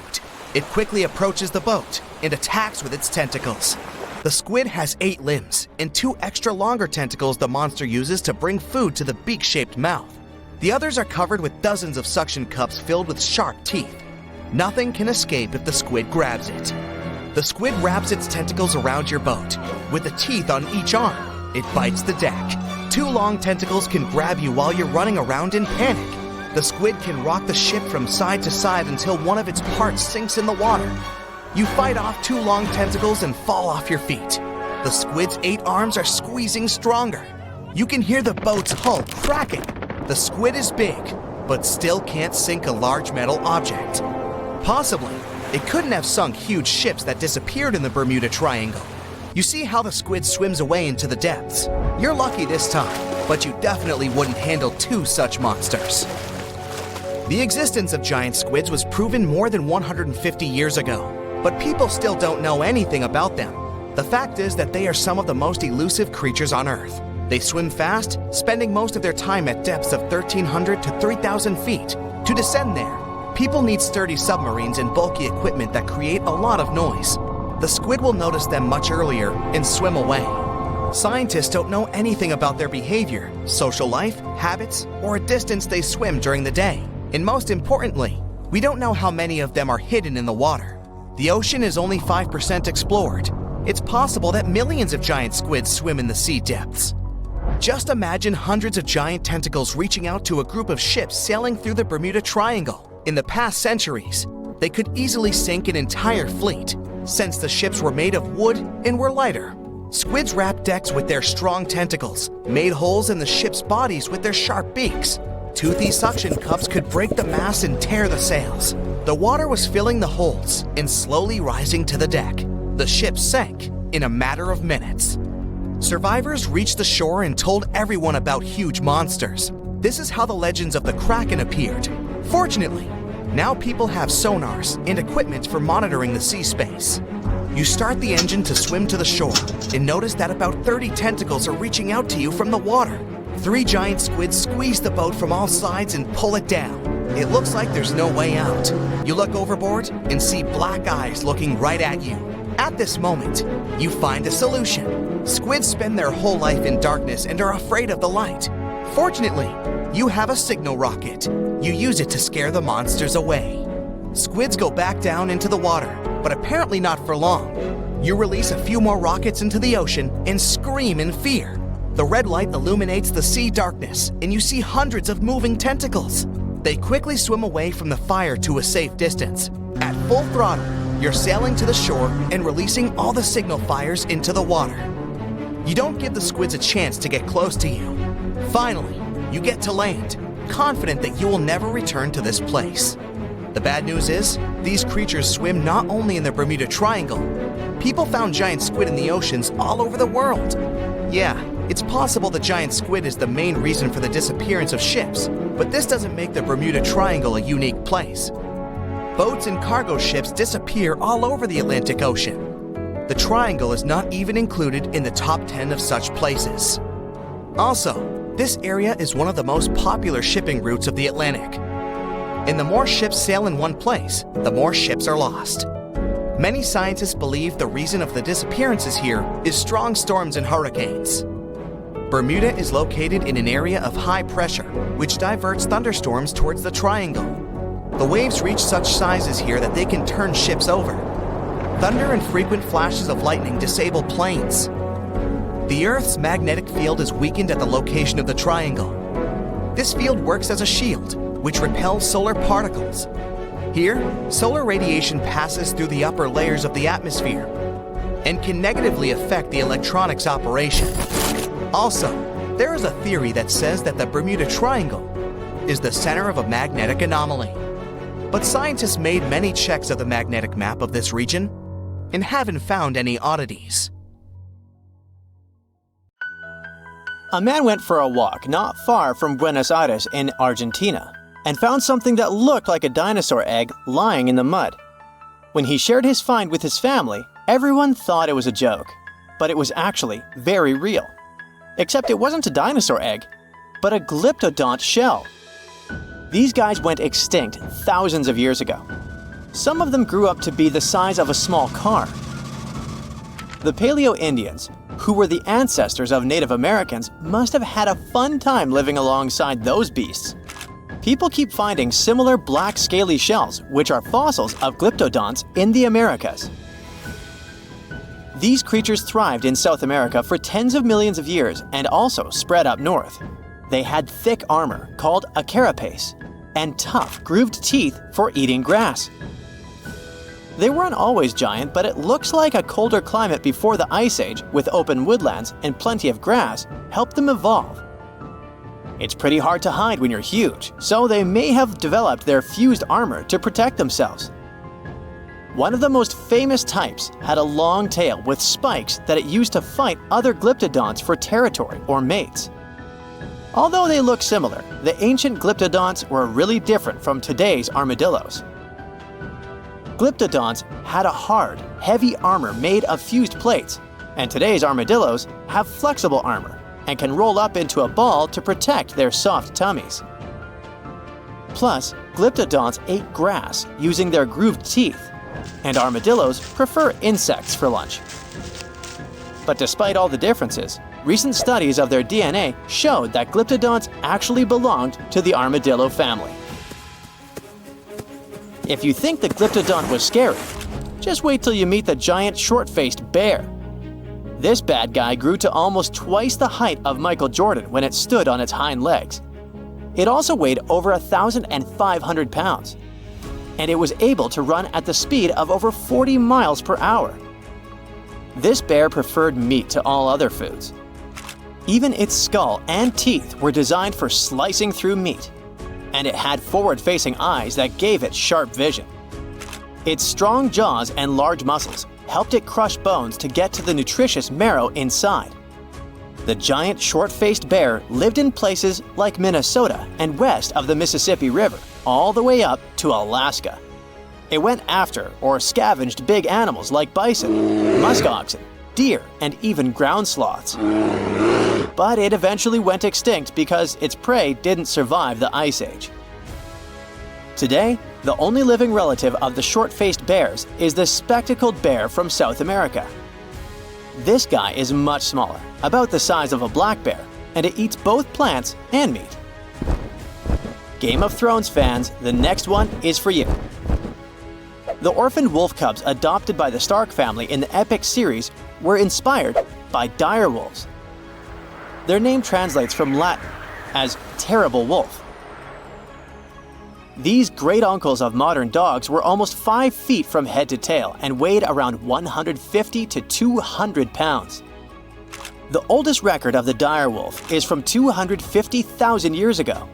[SPEAKER 4] It quickly approaches the boat and attacks with its tentacles. The squid has 8 limbs and 2 extra longer tentacles the monster uses to bring food to the beak-shaped mouth. The others are covered with dozens of suction cups filled with sharp teeth. Nothing can escape if the squid grabs it. The squid wraps its tentacles around your boat. With the teeth on each arm, it bites the deck. 2 long tentacles can grab you while you're running around in panic. The squid can rock the ship from side to side until one of its parts sinks in the water. You fight off 2 long tentacles and fall off your feet. The squid's 8 arms are squeezing stronger. You can hear the boat's hull cracking. The squid is big, but still can't sink a large metal object. Possibly, it couldn't have sunk huge ships that disappeared in the Bermuda Triangle. You see how the squid swims away into the depths. You're lucky this time, but you definitely wouldn't handle 2 such monsters. The existence of giant squids was proven more than 150 years ago, but people still don't know anything about them. The fact is that they are some of the most elusive creatures on Earth. They swim fast, spending most of their time at depths of 1,300 to 3,000 feet. To descend there, people need sturdy submarines and bulky equipment that create a lot of noise. The squid will notice them much earlier and swim away. Scientists don't know anything about their behavior, social life, habits, or a distance they swim during the day. And most importantly, we don't know how many of them are hidden in the water. The ocean is only 5% explored. It's possible that millions of giant squids swim in the sea depths. Just imagine hundreds of giant tentacles reaching out to a group of ships sailing through the Bermuda Triangle. In the past centuries, they could easily sink an entire fleet, since the ships were made of wood and were lighter. Squids wrapped decks with their strong tentacles, made holes in the ship's bodies with their sharp beaks. Toothy suction cups could break the masts and tear the sails. The water was filling the holes and slowly rising to the deck. The ship sank in a matter of minutes. Survivors reached the shore and told everyone about huge monsters. This is how the legends of the Kraken appeared. Fortunately, now people have sonars and equipment for monitoring the sea space. You start the engine to swim to the shore and notice that about 30 tentacles are reaching out to you from the water. 3 giant squids squeeze the boat from all sides and pull it down. It looks like there's no way out. You look overboard and see black eyes looking right at you. At this moment, you find a solution. Squids spend their whole life in darkness and are afraid of the light. Fortunately, you have a signal rocket. You use it to scare the monsters away. Squids go back down into the water, but apparently not for long. You release a few more rockets into the ocean and scream in fear. The red light illuminates the sea darkness, and you see hundreds of moving tentacles. They quickly swim away from the fire to a safe distance. At full throttle, you're sailing to the shore and releasing all the signal fires into the water. You don't give the squids a chance to get close to you. Finally, you get to land, confident that you will never return to this place. The bad news is, these creatures swim not only in the Bermuda Triangle. People found giant squid in the oceans all over the world. Yeah, it's possible the giant squid is the main reason for the disappearance of ships, but this doesn't make the Bermuda Triangle a unique place. Boats and cargo ships disappear all over the Atlantic Ocean. The Triangle is not even included in the top 10 of such places. Also, this area is one of the most popular shipping routes of the Atlantic. And the more ships sail in one place, the more ships are lost. Many scientists believe the reason of the disappearances here is strong storms and hurricanes. Bermuda is located in an area of high pressure, which diverts thunderstorms towards the triangle. The waves reach such sizes here that they can turn ships over. Thunder and frequent flashes of lightning disable planes. The Earth's magnetic field is weakened at the location of the triangle. This field works as a shield, which repels solar particles. Here, solar radiation passes through the upper layers of the atmosphere and can negatively affect the electronics operation. Also, there is a theory that says that the Bermuda Triangle is the center of a magnetic anomaly. But scientists made many checks of the magnetic map of this region and haven't found any oddities.
[SPEAKER 2] A man went for a walk not far from Buenos Aires in Argentina and found something that looked like a dinosaur egg lying in the mud. When he shared his find with his family, everyone thought it was a joke, but it was actually very real. Except it wasn't a dinosaur egg, but a glyptodont shell. These guys went extinct thousands of years ago. Some of them grew up to be the size of a small car. The Paleo-Indians, who were the ancestors of Native Americans, must have had a fun time living alongside those beasts. People keep finding similar black scaly shells, which are fossils of glyptodonts in the Americas. These creatures thrived in South America for tens of millions of years and also spread up north. They had thick armor, called a carapace, and tough, grooved teeth for eating grass. They weren't always giant, but it looks like a colder climate before the Ice Age, with open woodlands and plenty of grass, helped them evolve. It's pretty hard to hide when you're huge, so they may have developed their fused armor to protect themselves. One of the most famous types had a long tail with spikes that it used to fight other glyptodonts for territory or mates. Although they look similar, the ancient glyptodonts were really different from today's armadillos. Glyptodonts had a hard, heavy armor made of fused plates, and today's armadillos have flexible armor and can roll up into a ball to protect their soft tummies. Plus, glyptodonts ate grass using their grooved teeth, and armadillos prefer insects for lunch. But despite all the differences, recent studies of their DNA showed that glyptodonts actually belonged to the armadillo family. If you think the glyptodont was scary, just wait till you meet the giant short-faced bear. This bad guy grew to almost twice the height of Michael Jordan when it stood on its hind legs. It also weighed over 1,500 pounds, and it was able to run at the speed of over 40 miles per hour. This bear preferred meat to all other foods. Even its skull and teeth were designed for slicing through meat, and it had forward-facing eyes that gave it sharp vision. Its strong jaws and large muscles helped it crush bones to get to the nutritious marrow inside. The giant short-faced bear lived in places like Minnesota and west of the Mississippi River, all the way up to Alaska. It went after or scavenged big animals like bison, musk oxen, deer, and even ground sloths. But it eventually went extinct because its prey didn't survive the Ice Age. Today, the only living relative of the short-faced bears is the spectacled bear from South America. This guy is much smaller, about the size of a black bear, and it eats both plants and meat. Game of Thrones fans, the next one is for you. The orphaned wolf cubs adopted by the Stark family in the epic series were inspired by dire wolves. Their name translates from Latin as terrible wolf. These great uncles of modern dogs were almost 5 feet from head to tail and weighed around 150 to 200 pounds. The oldest record of the dire wolf is from 250,000 years ago.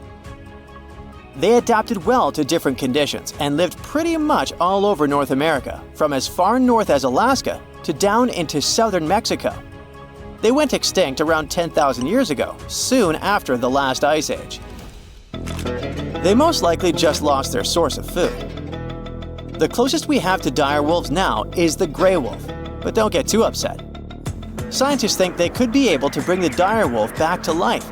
[SPEAKER 2] They adapted well to different conditions and lived pretty much all over North America, from as far north as Alaska to down into southern Mexico. They went extinct around 10,000 years ago, soon after the last ice age. They most likely just lost their source of food. The closest we have to dire wolves now is the gray wolf, but don't get too upset. scientists think they could be able to bring the direwolf back to life.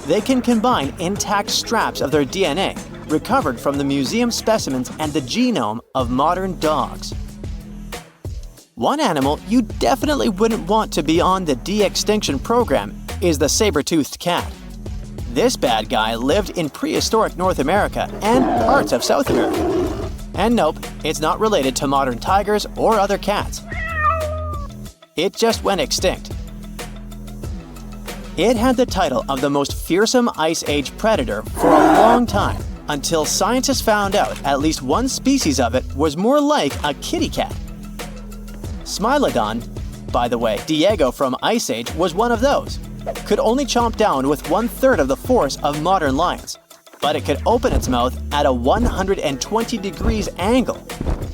[SPEAKER 2] They can combine intact straps of their DNA, recovered from the museum specimens and the genome of modern dogs. One animal you definitely wouldn't want to be on the de-extinction program is the saber-toothed cat. This bad guy lived in prehistoric North America and parts of South America. And nope, it's not related to modern tigers or other cats. It just went extinct. It had the title of the most fearsome Ice Age predator for a long time, until scientists found out at least one species of it was more like a kitty cat. Smilodon, by the way, Diego from Ice Age was one of those. Could only chomp down with 1/3 of the force of modern lions, but it could open its mouth at a 120 degrees angle,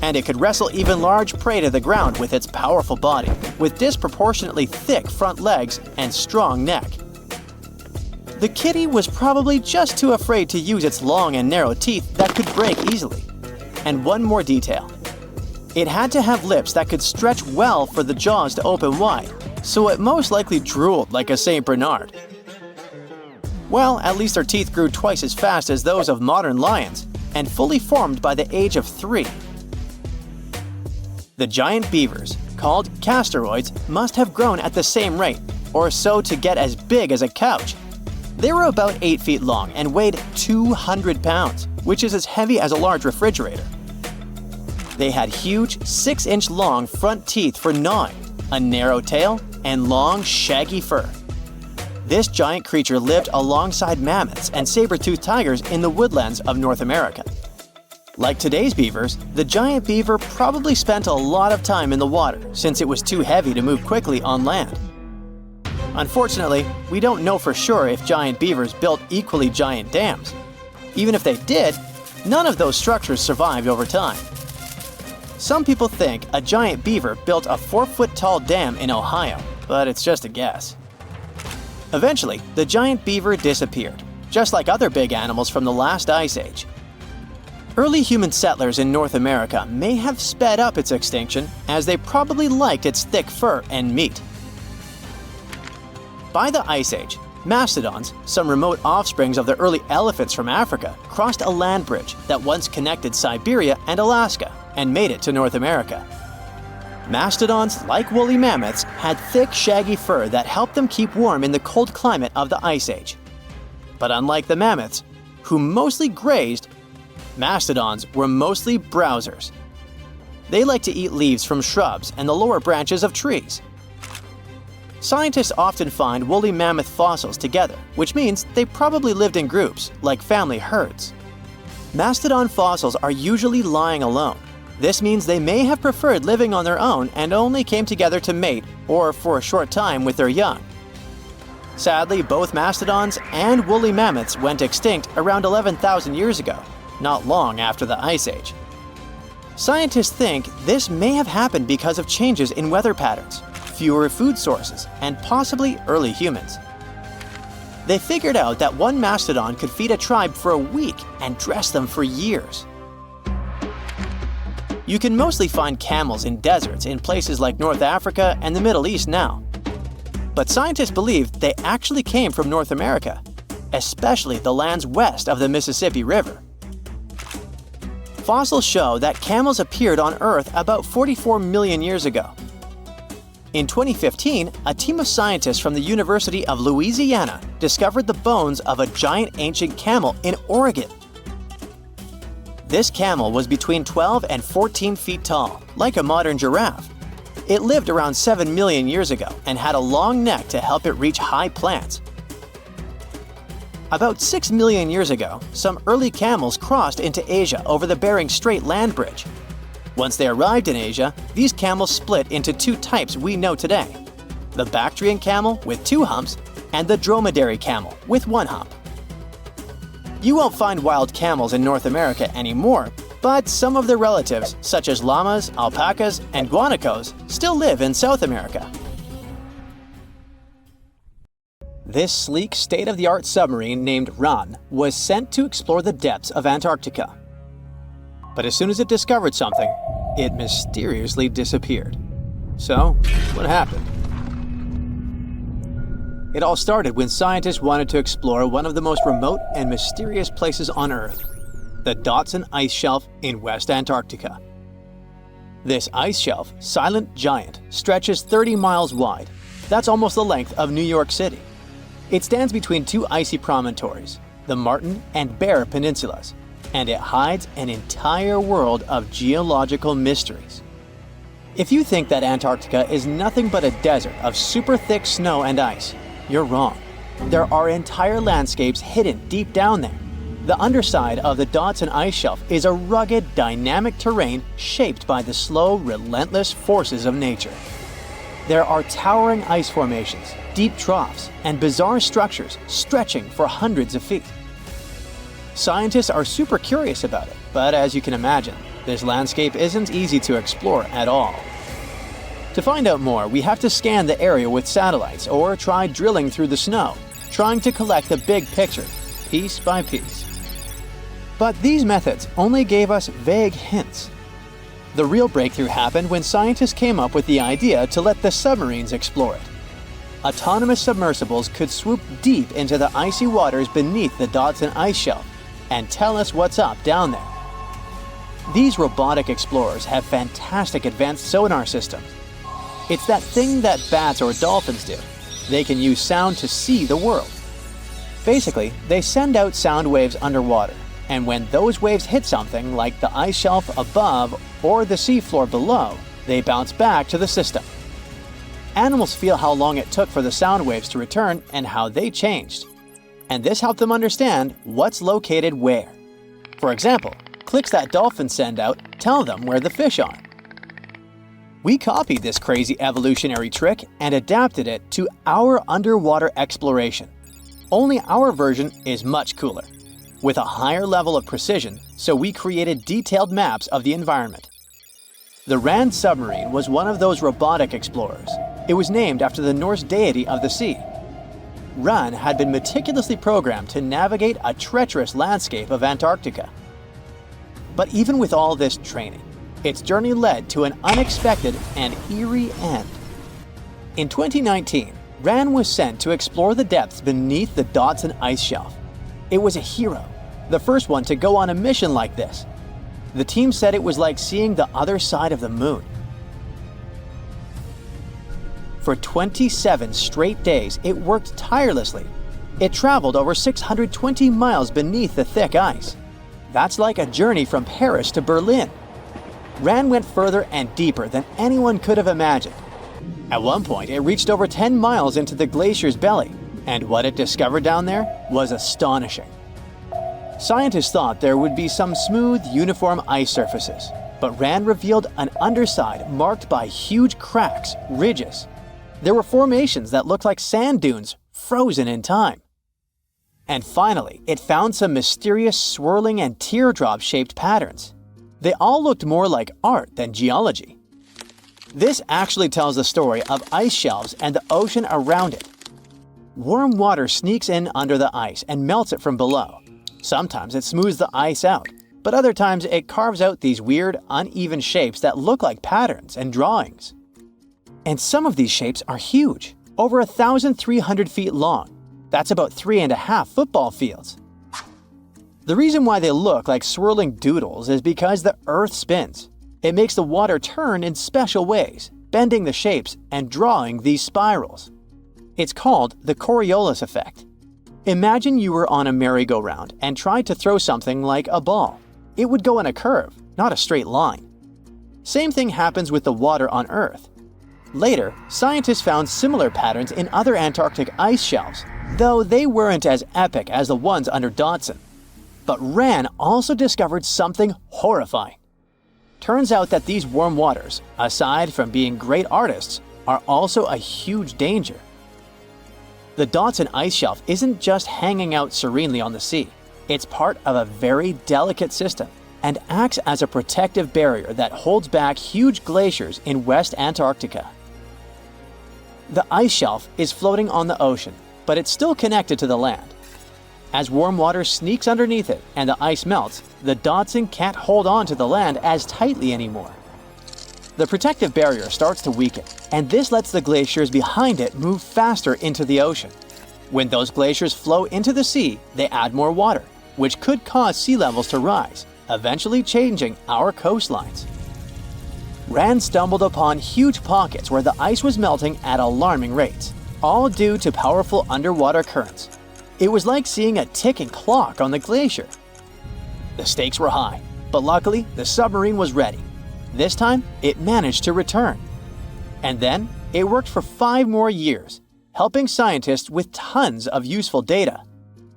[SPEAKER 2] and it could wrestle even large prey to the ground with its powerful body, with disproportionately thick front legs and strong neck. The kitty was probably just too afraid to use its long and narrow teeth that could break easily. And one more detail. It had to have lips that could stretch well for the jaws to open wide, so it most likely drooled like a St. Bernard. Well, at least their teeth grew twice as fast as those of modern lions, and fully formed by the age of 3. The giant beavers, called castoroids, must have grown at the same rate, or so to get as big as a couch. They were about 8 feet long and weighed 200 pounds, which is as heavy as a large refrigerator. They had huge 6-inch long front teeth for gnawing, a narrow tail, and long, shaggy fur. This giant creature lived alongside mammoths and saber-toothed tigers in the woodlands of North America. Like today's beavers, the giant beaver probably spent a lot of time in the water since it was too heavy to move quickly on land. Unfortunately, we don't know for sure if giant beavers built equally giant dams. Even if they did, none of those structures survived over time. Some people think a giant beaver built a 4-foot-tall dam in Ohio, but it's just a guess. Eventually, the giant beaver disappeared, just like other big animals from the last ice age. Early human settlers in North America may have sped up its extinction, as they probably liked its thick fur and meat. By the Ice Age, mastodons, some remote offsprings of the early elephants from Africa, crossed a land bridge that once connected Siberia and Alaska and made it to North America. Mastodons, like woolly mammoths, had thick, shaggy fur that helped them keep warm in the cold climate of the Ice Age. But unlike the mammoths, who mostly grazed, mastodons were mostly browsers. They like to eat leaves from shrubs and the lower branches of trees. Scientists often find woolly mammoth fossils together, which means they probably lived in groups, like family herds. Mastodon fossils are usually lying alone. This means they may have preferred living on their own and only came together to mate or for a short time with their young. Sadly, both mastodons and woolly mammoths went extinct around 11,000 years ago, not long after the Ice Age. Scientists think this may have happened because of changes in weather patterns, fewer food sources, and possibly early humans. They figured out that one mastodon could feed a tribe for a week and dress them for years. You can mostly find camels in deserts in places like North Africa and the Middle East now. But scientists believe they actually came from North America, especially the lands west of the Mississippi River. Fossils show that camels appeared on Earth about 44 million years ago. In 2015, a team of scientists from the University of Louisiana discovered the bones of a giant ancient camel in Oregon. This camel was between 12 and 14 feet tall, like a modern giraffe. It lived around 7 million years ago and had a long neck to help it reach high plants. About 6 million years ago, some early camels crossed into Asia over the Bering Strait land bridge. Once they arrived in Asia, these camels split into 2 types we know today: the Bactrian camel with 2 humps and the dromedary camel with 1 hump. You won't find wild camels in North America anymore, but some of their relatives, such as llamas, alpacas, and guanacos, still live in South America. This sleek, state-of-the-art submarine named Ran was sent to explore the depths of Antarctica. But as soon as it discovered something, it mysteriously disappeared. So, what happened? It all started when scientists wanted to explore one of the most remote and mysterious places on Earth, the Dodson Ice Shelf in West Antarctica. This ice shelf, silent giant, stretches 30 miles wide. That's almost the length of New York City. It stands between two icy promontories, the Martin and Bear Peninsulas, and it hides an entire world of geological mysteries. If you think that Antarctica is nothing but a desert of super thick snow and ice, you're wrong. There are entire landscapes hidden deep down there. The underside of the Dodson Ice Shelf is a rugged, dynamic terrain shaped by the slow, relentless forces of nature. There are towering ice formations, deep troughs, and bizarre structures stretching for hundreds of feet. Scientists are super curious about it, but as you can imagine, this landscape isn't easy to explore at all. To find out more, we have to scan the area with satellites or try drilling through the snow, trying to collect the big picture, piece by piece. But these methods only gave us vague hints. The real breakthrough happened when scientists came up with the idea to let the submarines explore it. Autonomous submersibles could swoop deep into the icy waters beneath the Dodson Ice Shelf and tell us what's up down there. These robotic explorers have fantastic advanced sonar systems. It's that thing that bats or dolphins do. They can use sound to see the world. Basically, they send out sound waves underwater, and when those waves hit something like the ice shelf above or the seafloor below, they bounce back to the system. Animals feel how long it took for the sound waves to return and how they changed. And this helped them understand what's located where. For example, clicks that dolphins send out tell them where the fish are. We copied this crazy evolutionary trick and adapted it to our underwater exploration. Only our version is much cooler, with a higher level of precision, so we created detailed maps of the environment. The Rand submarine was one of those robotic explorers. It was named after the Norse deity of the sea. Ran had been meticulously programmed to navigate a treacherous landscape of Antarctica. But even with all this training, its journey led to an unexpected and eerie end. In 2019, Ran was sent to explore the depths beneath the Dodson Ice Shelf. It was a hero, the first one to go on a mission like this. The team said it was like seeing the other side of the moon. For 27 straight days, it worked tirelessly. It traveled over 620 miles beneath the thick ice. That's like a journey from Paris to Berlin. Ran went further and deeper than anyone could have imagined. At one point, it reached over 10 miles into the glacier's belly, and what it discovered down there was astonishing. Scientists thought there would be some smooth, uniform ice surfaces, but Ran revealed an underside marked by huge cracks, ridges. There were formations that looked like sand dunes, frozen in time. And finally, it found some mysterious swirling and teardrop-shaped patterns. They all looked more like art than geology. This actually tells the story of ice shelves and the ocean around it. Warm water sneaks in under the ice and melts it from below. Sometimes it smooths the ice out, but other times it carves out these weird, uneven shapes that look like patterns and drawings. And some of these shapes are huge, over 1,300 feet long. That's about 3.5 football fields. The reason why they look like swirling doodles is because the Earth spins. It makes the water turn in special ways, bending the shapes and drawing these spirals. It's called the Coriolis effect. Imagine you were on a merry-go-round and tried to throw something like a ball. It would go in a curve, not a straight line. Same thing happens with the water on Earth. Later, scientists found similar patterns in other Antarctic ice shelves, though they weren't as epic as the ones under Dodson. But Ran also discovered something horrifying. Turns out that these warm waters, aside from being great artists, are also a huge danger. The Dodson Ice Shelf isn't just hanging out serenely on the sea. It's part of a very delicate system and acts as a protective barrier that holds back huge glaciers in West Antarctica. The ice shelf is floating on the ocean, but it's still connected to the land. As warm water sneaks underneath it and the ice melts, the Dodson can't hold on to the land as tightly anymore. the protective barrier starts to weaken, and this lets the glaciers behind it move faster into the ocean. When those glaciers flow into the sea, they add more water, which could cause sea levels to rise, eventually changing our coastlines. Rand stumbled upon huge pockets where the ice was melting at alarming rates, all due to powerful underwater currents. It was like seeing a ticking clock on the glacier. The stakes were high, but luckily the submarine was ready. This time, it managed to return. And then, it worked for 5 more years, helping scientists with tons of useful data.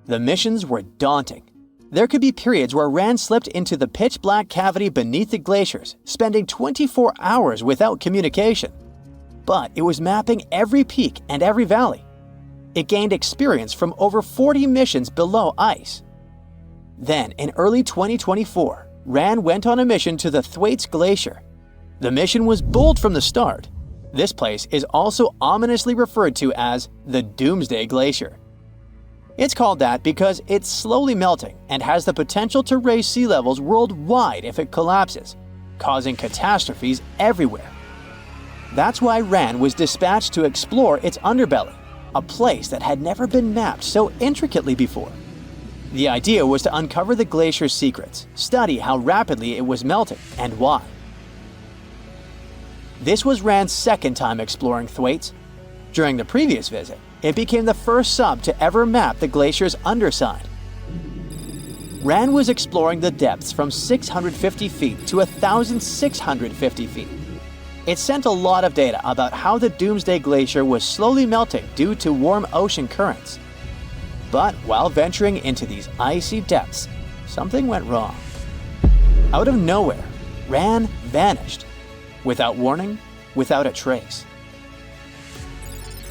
[SPEAKER 2] The missions were daunting. There could be periods where Rand slipped into the pitch-black cavity beneath the glaciers, spending 24 hours without communication. But it was mapping every peak and every valley. It gained experience from over 40 missions below ice. Then, in early 2024, Rand went on a mission to the Thwaites Glacier. The mission was bold from the start. This place is also ominously referred to as the Doomsday Glacier. It's called that because it's slowly melting and has the potential to raise sea levels worldwide if it collapses, causing catastrophes everywhere. That's why Rand was dispatched to explore its underbelly, a place that had never been mapped so intricately before. The idea was to uncover the glacier's secrets, study how rapidly it was melting and why. This was Rand's second time exploring Thwaites. During the previous visit, it became the first sub to ever map the glacier's underside. Rand was exploring the depths from 650 feet to 1,650 feet. It sent a lot of data about how the Doomsday Glacier was slowly melting due to warm ocean currents. But while venturing into these icy depths, something went wrong. Out of nowhere, Rand vanished. Without warning, without a trace.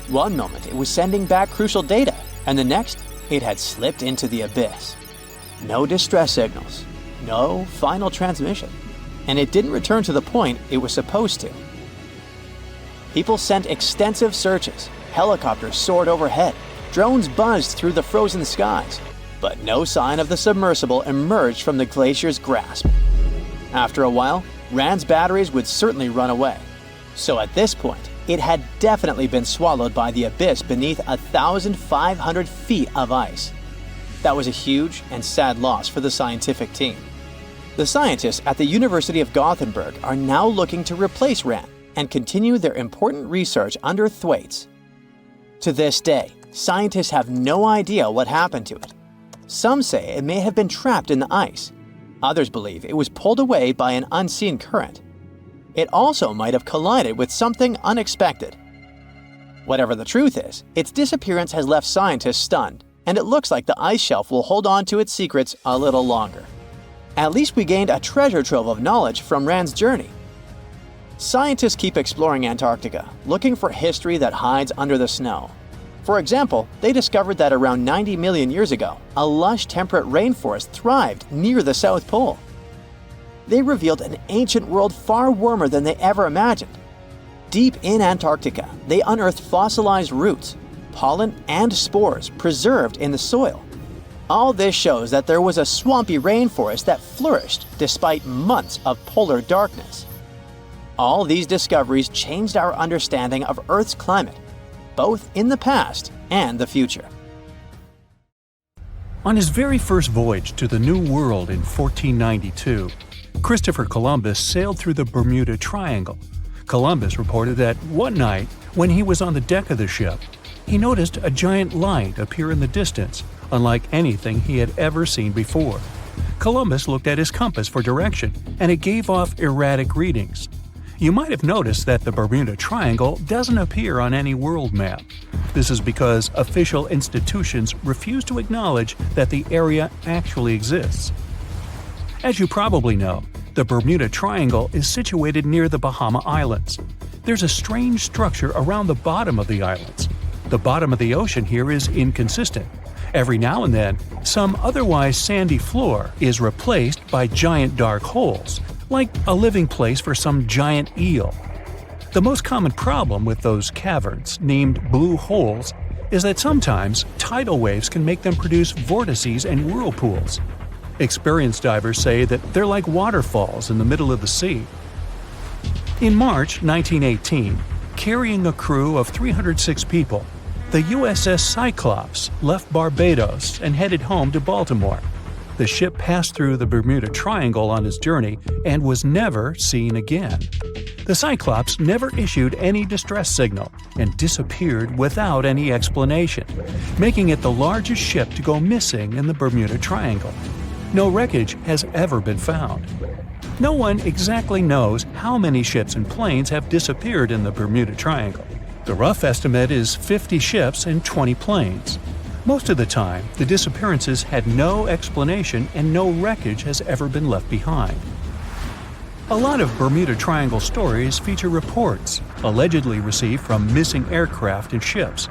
[SPEAKER 2] One moment it was sending back crucial data, and the next it had slipped into the abyss. No distress signals, no final transmission, and it didn't return to the point it was supposed to. People sent extensive searches, helicopters soared overhead, drones buzzed through the frozen skies, but no sign of the submersible emerged from the glacier's grasp. After a while, Rand's batteries would certainly run away. So at this point, it had definitely been swallowed by the abyss beneath 1,500 feet of ice. That was a huge and sad loss for the scientific team. The scientists at the University of Gothenburg are now looking to replace Rand and continue their important research under Thwaites. To this day, scientists have no idea what happened to it. Some say it may have been trapped in the ice. Others believe it was pulled away by an unseen current. It also might have collided with something unexpected. Whatever the truth is, its disappearance has left scientists stunned, and it looks like the ice shelf will hold on to its secrets a little longer. At least we gained a treasure trove of knowledge from Rand's journey. Scientists keep exploring Antarctica, looking for history that hides under the snow. For example, they discovered that around 90 million years ago, a lush temperate rainforest thrived near the South Pole. They revealed an ancient world far warmer than they ever imagined. Deep in Antarctica, they unearthed fossilized roots, pollen, and spores preserved in the soil. All this shows that there was a swampy rainforest that flourished despite months of polar darkness. All these discoveries changed our understanding of Earth's climate, both in the past and the future.
[SPEAKER 1] On his very first voyage to the New World in 1492, Christopher Columbus sailed through the Bermuda Triangle. Columbus reported that one night, when he was on the deck of the ship, he noticed a giant light appear in the distance, unlike anything he had ever seen before. Columbus looked at his compass for direction, and it gave off erratic readings. You might have noticed that the Bermuda Triangle doesn't appear on any world map. This is because official institutions refuse to acknowledge that the area actually exists. As you probably know, the Bermuda Triangle is situated near the Bahama Islands. There's a strange structure around the bottom of the islands. The bottom of the ocean here is inconsistent. Every now and then, some otherwise sandy floor is replaced by giant dark holes, like a living place for some giant eel. The most common problem with those caverns, named blue holes, is that sometimes tidal waves can make them produce vortices and whirlpools. Experienced divers say that they're like waterfalls in the middle of the sea. In March 1918, carrying a crew of 306 people, the USS Cyclops left Barbados and headed home to Baltimore. The ship passed through the Bermuda Triangle on its journey and was never seen again. The Cyclops never issued any distress signal and disappeared without any explanation, making it the largest ship to go missing in the Bermuda Triangle. No wreckage has ever been found. No one exactly knows how many ships and planes have disappeared in the Bermuda Triangle. The rough estimate is 50 ships and 20 planes. Most of the time, the disappearances had no explanation and no wreckage has ever been left behind. A lot of Bermuda Triangle stories feature reports allegedly received from missing aircraft and ships.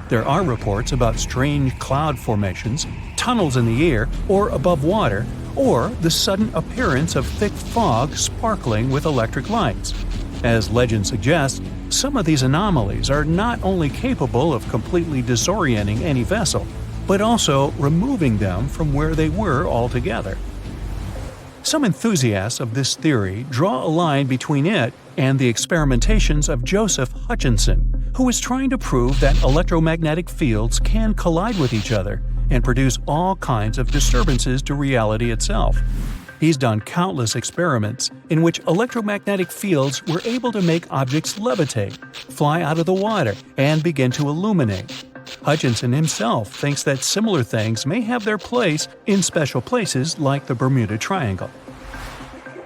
[SPEAKER 1] There are reports about strange cloud formations, tunnels in the air or above water, or the sudden appearance of thick fog sparkling with electric lights. As legend suggests, some of these anomalies are not only capable of completely disorienting any vessel, but also removing them from where they were altogether. Some enthusiasts of this theory draw a line between it and the experimentations of Joseph Hutchinson, who is trying to prove that electromagnetic fields can collide with each other and produce all kinds of disturbances to reality itself. He's done countless experiments in which electromagnetic fields were able to make objects levitate, fly out of the water, and begin to illuminate. Hutchinson himself thinks that similar things may have their place in special places like the Bermuda Triangle.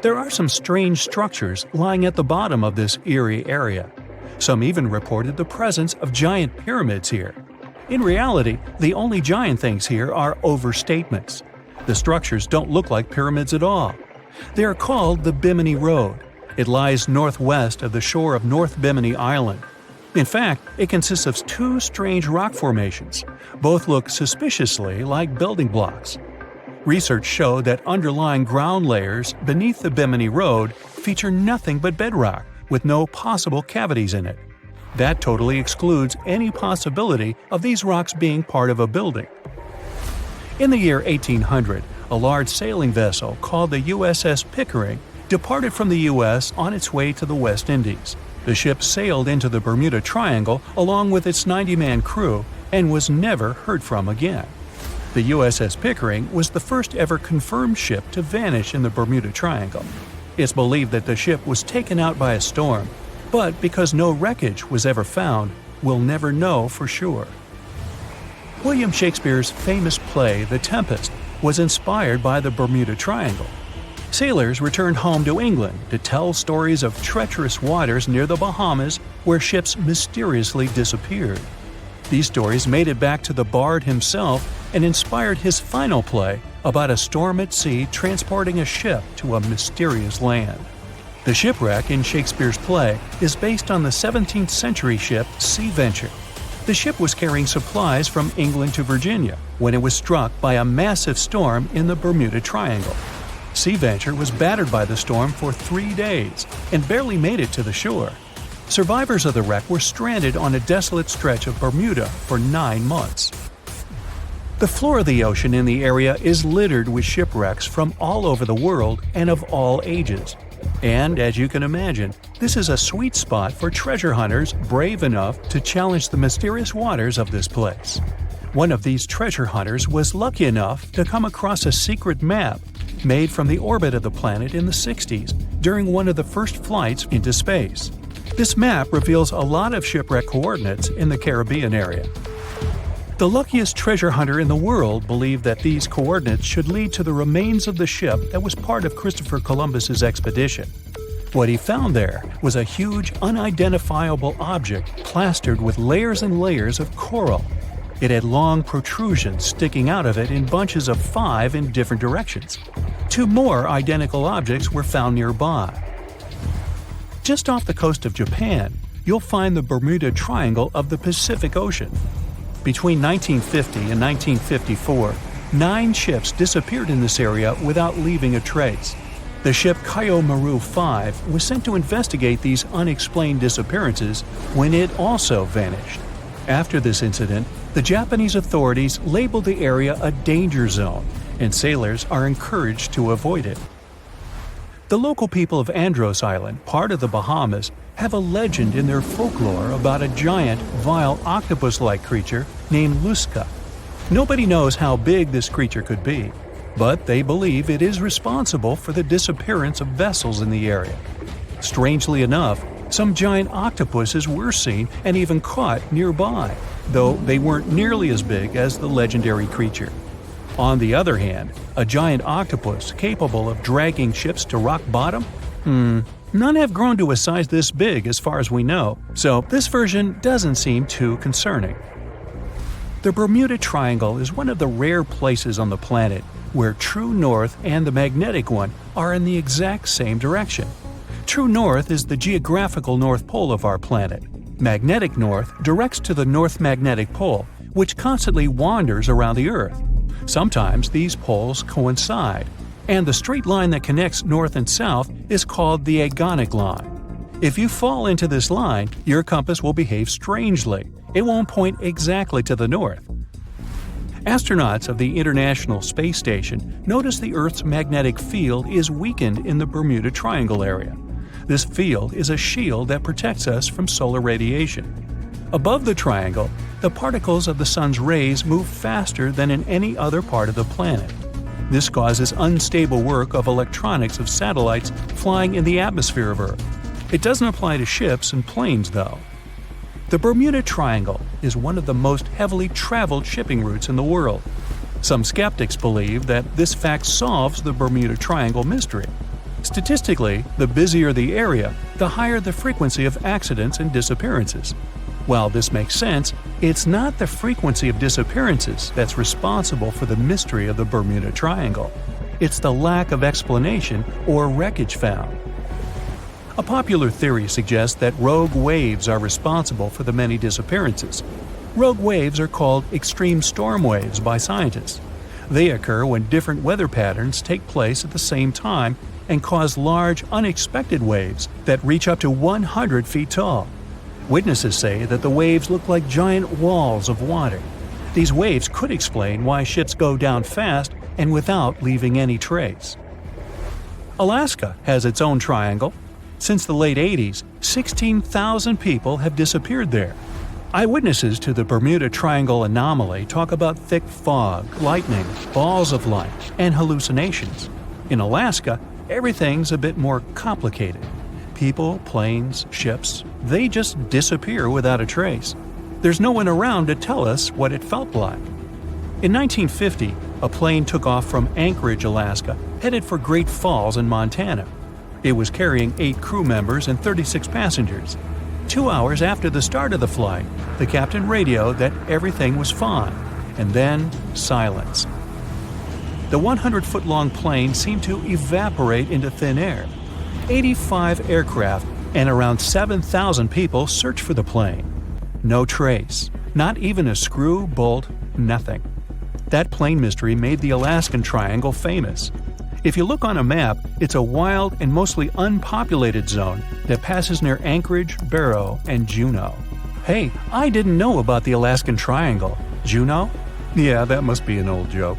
[SPEAKER 1] There are some strange structures lying at the bottom of this eerie area. Some even reported the presence of giant pyramids here. In reality, the only giant things here are overstatements. The structures don't look like pyramids at all. They are called the Bimini Road. It lies northwest of the shore of North Bimini Island. In fact, it consists of two strange rock formations. Both look suspiciously like building blocks. Research showed that underlying ground layers beneath the Bimini Road feature nothing but bedrock, with no possible cavities in it. That totally excludes any possibility of these rocks being part of a building. In the year 1800, a large sailing vessel called the USS Pickering departed from the U.S. on its way to the West Indies. The ship sailed into the Bermuda Triangle along with its 90-man crew and was never heard from again. The USS Pickering was the first ever confirmed ship to vanish in the Bermuda Triangle. It's believed that the ship was taken out by a storm, but because no wreckage was ever found, we'll never know for sure. William Shakespeare's famous play The Tempest was inspired by the Bermuda Triangle. Sailors returned home to England to tell stories of treacherous waters near the Bahamas where ships mysteriously disappeared. These stories made it back to the bard himself and inspired his final play about a storm at sea transporting a ship to a mysterious land. The shipwreck in Shakespeare's play is based on the 17th century ship Sea Venture. The ship was carrying supplies from England to Virginia when it was struck by a massive storm in the Bermuda Triangle. Sea Venture was battered by the storm for 3 days and barely made it to the shore. Survivors of the wreck were stranded on a desolate stretch of Bermuda for 9 months. The floor of the ocean in the area is littered with shipwrecks from all over the world and of all ages. And as you can imagine, this is a sweet spot for treasure hunters brave enough to challenge the mysterious waters of this place. One of these treasure hunters was lucky enough to come across a secret map made from the orbit of the planet in the 60s during one of the first flights into space. This map reveals a lot of shipwreck coordinates in the Caribbean area. The luckiest treasure hunter in the world believed that these coordinates should lead to the remains of the ship that was part of Christopher Columbus's expedition. What he found there was a huge, unidentifiable object plastered with layers and layers of coral. It had long protrusions sticking out of it in bunches of 5 in different directions. 2 more identical objects were found nearby. Just off the coast of Japan, you'll find the Bermuda Triangle of the Pacific Ocean. Between 1950 and 1954, 9 ships disappeared in this area without leaving a trace. The ship Kaiomaru 5 was sent to investigate these unexplained disappearances when it also vanished. After this incident, the Japanese authorities labeled the area a danger zone, and sailors are encouraged to avoid it. The local people of Andros Island, part of the Bahamas, have a legend in their folklore about a giant, vile octopus-like creature named Lusca. Nobody knows how big this creature could be, but they believe it is responsible for the disappearance of vessels in the area. Strangely enough, some giant octopuses were seen and even caught nearby, though they weren't nearly as big as the legendary creature. On the other hand, a giant octopus capable of dragging ships to rock bottom? None have grown to a size this big as far as we know, so this version doesn't seem too concerning. The Bermuda Triangle is one of the rare places on the planet where true north and the magnetic one are in the exact same direction. True north is the geographical north pole of our planet. Magnetic north directs to the North Magnetic Pole, which constantly wanders around the Earth. Sometimes these poles coincide, and the straight line that connects north and south is called the agonic line. If you fall into this line, your compass will behave strangely. It won't point exactly to the north. Astronauts of the International Space Station notice the Earth's magnetic field is weakened in the Bermuda Triangle area. This field is a shield that protects us from solar radiation. Above the triangle, the particles of the sun's rays move faster than in any other part of the planet. This causes unstable work of electronics of satellites flying in the atmosphere of Earth. It doesn't apply to ships and planes, though. The Bermuda Triangle is one of the most heavily traveled shipping routes in the world. Some skeptics believe that this fact solves the Bermuda Triangle mystery. Statistically, the busier the area, the higher the frequency of accidents and disappearances. While this makes sense, it's not the frequency of disappearances that's responsible for the mystery of the Bermuda Triangle. It's the lack of explanation or wreckage found. A popular theory suggests that rogue waves are responsible for the many disappearances. Rogue waves are called extreme storm waves by scientists. They occur when different weather patterns take place at the same time and cause large, unexpected waves that reach up to 100 feet tall. Witnesses say that the waves look like giant walls of water. These waves could explain why ships go down fast and without leaving any trace. Alaska has its own triangle. Since the late 80s, 16,000 people have disappeared there. Eyewitnesses to the Bermuda Triangle anomaly talk about thick fog, lightning, balls of light, and hallucinations. In Alaska, everything's a bit more complicated. People, planes, ships, they just disappear without a trace. There's no one around to tell us what it felt like. In 1950, a plane took off from Anchorage, Alaska, headed for Great Falls in Montana. It was carrying 8 crew members and 36 passengers. 2 hours after the start of the flight, the captain radioed that everything was fine, and then silence. The 100-foot-long plane seemed to evaporate into thin air. 85 aircraft and around 7,000 people searched for the plane. No trace, not even a screw, bolt, nothing. That plane mystery made the Alaskan Triangle famous. If you look on a map, it's a wild and mostly unpopulated zone that passes near Anchorage, Barrow, and Juneau. Hey, I didn't know about the Alaskan Triangle. Juneau? Yeah, that must be an old joke.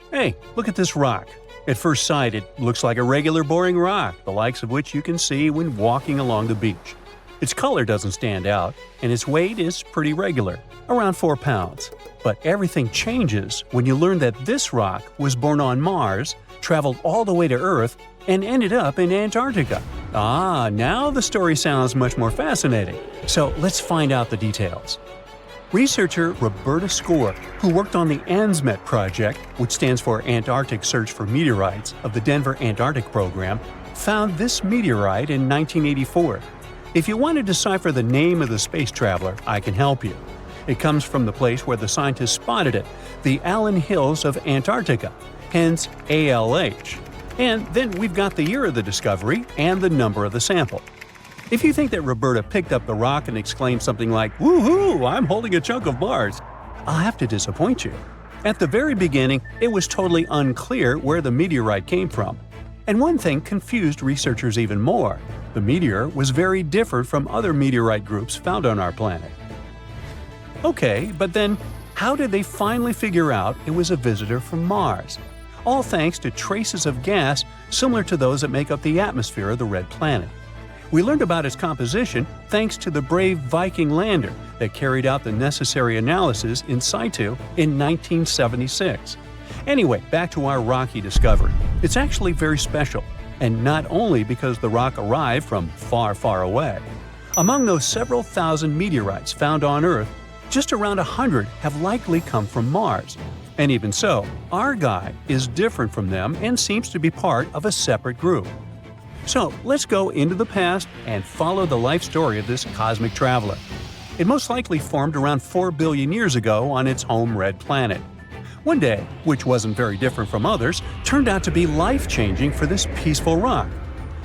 [SPEAKER 1] Hey, look at this rock. At first sight, it looks like a regular boring rock, the likes of which you can see when walking along the beach. Its color doesn't stand out, and its weight is pretty regular, around 4 pounds. But everything changes when you learn that this rock was born on Mars, traveled all the way to Earth, and ended up in Antarctica. Ah, now the story sounds much more fascinating. So let's find out the details. Researcher Roberta Score, who worked on the ANSMET project, which stands for Antarctic Search for Meteorites, of the Denver Antarctic Program, found this meteorite in 1984. If you want to decipher the name of the space traveler, I can help you. It comes from the place where the scientists spotted it, the Allen Hills of Antarctica, hence ALH. And then we've got the year of the discovery and the number of the sample. If you think that Roberta picked up the rock and exclaimed something like, "Woohoo, I'm holding a chunk of Mars," I'll have to disappoint you. At the very beginning, it was totally unclear where the meteorite came from. And one thing confused researchers even more. The meteor was very different from other meteorite groups found on our planet. Okay, but then how did they finally figure out it was a visitor from Mars? All thanks to traces of gas similar to those that make up the atmosphere of the Red Planet. We learned about its composition thanks to the brave Viking lander that carried out the necessary analysis in situ in 1976. Anyway, back to our rocky discovery. It's actually very special, and not only because the rock arrived from far, far away. Among those several thousand meteorites found on Earth, just around 100 have likely come from Mars. And even so, our guy is different from them and seems to be part of a separate group. So let's go into the past and follow the life story of this cosmic traveler. It most likely formed around 4 billion years ago on its home red planet. One day, which wasn't very different from others, turned out to be life-changing for this peaceful rock.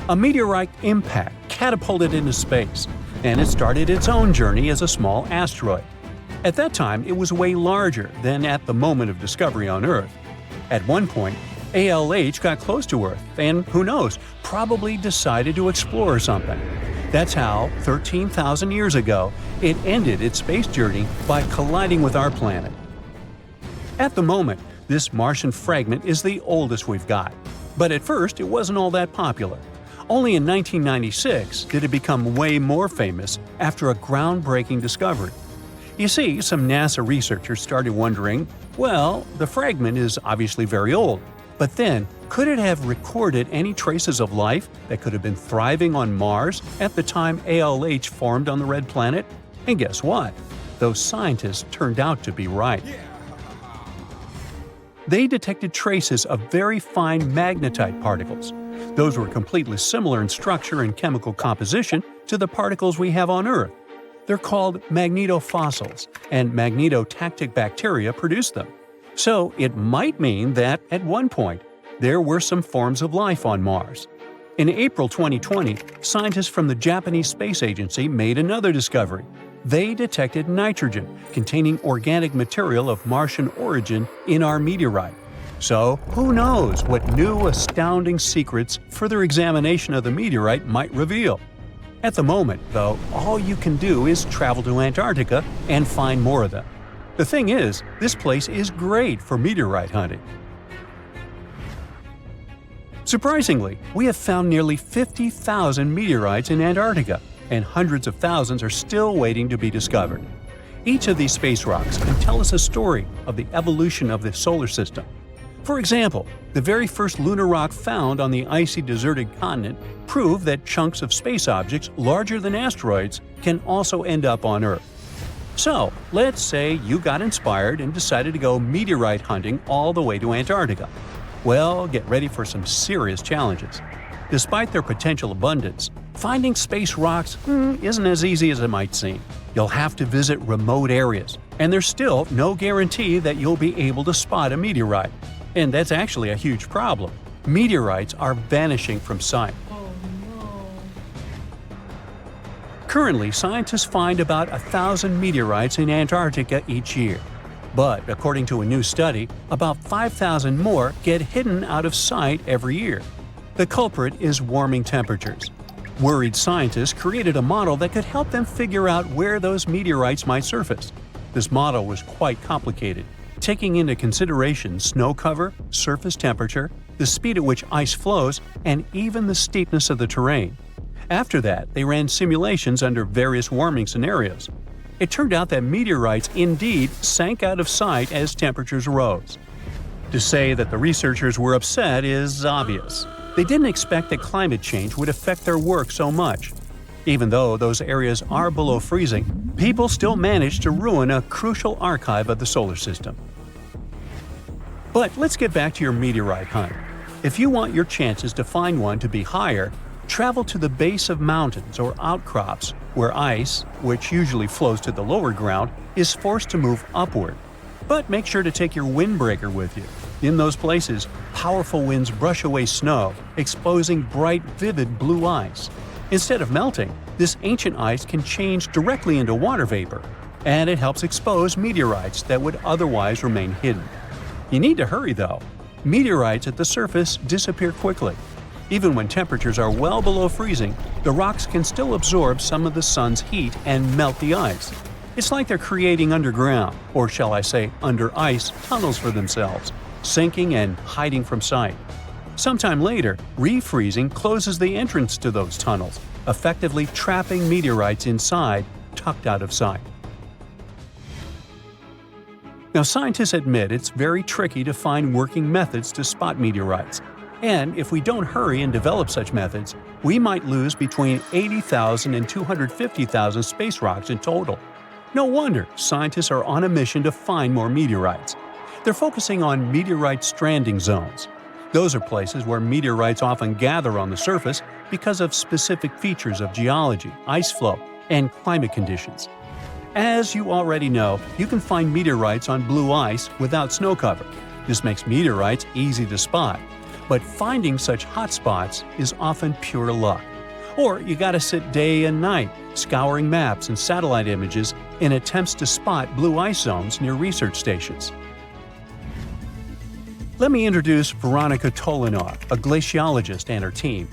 [SPEAKER 1] A meteorite impact catapulted into space, and it started its own journey as a small asteroid. At that time, it was way larger than at the moment of discovery on Earth. At one point, ALH got close to Earth and, who knows, probably decided to explore something. That's how, 13,000 years ago, it ended its space journey by colliding with our planet. At the moment, this Martian fragment is the oldest we've got. But at first, it wasn't all that popular. Only in 1996 did it become way more famous after a groundbreaking discovery. You see, some NASA researchers started wondering, well, the fragment is obviously very old, but then, could it have recorded any traces of life that could have been thriving on Mars at the time ALH formed on the Red Planet? And guess what? Those scientists turned out to be right. They detected traces of very fine magnetite particles. Those were completely similar in structure and chemical composition to the particles we have on Earth. They're called magnetofossils, and magnetotactic bacteria produce them. So it might mean that, at one point, there were some forms of life on Mars. In April 2020, scientists from the Japanese Space Agency made another discovery. They detected nitrogen containing organic material of Martian origin in our meteorite. So, who knows what new astounding secrets further examination of the meteorite might reveal? At the moment, though, all you can do is travel to Antarctica and find more of them. The thing is, this place is great for meteorite hunting. Surprisingly, we have found nearly 50,000 meteorites in Antarctica, and hundreds of thousands are still waiting to be discovered. Each of these space rocks can tell us a story of the evolution of the solar system. For example, the very first lunar rock found on the icy deserted continent proved that chunks of space objects larger than asteroids can also end up on Earth. So, let's say you got inspired and decided to go meteorite hunting all the way to Antarctica. Well, get ready for some serious challenges. Despite their potential abundance, finding space rocks isn't as easy as it might seem. You'll have to visit remote areas, and there's still no guarantee that you'll be able to spot a meteorite. And that's actually a huge problem. Meteorites are vanishing from sight. Currently, scientists find about 1,000 meteorites in Antarctica each year. But according to a new study, about 5,000 more get hidden out of sight every year. The culprit is warming temperatures. Worried scientists created a model that could help them figure out where those meteorites might surface. This model was quite complicated, taking into consideration snow cover, surface temperature, the speed at which ice flows, and even the steepness of the terrain. After that, they ran simulations under various warming scenarios. It turned out that meteorites indeed sank out of sight as temperatures rose. To say that the researchers were upset is obvious. They didn't expect that climate change would affect their work so much. Even though those areas are below freezing, people still managed to ruin a crucial archive of the solar system. But let's get back to your meteorite hunt. If you want your chances to find one to be higher, travel to the base of mountains or outcrops where ice, which usually flows to the lower ground, is forced to move upward. But make sure to take your windbreaker with you. In those places, powerful winds brush away snow, exposing bright, vivid blue ice. Instead of melting, this ancient ice can change directly into water vapor, and it helps expose meteorites that would otherwise remain hidden. You need to hurry though. Meteorites at the surface disappear quickly. Even when temperatures are well below freezing, the rocks can still absorb some of the sun's heat and melt the ice. It's like they're creating underground, or shall I say under ice, tunnels for themselves, sinking and hiding from sight. Sometime later, refreezing closes the entrance to those tunnels, effectively trapping meteorites inside, tucked out of sight. Now, scientists admit it's very tricky to find working methods to spot meteorites, and if we don't hurry and develop such methods, we might lose between 80,000 and 250,000 space rocks in total. No wonder scientists are on a mission to find more meteorites. They're focusing on meteorite stranding zones. Those are places where meteorites often gather on the surface because of specific features of geology, ice flow, and climate conditions. As you already know, you can find meteorites on blue ice without snow cover. This makes meteorites easy to spot. But finding such hotspots is often pure luck. Or you gotta sit day and night, scouring maps and satellite images in attempts to spot blue ice zones near research stations. Let me introduce Veronika Tolanov, a glaciologist, and her team.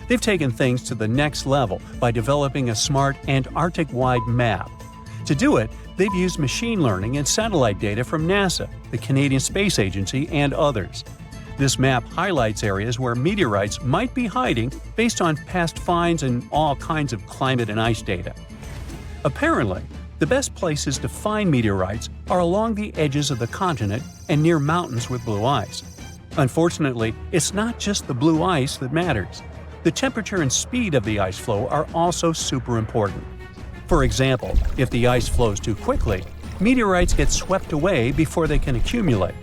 [SPEAKER 1] They've taken things to the next level by developing a smart Antarctic-wide map. To do it, they've used machine learning and satellite data from NASA, the Canadian Space Agency, and others. This map highlights areas where meteorites might be hiding based on past finds and all kinds of climate and ice data. Apparently, the best places to find meteorites are along the edges of the continent and near mountains with blue ice. Unfortunately, it's not just the blue ice that matters. The temperature and speed of the ice flow are also super important. For example, if the ice flows too quickly, meteorites get swept away before they can accumulate.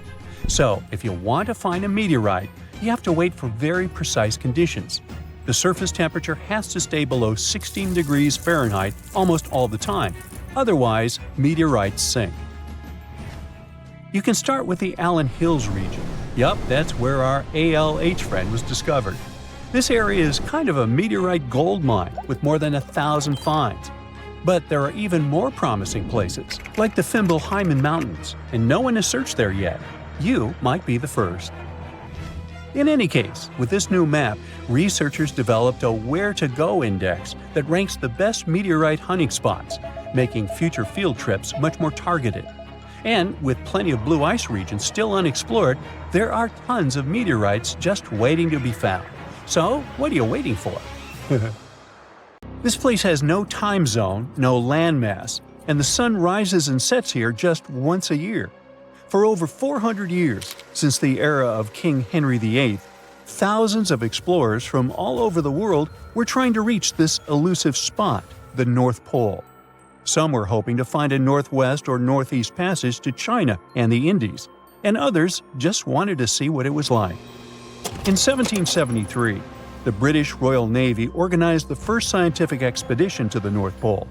[SPEAKER 1] So, if you want to find a meteorite, you have to wait for very precise conditions. The surface temperature has to stay below 16 degrees Fahrenheit almost all the time. Otherwise, meteorites sink. You can start with the Allen Hills region. Yup, that's where our ALH friend was discovered. This area is kind of a meteorite gold mine with more than 1,000 finds. But there are even more promising places, like the Fimbulheimen Mountains, and no one has searched there yet. You might be the first. In any case, with this new map, researchers developed a where-to-go index that ranks the best meteorite hunting spots, making future field trips much more targeted. And with plenty of blue ice regions still unexplored, there are tons of meteorites just waiting to be found. So, what are you waiting for? This place has no time zone, no landmass, and the sun rises and sets here just once a year. For over 400 years, since the era of King Henry VIII, thousands of explorers from all over the world were trying to reach this elusive spot, the North Pole. Some were hoping to find a northwest or northeast passage to China and the Indies, and others just wanted to see what it was like. In 1773, the British Royal Navy organized the first scientific expedition to the North Pole.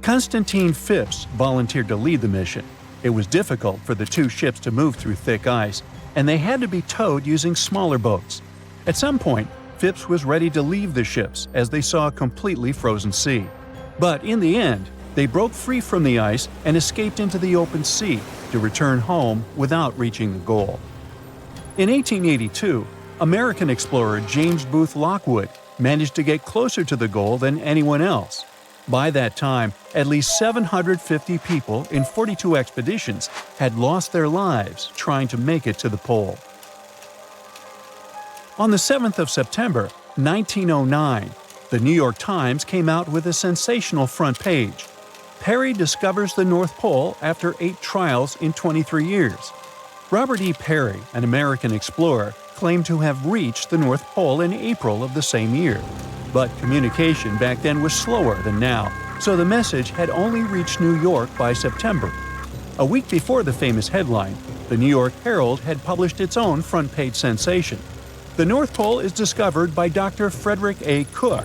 [SPEAKER 1] Constantine Phipps volunteered to lead the mission. It was difficult for the two ships to move through thick ice, and they had to be towed using smaller boats. At some point, Phipps was ready to leave the ships as they saw a completely frozen sea. But in the end, they broke free from the ice and escaped into the open sea to return home without reaching the goal. In 1882, American explorer James Booth Lockwood managed to get closer to the goal than anyone else. By that time, at least 750 people in 42 expeditions had lost their lives trying to make it to the pole. On the 7th of September, 1909, the New York Times came out with a sensational front page. Peary discovers the North Pole after 8 trials in 23 years. Robert E. Peary, an American explorer, claimed to have reached the North Pole in April of the same year. But communication back then was slower than now, so the message had only reached New York by September. A week before the famous headline, the New York Herald had published its own front-page sensation. The North Pole is discovered by Dr. Frederick A. Cook.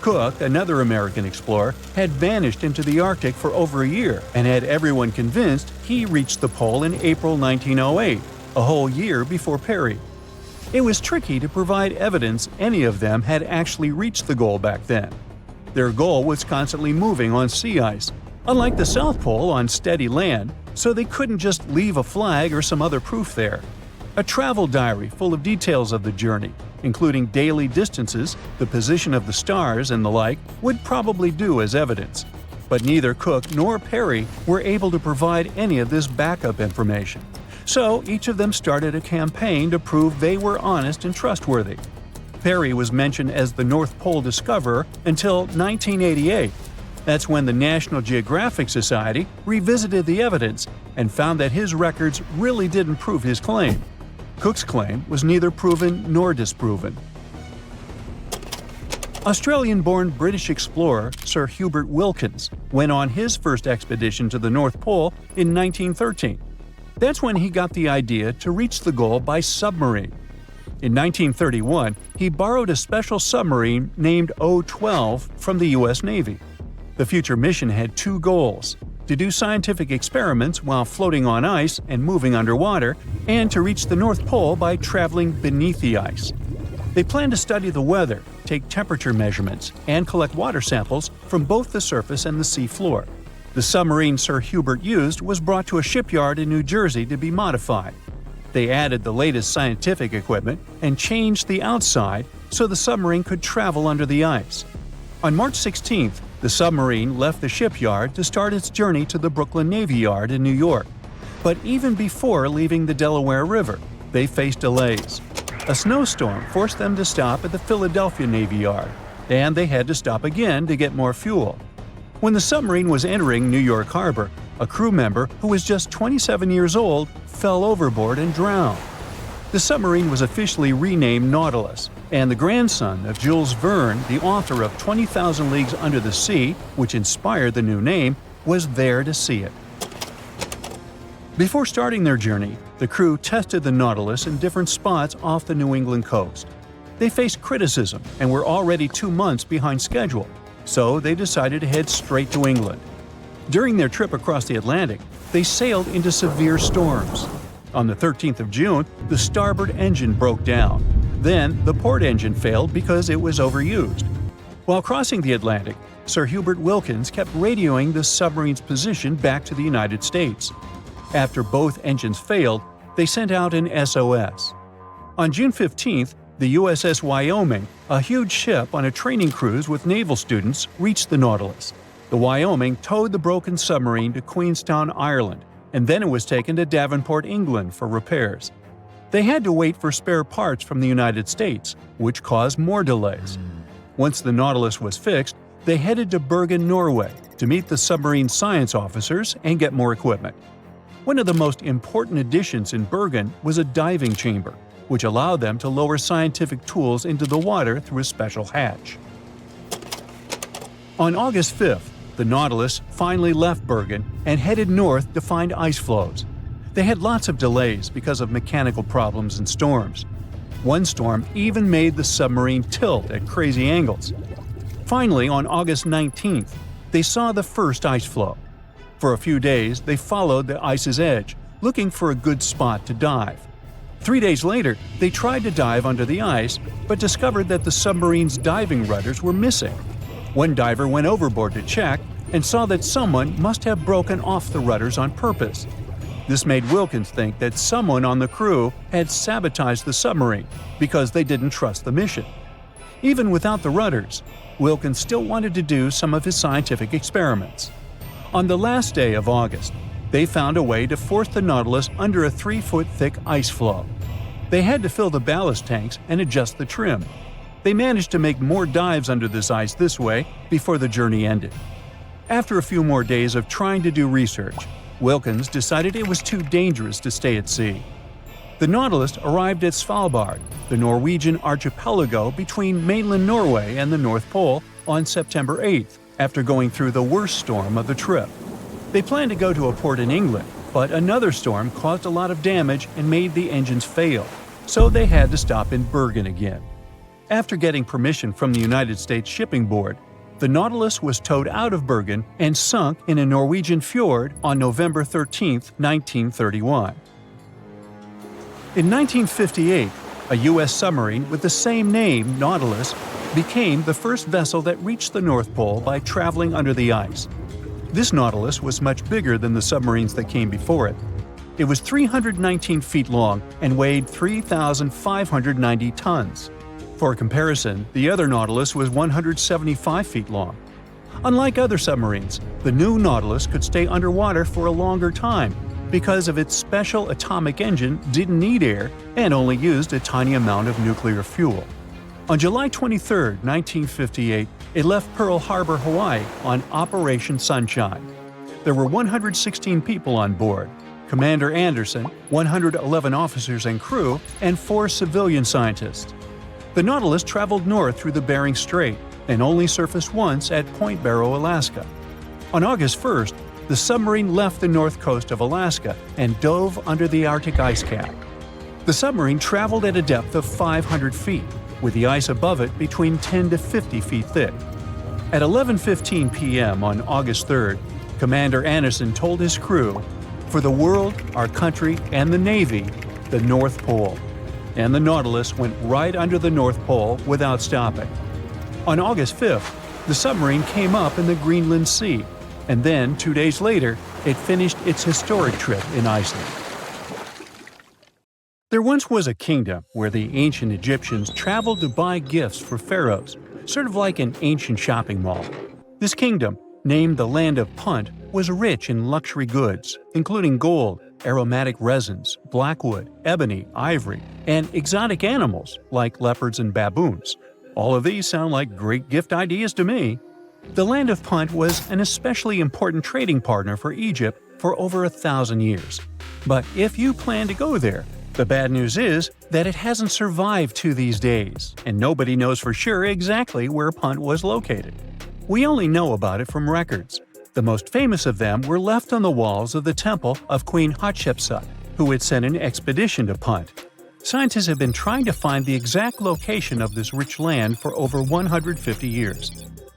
[SPEAKER 1] Cook, another American explorer, had vanished into the Arctic for over a year and had everyone convinced he reached the pole in April 1908, a whole year before Peary. It was tricky to provide evidence any of them had actually reached the goal back then. Their goal was constantly moving on sea ice, unlike the South Pole on steady land, so they couldn't just leave a flag or some other proof there. A travel diary full of details of the journey, including daily distances, the position of the stars, and the like, would probably do as evidence. But neither Cook nor Peary were able to provide any of this backup information. So each of them started a campaign to prove they were honest and trustworthy. Perry was mentioned as the North Pole discoverer until 1988. That's when the National Geographic Society revisited the evidence and found that his records really didn't prove his claim. Cook's claim was neither proven nor disproven. Australian-born British explorer Sir Hubert Wilkins went on his first expedition to the North Pole in 1913. That's when he got the idea to reach the goal by submarine. In 1931, he borrowed a special submarine named O-12 from the U.S. Navy. The future mission had two goals: to do scientific experiments while floating on ice and moving underwater, and to reach the North Pole by traveling beneath the ice. They planned to study the weather, take temperature measurements, and collect water samples from both the surface and the sea floor. The submarine Sir Hubert used was brought to a shipyard in New Jersey to be modified. They added the latest scientific equipment and changed the outside so the submarine could travel under the ice. On March 16th, the submarine left the shipyard to start its journey to the Brooklyn Navy Yard in New York. But even before leaving the Delaware River, they faced delays. A snowstorm forced them to stop at the Philadelphia Navy Yard, and they had to stop again to get more fuel. When the submarine was entering New York Harbor, a crew member who was just 27 years old fell overboard and drowned. The submarine was officially renamed Nautilus, and the grandson of Jules Verne, the author of 20,000 Leagues Under the Sea, which inspired the new name, was there to see it. Before starting their journey, the crew tested the Nautilus in different spots off the New England coast. They faced criticism and were already 2 months behind schedule, so they decided to head straight to England. During their trip across the Atlantic, they sailed into severe storms. On the 13th of June, the starboard engine broke down. Then, the port engine failed because it was overused. While crossing the Atlantic, Sir Hubert Wilkins kept radioing the submarine's position back to the United States. After both engines failed, they sent out an SOS. On June 15th, the USS Wyoming, a huge ship on a training cruise with naval students, reached the Nautilus. The Wyoming towed the broken submarine to Queenstown, Ireland, and then it was taken to Devonport, England for repairs. They had to wait for spare parts from the United States, which caused more delays. Once the Nautilus was fixed, they headed to Bergen, Norway, to meet the submarine science officers and get more equipment. One of the most important additions in Bergen was a diving chamber, which allowed them to lower scientific tools into the water through a special hatch. On August 5th, the Nautilus finally left Bergen and headed north to find ice floes. They had lots of delays because of mechanical problems and storms. One storm even made the submarine tilt at crazy angles. Finally, on August 19th, they saw the first ice floe. For a few days, they followed the ice's edge, looking for a good spot to dive. 3 days later, they tried to dive under the ice, but discovered that the submarine's diving rudders were missing. One diver went overboard to check and saw that someone must have broken off the rudders on purpose. This made Wilkins think that someone on the crew had sabotaged the submarine because they didn't trust the mission. Even without the rudders, Wilkins still wanted to do some of his scientific experiments. On the last day of August, they found a way to force the Nautilus under a 3-foot-thick ice floe. They had to fill the ballast tanks and adjust the trim. They managed to make more dives under this ice this way before the journey ended. After a few more days of trying to do research, Wilkins decided it was too dangerous to stay at sea. The Nautilus arrived at Svalbard, the Norwegian archipelago between mainland Norway and the North Pole, on September 8th, after going through the worst storm of the trip. They planned to go to a port in England, but another storm caused a lot of damage and made the engines fail, so they had to stop in Bergen again. After getting permission from the United States Shipping Board, the Nautilus was towed out of Bergen and sunk in a Norwegian fjord on November 13, 1931. In 1958, a U.S. submarine with the same name, Nautilus, became the first vessel that reached the North Pole by traveling under the ice. This Nautilus was much bigger than the submarines that came before it. It was 319 feet long and weighed 3,590 tons. For comparison, the other Nautilus was 175 feet long. Unlike other submarines, the new Nautilus could stay underwater for a longer time, because of its special atomic engine didn't need air and only used a tiny amount of nuclear fuel. On July 23, 1958, it left Pearl Harbor, Hawaii on Operation Sunshine. There were 116 people on board, Commander Anderson, 111 officers and crew, and 4 civilian scientists. The Nautilus traveled north through the Bering Strait and only surfaced once at Point Barrow, Alaska. On August 1st, the submarine left the north coast of Alaska and dove under the Arctic ice cap. The submarine traveled at a depth of 500 feet, with the ice above it between 10 to 50 feet thick. At 11:15 p.m. on August 3rd, Commander Anderson told his crew, "For the world, our country, and the Navy, the North Pole." And the Nautilus went right under the North Pole without stopping. On August 5th, the submarine came up in the Greenland Sea, and then 2 days later, it finished its historic trip in Iceland. There once was a kingdom where the ancient Egyptians traveled to buy gifts for pharaohs, sort of like an ancient shopping mall. This kingdom, named the Land of Punt, was rich in luxury goods, including gold, aromatic resins, blackwood, ebony, ivory, and exotic animals like leopards and baboons. All of these sound like great gift ideas to me. The Land of Punt was an especially important trading partner for Egypt for over 1,000 years. But if you plan to go there, the bad news is that it hasn't survived to these days, and nobody knows for sure exactly where Punt was located. We only know about it from records. The most famous of them were left on the walls of the temple of Queen Hatshepsut, who had sent an expedition to Punt. Scientists have been trying to find the exact location of this rich land for over 150 years.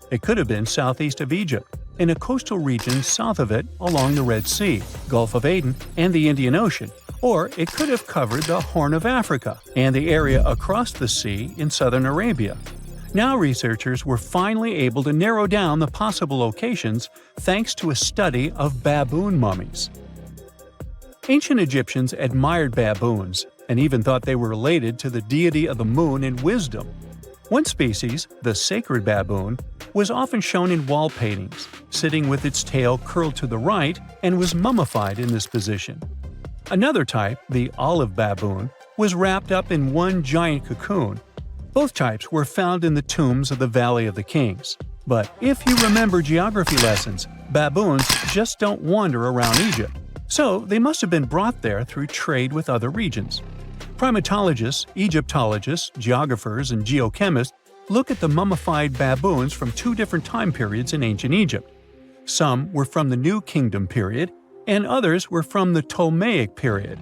[SPEAKER 1] It could have been southeast of Egypt, in a coastal region south of it along the Red Sea, Gulf of Aden, and the Indian Ocean, or it could have covered the Horn of Africa and the area across the sea in southern Arabia. Now researchers were finally able to narrow down the possible locations thanks to a study of baboon mummies. Ancient Egyptians admired baboons and even thought they were related to the deity of the moon and wisdom. One species, the sacred baboon, was often shown in wall paintings, sitting with its tail curled to the right, and was mummified in this position. Another type, the olive baboon, was wrapped up in one giant cocoon. Both types were found in the tombs of the Valley of the Kings. But if you remember geography lessons, baboons just don't wander around Egypt. So they must have been brought there through trade with other regions. Primatologists, Egyptologists, geographers, and geochemists look at the mummified baboons from 2 different time periods in ancient Egypt. Some were from the New Kingdom period, and others were from the Ptolemaic period.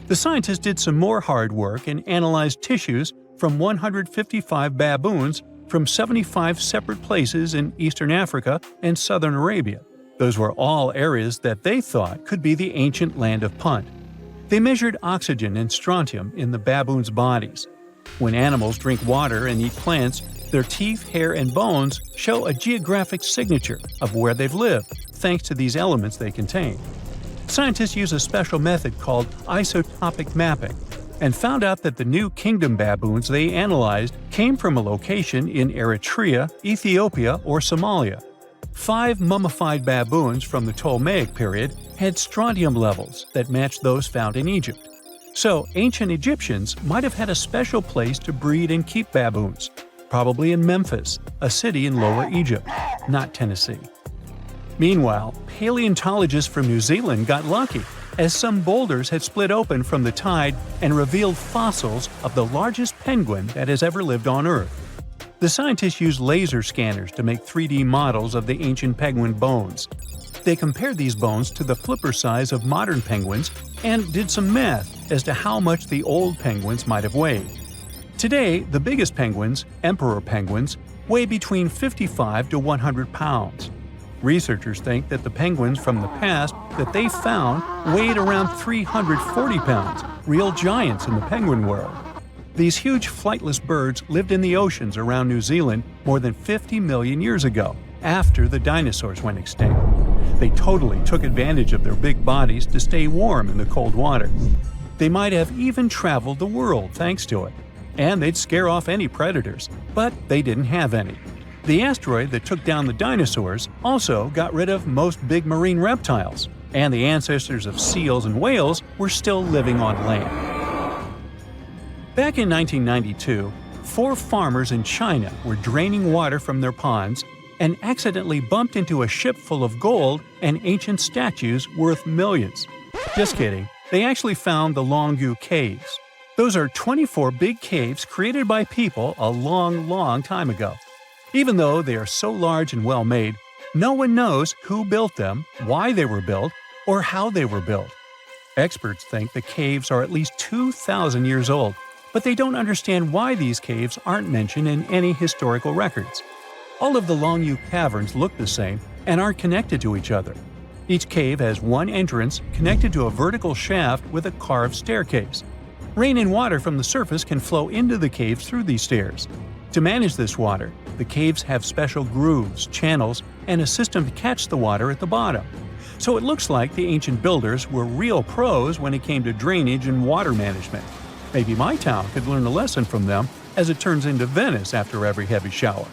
[SPEAKER 1] The scientists did some more hard work and analyzed tissues from 155 baboons from 75 separate places in eastern Africa and southern Arabia. Those were all areas that they thought could be the ancient Land of Punt. They measured oxygen and strontium in the baboons' bodies. When animals drink water and eat plants, their teeth, hair, and bones show a geographic signature of where they've lived, thanks to these elements they contain. Scientists use a special method called isotopic mapping, and found out that the New Kingdom baboons they analyzed came from a location in Eritrea, Ethiopia, or Somalia. 5 mummified baboons from the Ptolemaic period had strontium levels that matched those found in Egypt. So ancient Egyptians might have had a special place to breed and keep baboons, probably in Memphis, a city in Lower Egypt, not Tennessee. Meanwhile, paleontologists from New Zealand got lucky, as some boulders had split open from the tide and revealed fossils of the largest penguin that has ever lived on Earth. The scientists used laser scanners to make 3D models of the ancient penguin bones. They compared these bones to the flipper size of modern penguins and did some math as to how much the old penguins might have weighed. Today, the biggest penguins, emperor penguins, weigh between 55 to 100 pounds. Researchers think that the penguins from the past that they found weighed around 340 pounds, real giants in the penguin world. These huge flightless birds lived in the oceans around New Zealand more than 50 million years ago, after the dinosaurs went extinct. They totally took advantage of their big bodies to stay warm in the cold water. They might have even traveled the world thanks to it. And they'd scare off any predators, but they didn't have any. The asteroid that took down the dinosaurs also got rid of most big marine reptiles, and the ancestors of seals and whales were still living on land. Back in 1992, 4 farmers in China were draining water from their ponds and accidentally bumped into a ship full of gold and ancient statues worth millions. Just kidding, they actually found the Longu Caves. Those are 24 big caves created by people a long time ago. Even though they are so large and well-made, no one knows who built them, why they were built, or how they were built. Experts think the caves are at least 2,000 years old, but they don't understand why these caves aren't mentioned in any historical records. All of the Longu caverns look the same and aren't connected to each other. Each cave has one entrance connected to a vertical shaft with a carved staircase. Rain and water from the surface can flow into the caves through these stairs. To manage this water, the caves have special grooves, channels, and a system to catch the water at the bottom. So it looks like the ancient builders were real pros when it came to drainage and water management. Maybe my town could learn a lesson from them, as it turns into Venice after every heavy shower.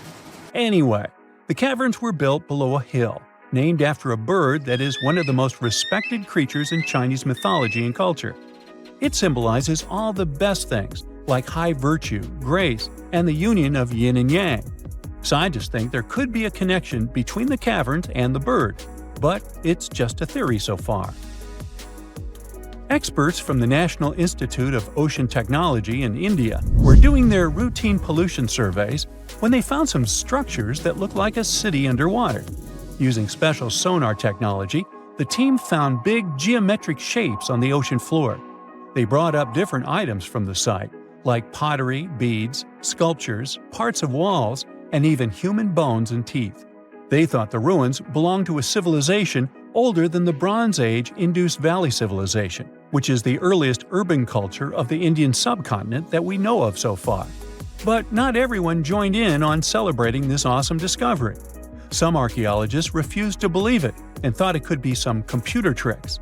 [SPEAKER 1] Anyway, the caverns were built below a hill, named after a bird that is one of the most respected creatures in Chinese mythology and culture. It symbolizes all the best things, like high virtue, grace, and the union of yin and yang. Scientists think there could be a connection between the caverns and the bird, but it's just a theory so far. Experts from the National Institute of Ocean Technology in India were doing their routine pollution surveys when they found some structures that looked like a city underwater. Using special sonar technology, the team found big geometric shapes on the ocean floor. They brought up different items from the site, like pottery, beads, sculptures, parts of walls, and even human bones and teeth. They thought the ruins belonged to a civilization older than the Bronze Age Indus Valley Civilization, which is the earliest urban culture of the Indian subcontinent that we know of so far. But not everyone joined in on celebrating this awesome discovery. Some archaeologists refused to believe it and thought it could be some computer tricks.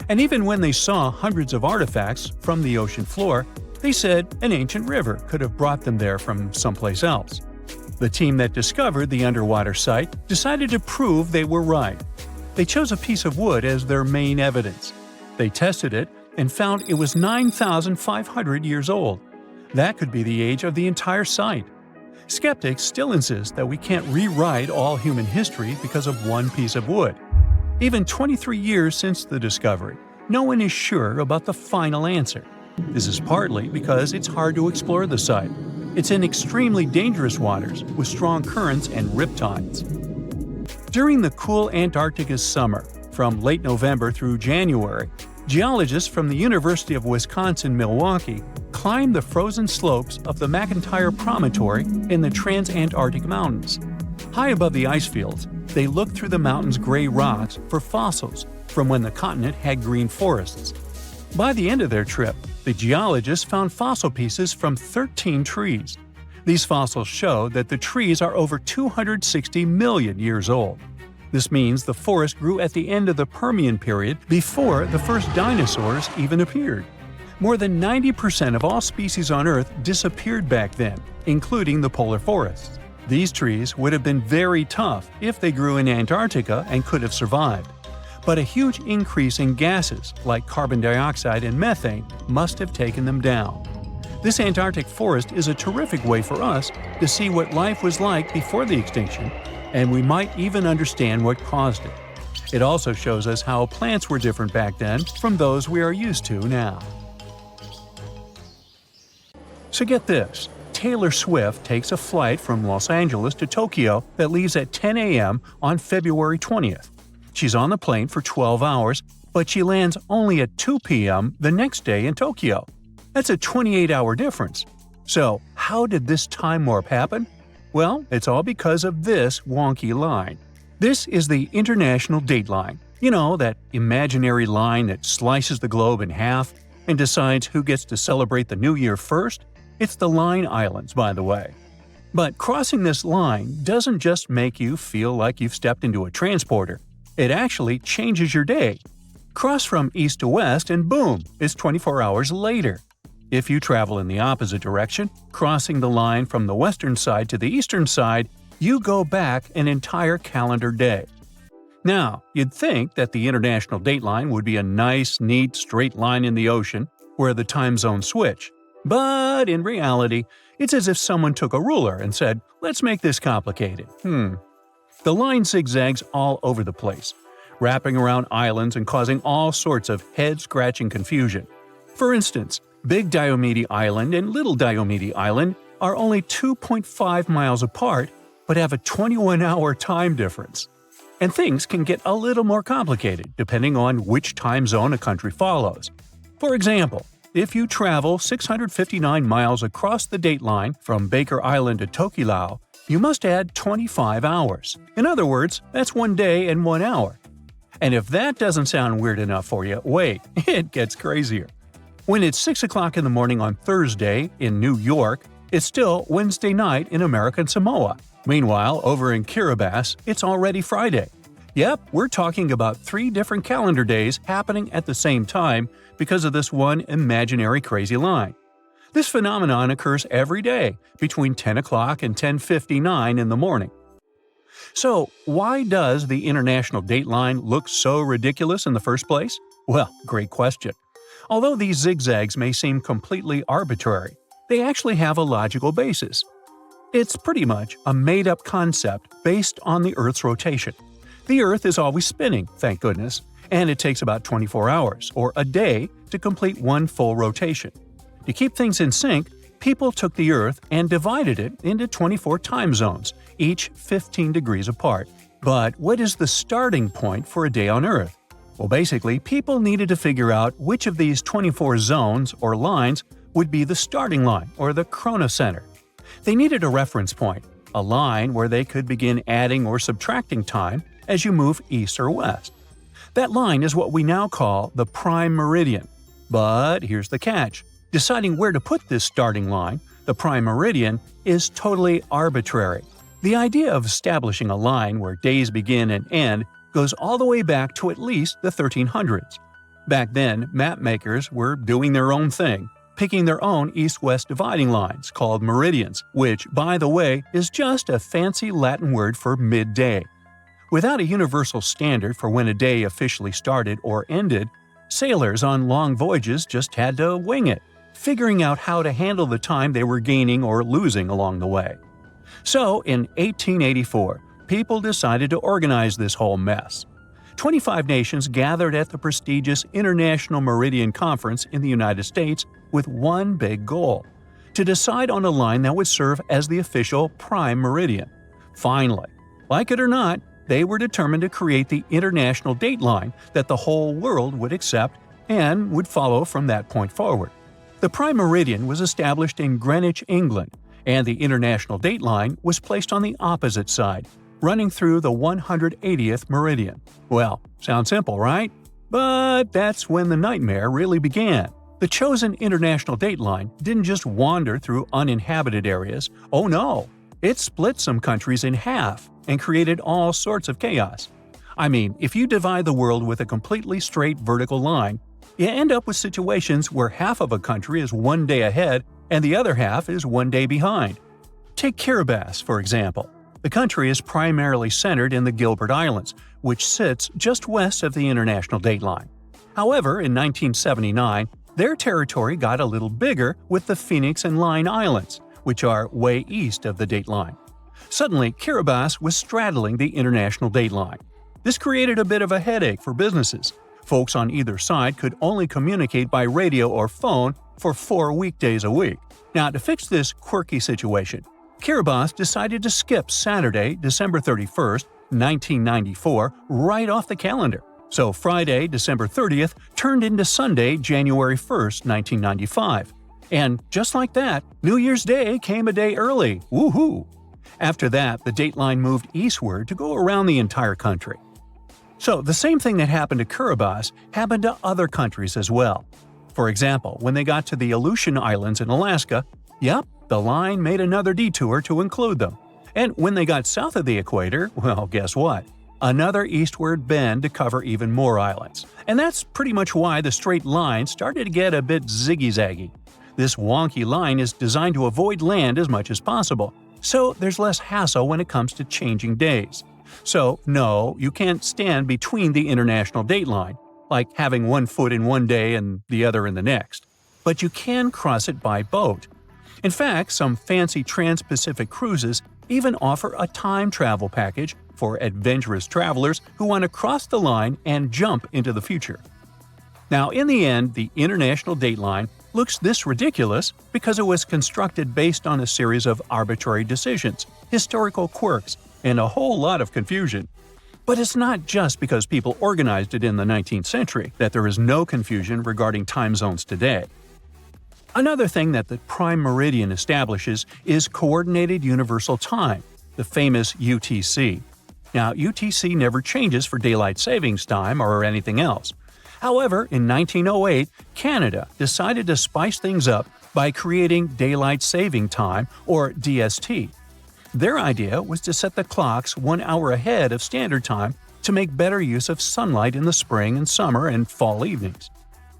[SPEAKER 1] And even when they saw hundreds of artifacts from the ocean floor, they said an ancient river could have brought them there from someplace else. The team that discovered the underwater site decided to prove they were right. They chose a piece of wood as their main evidence. They tested it and found it was 9,500 years old. That could be the age of the entire site. Skeptics still insist that we can't rewrite all human history because of one piece of wood. Even 23 years since the discovery, no one is sure about the final answer. This is partly because it's hard to explore the site. It's in extremely dangerous waters with strong currents and riptides. During the cool Antarctica's summer, from late November through January, geologists from the University of Wisconsin-Milwaukee climbed the frozen slopes of the McIntyre Promontory in the Transantarctic Mountains. High above the ice fields, they looked through the mountain's gray rocks for fossils from when the continent had green forests. By the end of their trip, the geologists found fossil pieces from 13 trees. These fossils show that the trees are over 260 million years old. This means the forest grew at the end of the Permian period before the first dinosaurs even appeared. More than 90% of all species on Earth disappeared back then, including the polar forests. These trees would have been very tough if they grew in Antarctica and could have survived. But a huge increase in gases like carbon dioxide and methane must have taken them down. This Antarctic forest is a terrific way for us to see what life was like before the extinction, and we might even understand what caused it. It also shows us how plants were different back then from those we are used to now. So get this. Taylor Swift takes a flight from Los Angeles to Tokyo that leaves at 10 a.m. on February 20th. She's on the plane for 12 hours, but she lands only at 2 p.m. the next day in Tokyo. That's a 28-hour difference. So, how did this time warp happen? Well, it's all because of this wonky line. This is the International Date Line. You know, that imaginary line that slices the globe in half and decides who gets to celebrate the new year first? It's the Line Islands, by the way. But crossing this line doesn't just make you feel like you've stepped into a transporter. It actually changes your day. Cross from east to west and boom, it's 24 hours later. If you travel in the opposite direction, crossing the line from the western side to the eastern side, you go back an entire calendar day. Now, you'd think that the international dateline would be a nice, neat, straight line in the ocean where the time zones switch. But in reality, it's as if someone took a ruler and said, let's make this complicated. The line zigzags all over the place, wrapping around islands and causing all sorts of head-scratching confusion. For instance, Big Diomede Island and Little Diomede Island are only 2.5 miles apart, but have a 21-hour time difference. And things can get a little more complicated depending on which time zone a country follows. For example, if you travel 659 miles across the dateline from Baker Island to Tokelau, you must add 25 hours. In other words, that's 1 day and 1 hour. And if that doesn't sound weird enough for you, wait, it gets crazier. When it's 6 o'clock in the morning on Thursday in New York, it's still Wednesday night in American Samoa. Meanwhile, over in Kiribati, it's already Friday. Yep, we're talking about 3 different calendar days happening at the same time because of this one imaginary crazy line. This phenomenon occurs every day between 10 o'clock and 10:59 in the morning. So, why does the international dateline look so ridiculous in the first place? Well, great question. Although these zigzags may seem completely arbitrary, they actually have a logical basis. It's pretty much a made-up concept based on the Earth's rotation. The Earth is always spinning, thank goodness, and it takes about 24 hours, or a day, to complete one full rotation. To keep things in sync, people took the Earth and divided it into 24 time zones, each 15 degrees apart. But what is the starting point for a day on Earth? Well, basically, people needed to figure out which of these 24 zones or lines would be the starting line, or the chronocenter. They needed a reference point, a line where they could begin adding or subtracting time as you move east or west. That line is what we now call the prime meridian. But here's the catch. Deciding where to put this starting line, the prime meridian, is totally arbitrary. The idea of establishing a line where days begin and end goes all the way back to at least the 1300s. Back then, map makers were doing their own thing, picking their own east-west dividing lines called meridians, which, by the way, is just a fancy Latin word for midday. Without a universal standard for when a day officially started or ended, sailors on long voyages just had to wing it, figuring out how to handle the time they were gaining or losing along the way. So, in 1884, people decided to organize this whole mess. 25 nations gathered at the prestigious International Meridian Conference in the United States with one big goal: to decide on a line that would serve as the official prime meridian. Finally, like it or not, they were determined to create the international dateline that the whole world would accept and would follow from that point forward. The prime meridian was established in Greenwich, England, and the international dateline was placed on the opposite side, running through the 180th meridian. Well, sounds simple, right? But that's when the nightmare really began. The chosen international dateline didn't just wander through uninhabited areas. Oh no! It split some countries in half and created all sorts of chaos. I mean, if you divide the world with a completely straight vertical line, you end up with situations where half of a country is 1 day ahead and the other half is 1 day behind. Take Kiribati, for example. The country is primarily centered in the Gilbert Islands, which sits just west of the international dateline. However, in 1979, their territory got a little bigger with the Phoenix and Line Islands, which are way east of the dateline. Suddenly, Kiribati was straddling the international dateline. This created a bit of a headache for businesses. Folks on either side could only communicate by radio or phone for 4 weekdays a week. Now, to fix this quirky situation, Kiribati decided to skip Saturday, December 31st, 1994, right off the calendar. So Friday, December 30th, turned into Sunday, January 1st, 1995. And just like that, New Year's Day came a day early. Woohoo! After that, the dateline moved eastward to go around the entire country. So the same thing that happened to Kiribati happened to other countries as well. For example, when they got to the Aleutian Islands in Alaska, yep, the line made another detour to include them. And when they got south of the equator, well, guess what? Another eastward bend to cover even more islands. And that's pretty much why the straight line started to get a bit ziggy-zaggy. This wonky line is designed to avoid land as much as possible, so there's less hassle when it comes to changing days. So, no, you can't stand between the international dateline, like having one foot in one day and the other in the next. But you can cross it by boat. In fact, some fancy trans-Pacific cruises even offer a time travel package for adventurous travelers who want to cross the line and jump into the future. Now, in the end, the international dateline looks this ridiculous because it was constructed based on a series of arbitrary decisions, historical quirks, and a whole lot of confusion. But it's not just because people organized it in the 19th century that there is no confusion regarding time zones today. Another thing that the prime meridian establishes is Coordinated Universal Time, the famous UTC. Now, UTC never changes for daylight savings time or anything else. However, in 1908, Canada decided to spice things up by creating Daylight Saving Time, or DST. Their idea was to set the clocks 1 hour ahead of Standard Time to make better use of sunlight in the spring and summer and fall evenings.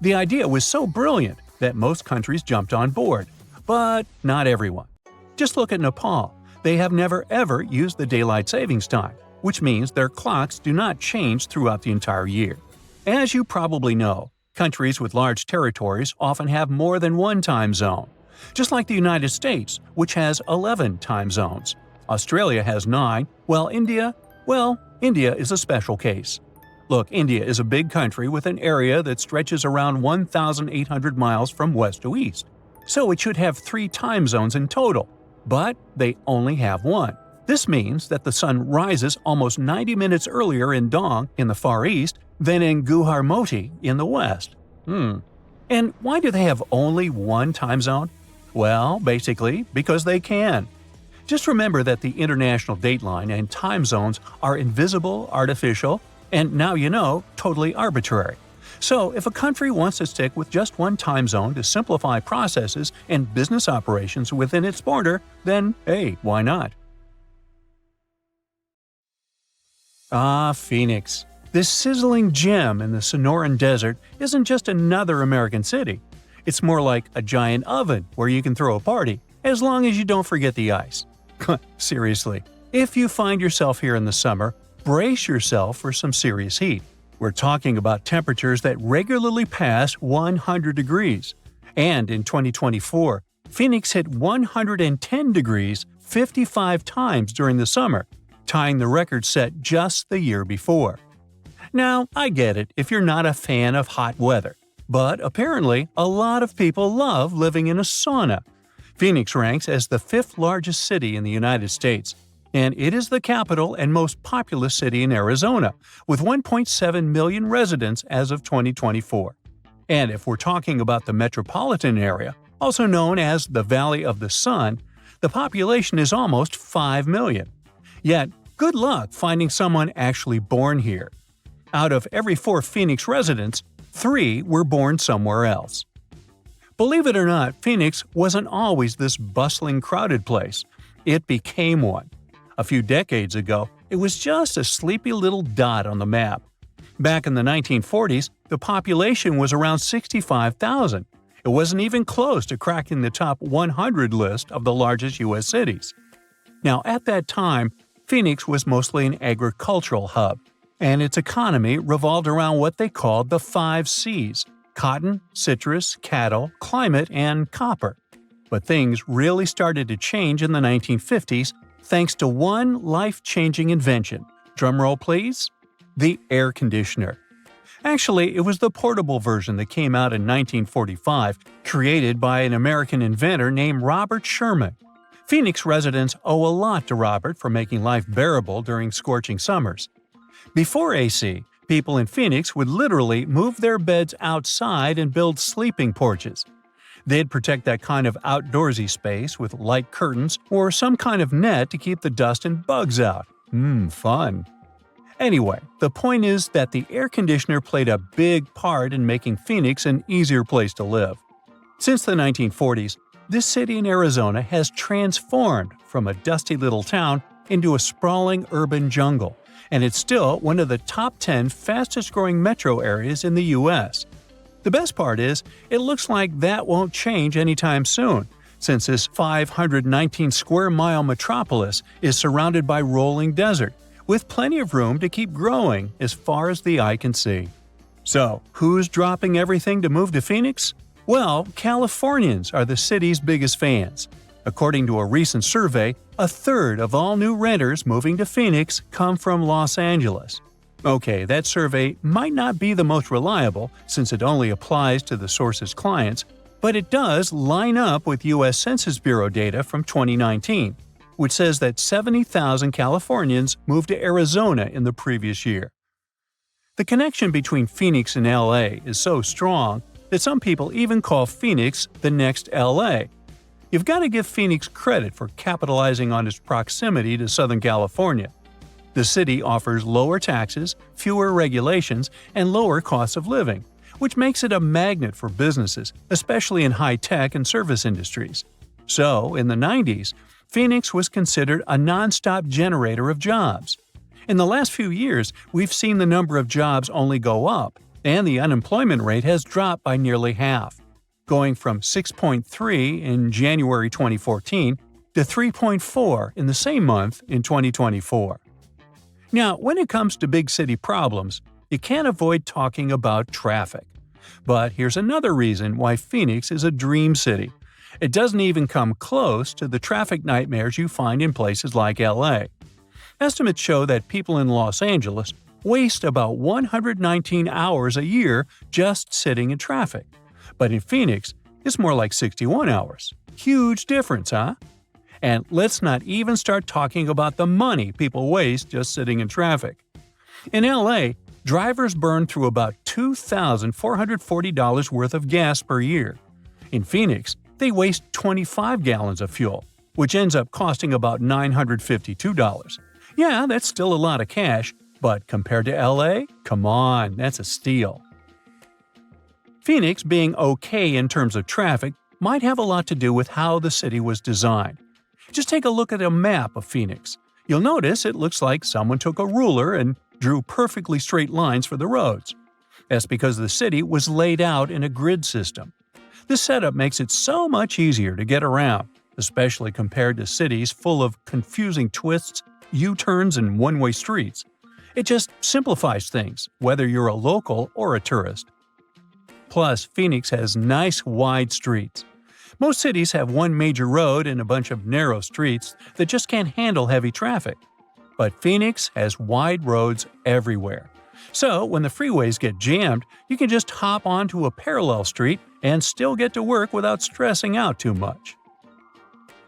[SPEAKER 1] The idea was so brilliant that most countries jumped on board, but not everyone. Just look at Nepal. They have never ever used the Daylight Savings Time, which means their clocks do not change throughout the entire year. As you probably know, countries with large territories often have more than one time zone. Just like the United States, which has 11 time zones. Australia has 9, while India is a special case. Look, India is a big country with an area that stretches around 1,800 miles from west to east. So it should have 3 time zones in total, but they only have one. This means that the sun rises almost 90 minutes earlier in Dong in the Far East than in Gujarmoti in the West. And why do they have only one time zone? Well, basically, because they can. Just remember that the international dateline and time zones are invisible, artificial, and now you know, totally arbitrary. So if a country wants to stick with just one time zone to simplify processes and business operations within its border, then hey, why not? Phoenix. This sizzling gem in the Sonoran Desert isn't just another American city. It's more like a giant oven where you can throw a party, as long as you don't forget the ice. Seriously, if you find yourself here in the summer, brace yourself for some serious heat. We're talking about temperatures that regularly pass 100 degrees. And in 2024, Phoenix hit 110 degrees 55 times during the summer, tying the record set just the year before. Now, I get it if you're not a fan of hot weather, but apparently a lot of people love living in a sauna. Phoenix ranks as the 5th largest city in the United States, and it is the capital and most populous city in Arizona, with 1.7 million residents as of 2024. And if we're talking about the metropolitan area, also known as the Valley of the Sun, the population is almost 5 million. Yet, good luck finding someone actually born here. Out of every 4 Phoenix residents, 3 were born somewhere else. Believe it or not, Phoenix wasn't always this bustling, crowded place. It became one. A few decades ago, it was just a sleepy little dot on the map. Back in the 1940s, the population was around 65,000. It wasn't even close to cracking the top 100 list of the largest U.S. cities. Now, at that time, Phoenix was mostly an agricultural hub, and its economy revolved around what they called the 5 C's: cotton, citrus, cattle, climate, and copper. But things really started to change in the 1950s thanks to one life-changing invention. Drumroll please? The air conditioner. Actually, it was the portable version that came out in 1945, created by an American inventor named Robert Sherman. Phoenix residents owe a lot to Robert for making life bearable during scorching summers. Before AC, people in Phoenix would literally move their beds outside and build sleeping porches. They'd protect that kind of outdoorsy space with light curtains or some kind of net to keep the dust and bugs out. Fun. Anyway, the point is that the air conditioner played a big part in making Phoenix an easier place to live. Since the 1940s, this city in Arizona has transformed from a dusty little town into a sprawling urban jungle, and it's still one of the top 10 fastest-growing metro areas in the U.S. The best part is, it looks like that won't change anytime soon, since this 519 square-mile metropolis is surrounded by rolling desert, with plenty of room to keep growing as far as the eye can see. So, who's dropping everything to move to Phoenix? Well, Californians are the city's biggest fans. According to a recent survey, a third of all new renters moving to Phoenix come from Los Angeles. Okay, that survey might not be the most reliable since it only applies to the source's clients, but it does line up with U.S. Census Bureau data from 2019, which says that 70,000 Californians moved to Arizona in the previous year. The connection between Phoenix and LA is so strong that some people even call Phoenix the next LA. You've got to give Phoenix credit for capitalizing on its proximity to Southern California. The city offers lower taxes, fewer regulations, and lower costs of living, which makes it a magnet for businesses, especially in high-tech and service industries. So, in the 90s, Phoenix was considered a non-stop generator of jobs. In the last few years, we've seen the number of jobs only go up, and the unemployment rate has dropped by nearly half, going from 6.3 in January 2014 to 3.4 in the same month in 2024. Now, when it comes to big city problems, you can't avoid talking about traffic. But here's another reason why Phoenix is a dream city. It doesn't even come close to the traffic nightmares you find in places like LA. Estimates show that people in Los Angeles waste about 119 hours a year just sitting in traffic. But in Phoenix, it's more like 61 hours. Huge difference, huh? And let's not even start talking about the money people waste just sitting in traffic. In LA, drivers burn through about $2,440 worth of gas per year. In Phoenix, they waste 25 gallons of fuel, which ends up costing about $952. Yeah, that's still a lot of cash, but compared to LA, come on, that's a steal. Phoenix being okay in terms of traffic might have a lot to do with how the city was designed. Just take a look at a map of Phoenix. You'll notice it looks like someone took a ruler and drew perfectly straight lines for the roads. That's because the city was laid out in a grid system. This setup makes it so much easier to get around, especially compared to cities full of confusing twists, U-turns, and one-way streets. It just simplifies things, whether you're a local or a tourist. Plus, Phoenix has nice wide streets. Most cities have one major road and a bunch of narrow streets that just can't handle heavy traffic. But Phoenix has wide roads everywhere. So, when the freeways get jammed, you can just hop onto a parallel street and still get to work without stressing out too much.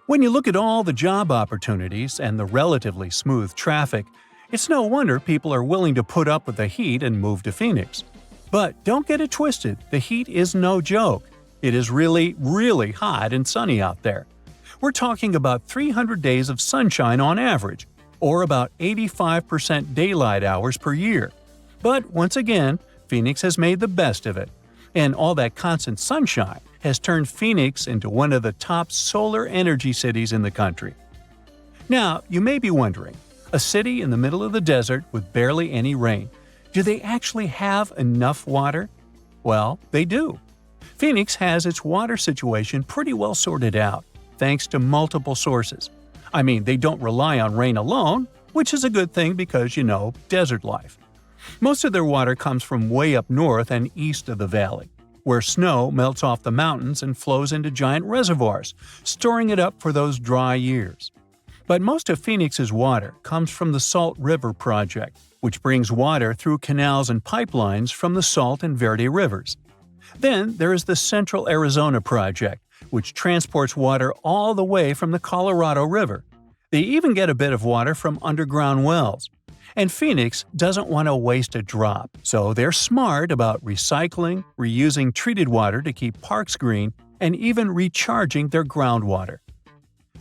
[SPEAKER 1] When you look at all the job opportunities and the relatively smooth traffic, it's no wonder people are willing to put up with the heat and move to Phoenix. But don't get it twisted, the heat is no joke. It is really, really hot and sunny out there. We're talking about 300 days of sunshine on average, or about 85% daylight hours per year. But once again, Phoenix has made the best of it, and all that constant sunshine has turned Phoenix into one of the top solar energy cities in the country. Now, you may be wondering, a city in the middle of the desert with barely any rain, do they actually have enough water? Well, they do. Phoenix has its water situation pretty well sorted out, thanks to multiple sources. I mean, they don't rely on rain alone, which is a good thing because, desert life. Most of their water comes from way up north and east of the valley, where snow melts off the mountains and flows into giant reservoirs, storing it up for those dry years. But most of Phoenix's water comes from the Salt River Project, which brings water through canals and pipelines from the Salt and Verde rivers. Then there is the Central Arizona Project, which transports water all the way from the Colorado River. They even get a bit of water from underground wells. And Phoenix doesn't want to waste a drop, so they're smart about recycling, reusing treated water to keep parks green, and even recharging their groundwater.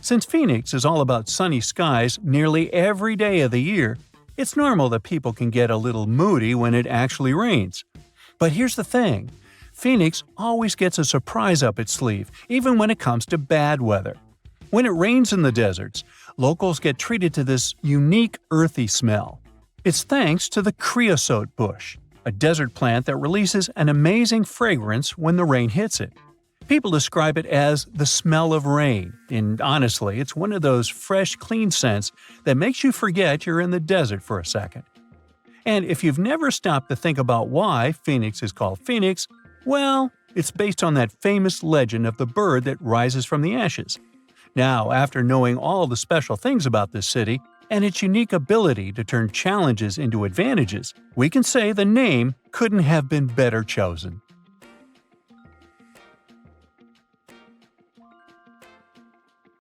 [SPEAKER 1] Since Phoenix is all about sunny skies nearly every day of the year, it's normal that people can get a little moody when it actually rains. But here's the thing. Phoenix always gets a surprise up its sleeve, even when it comes to bad weather. When it rains in the deserts, locals get treated to this unique earthy smell. It's thanks to the creosote bush, a desert plant that releases an amazing fragrance when the rain hits it. People describe it as the smell of rain, and honestly, it's one of those fresh, clean scents that makes you forget you're in the desert for a second. And if you've never stopped to think about why Phoenix is called Phoenix, well, it's based on that famous legend of the bird that rises from the ashes. Now, after knowing all the special things about this city and its unique ability to turn challenges into advantages, we can say the name couldn't have been better chosen.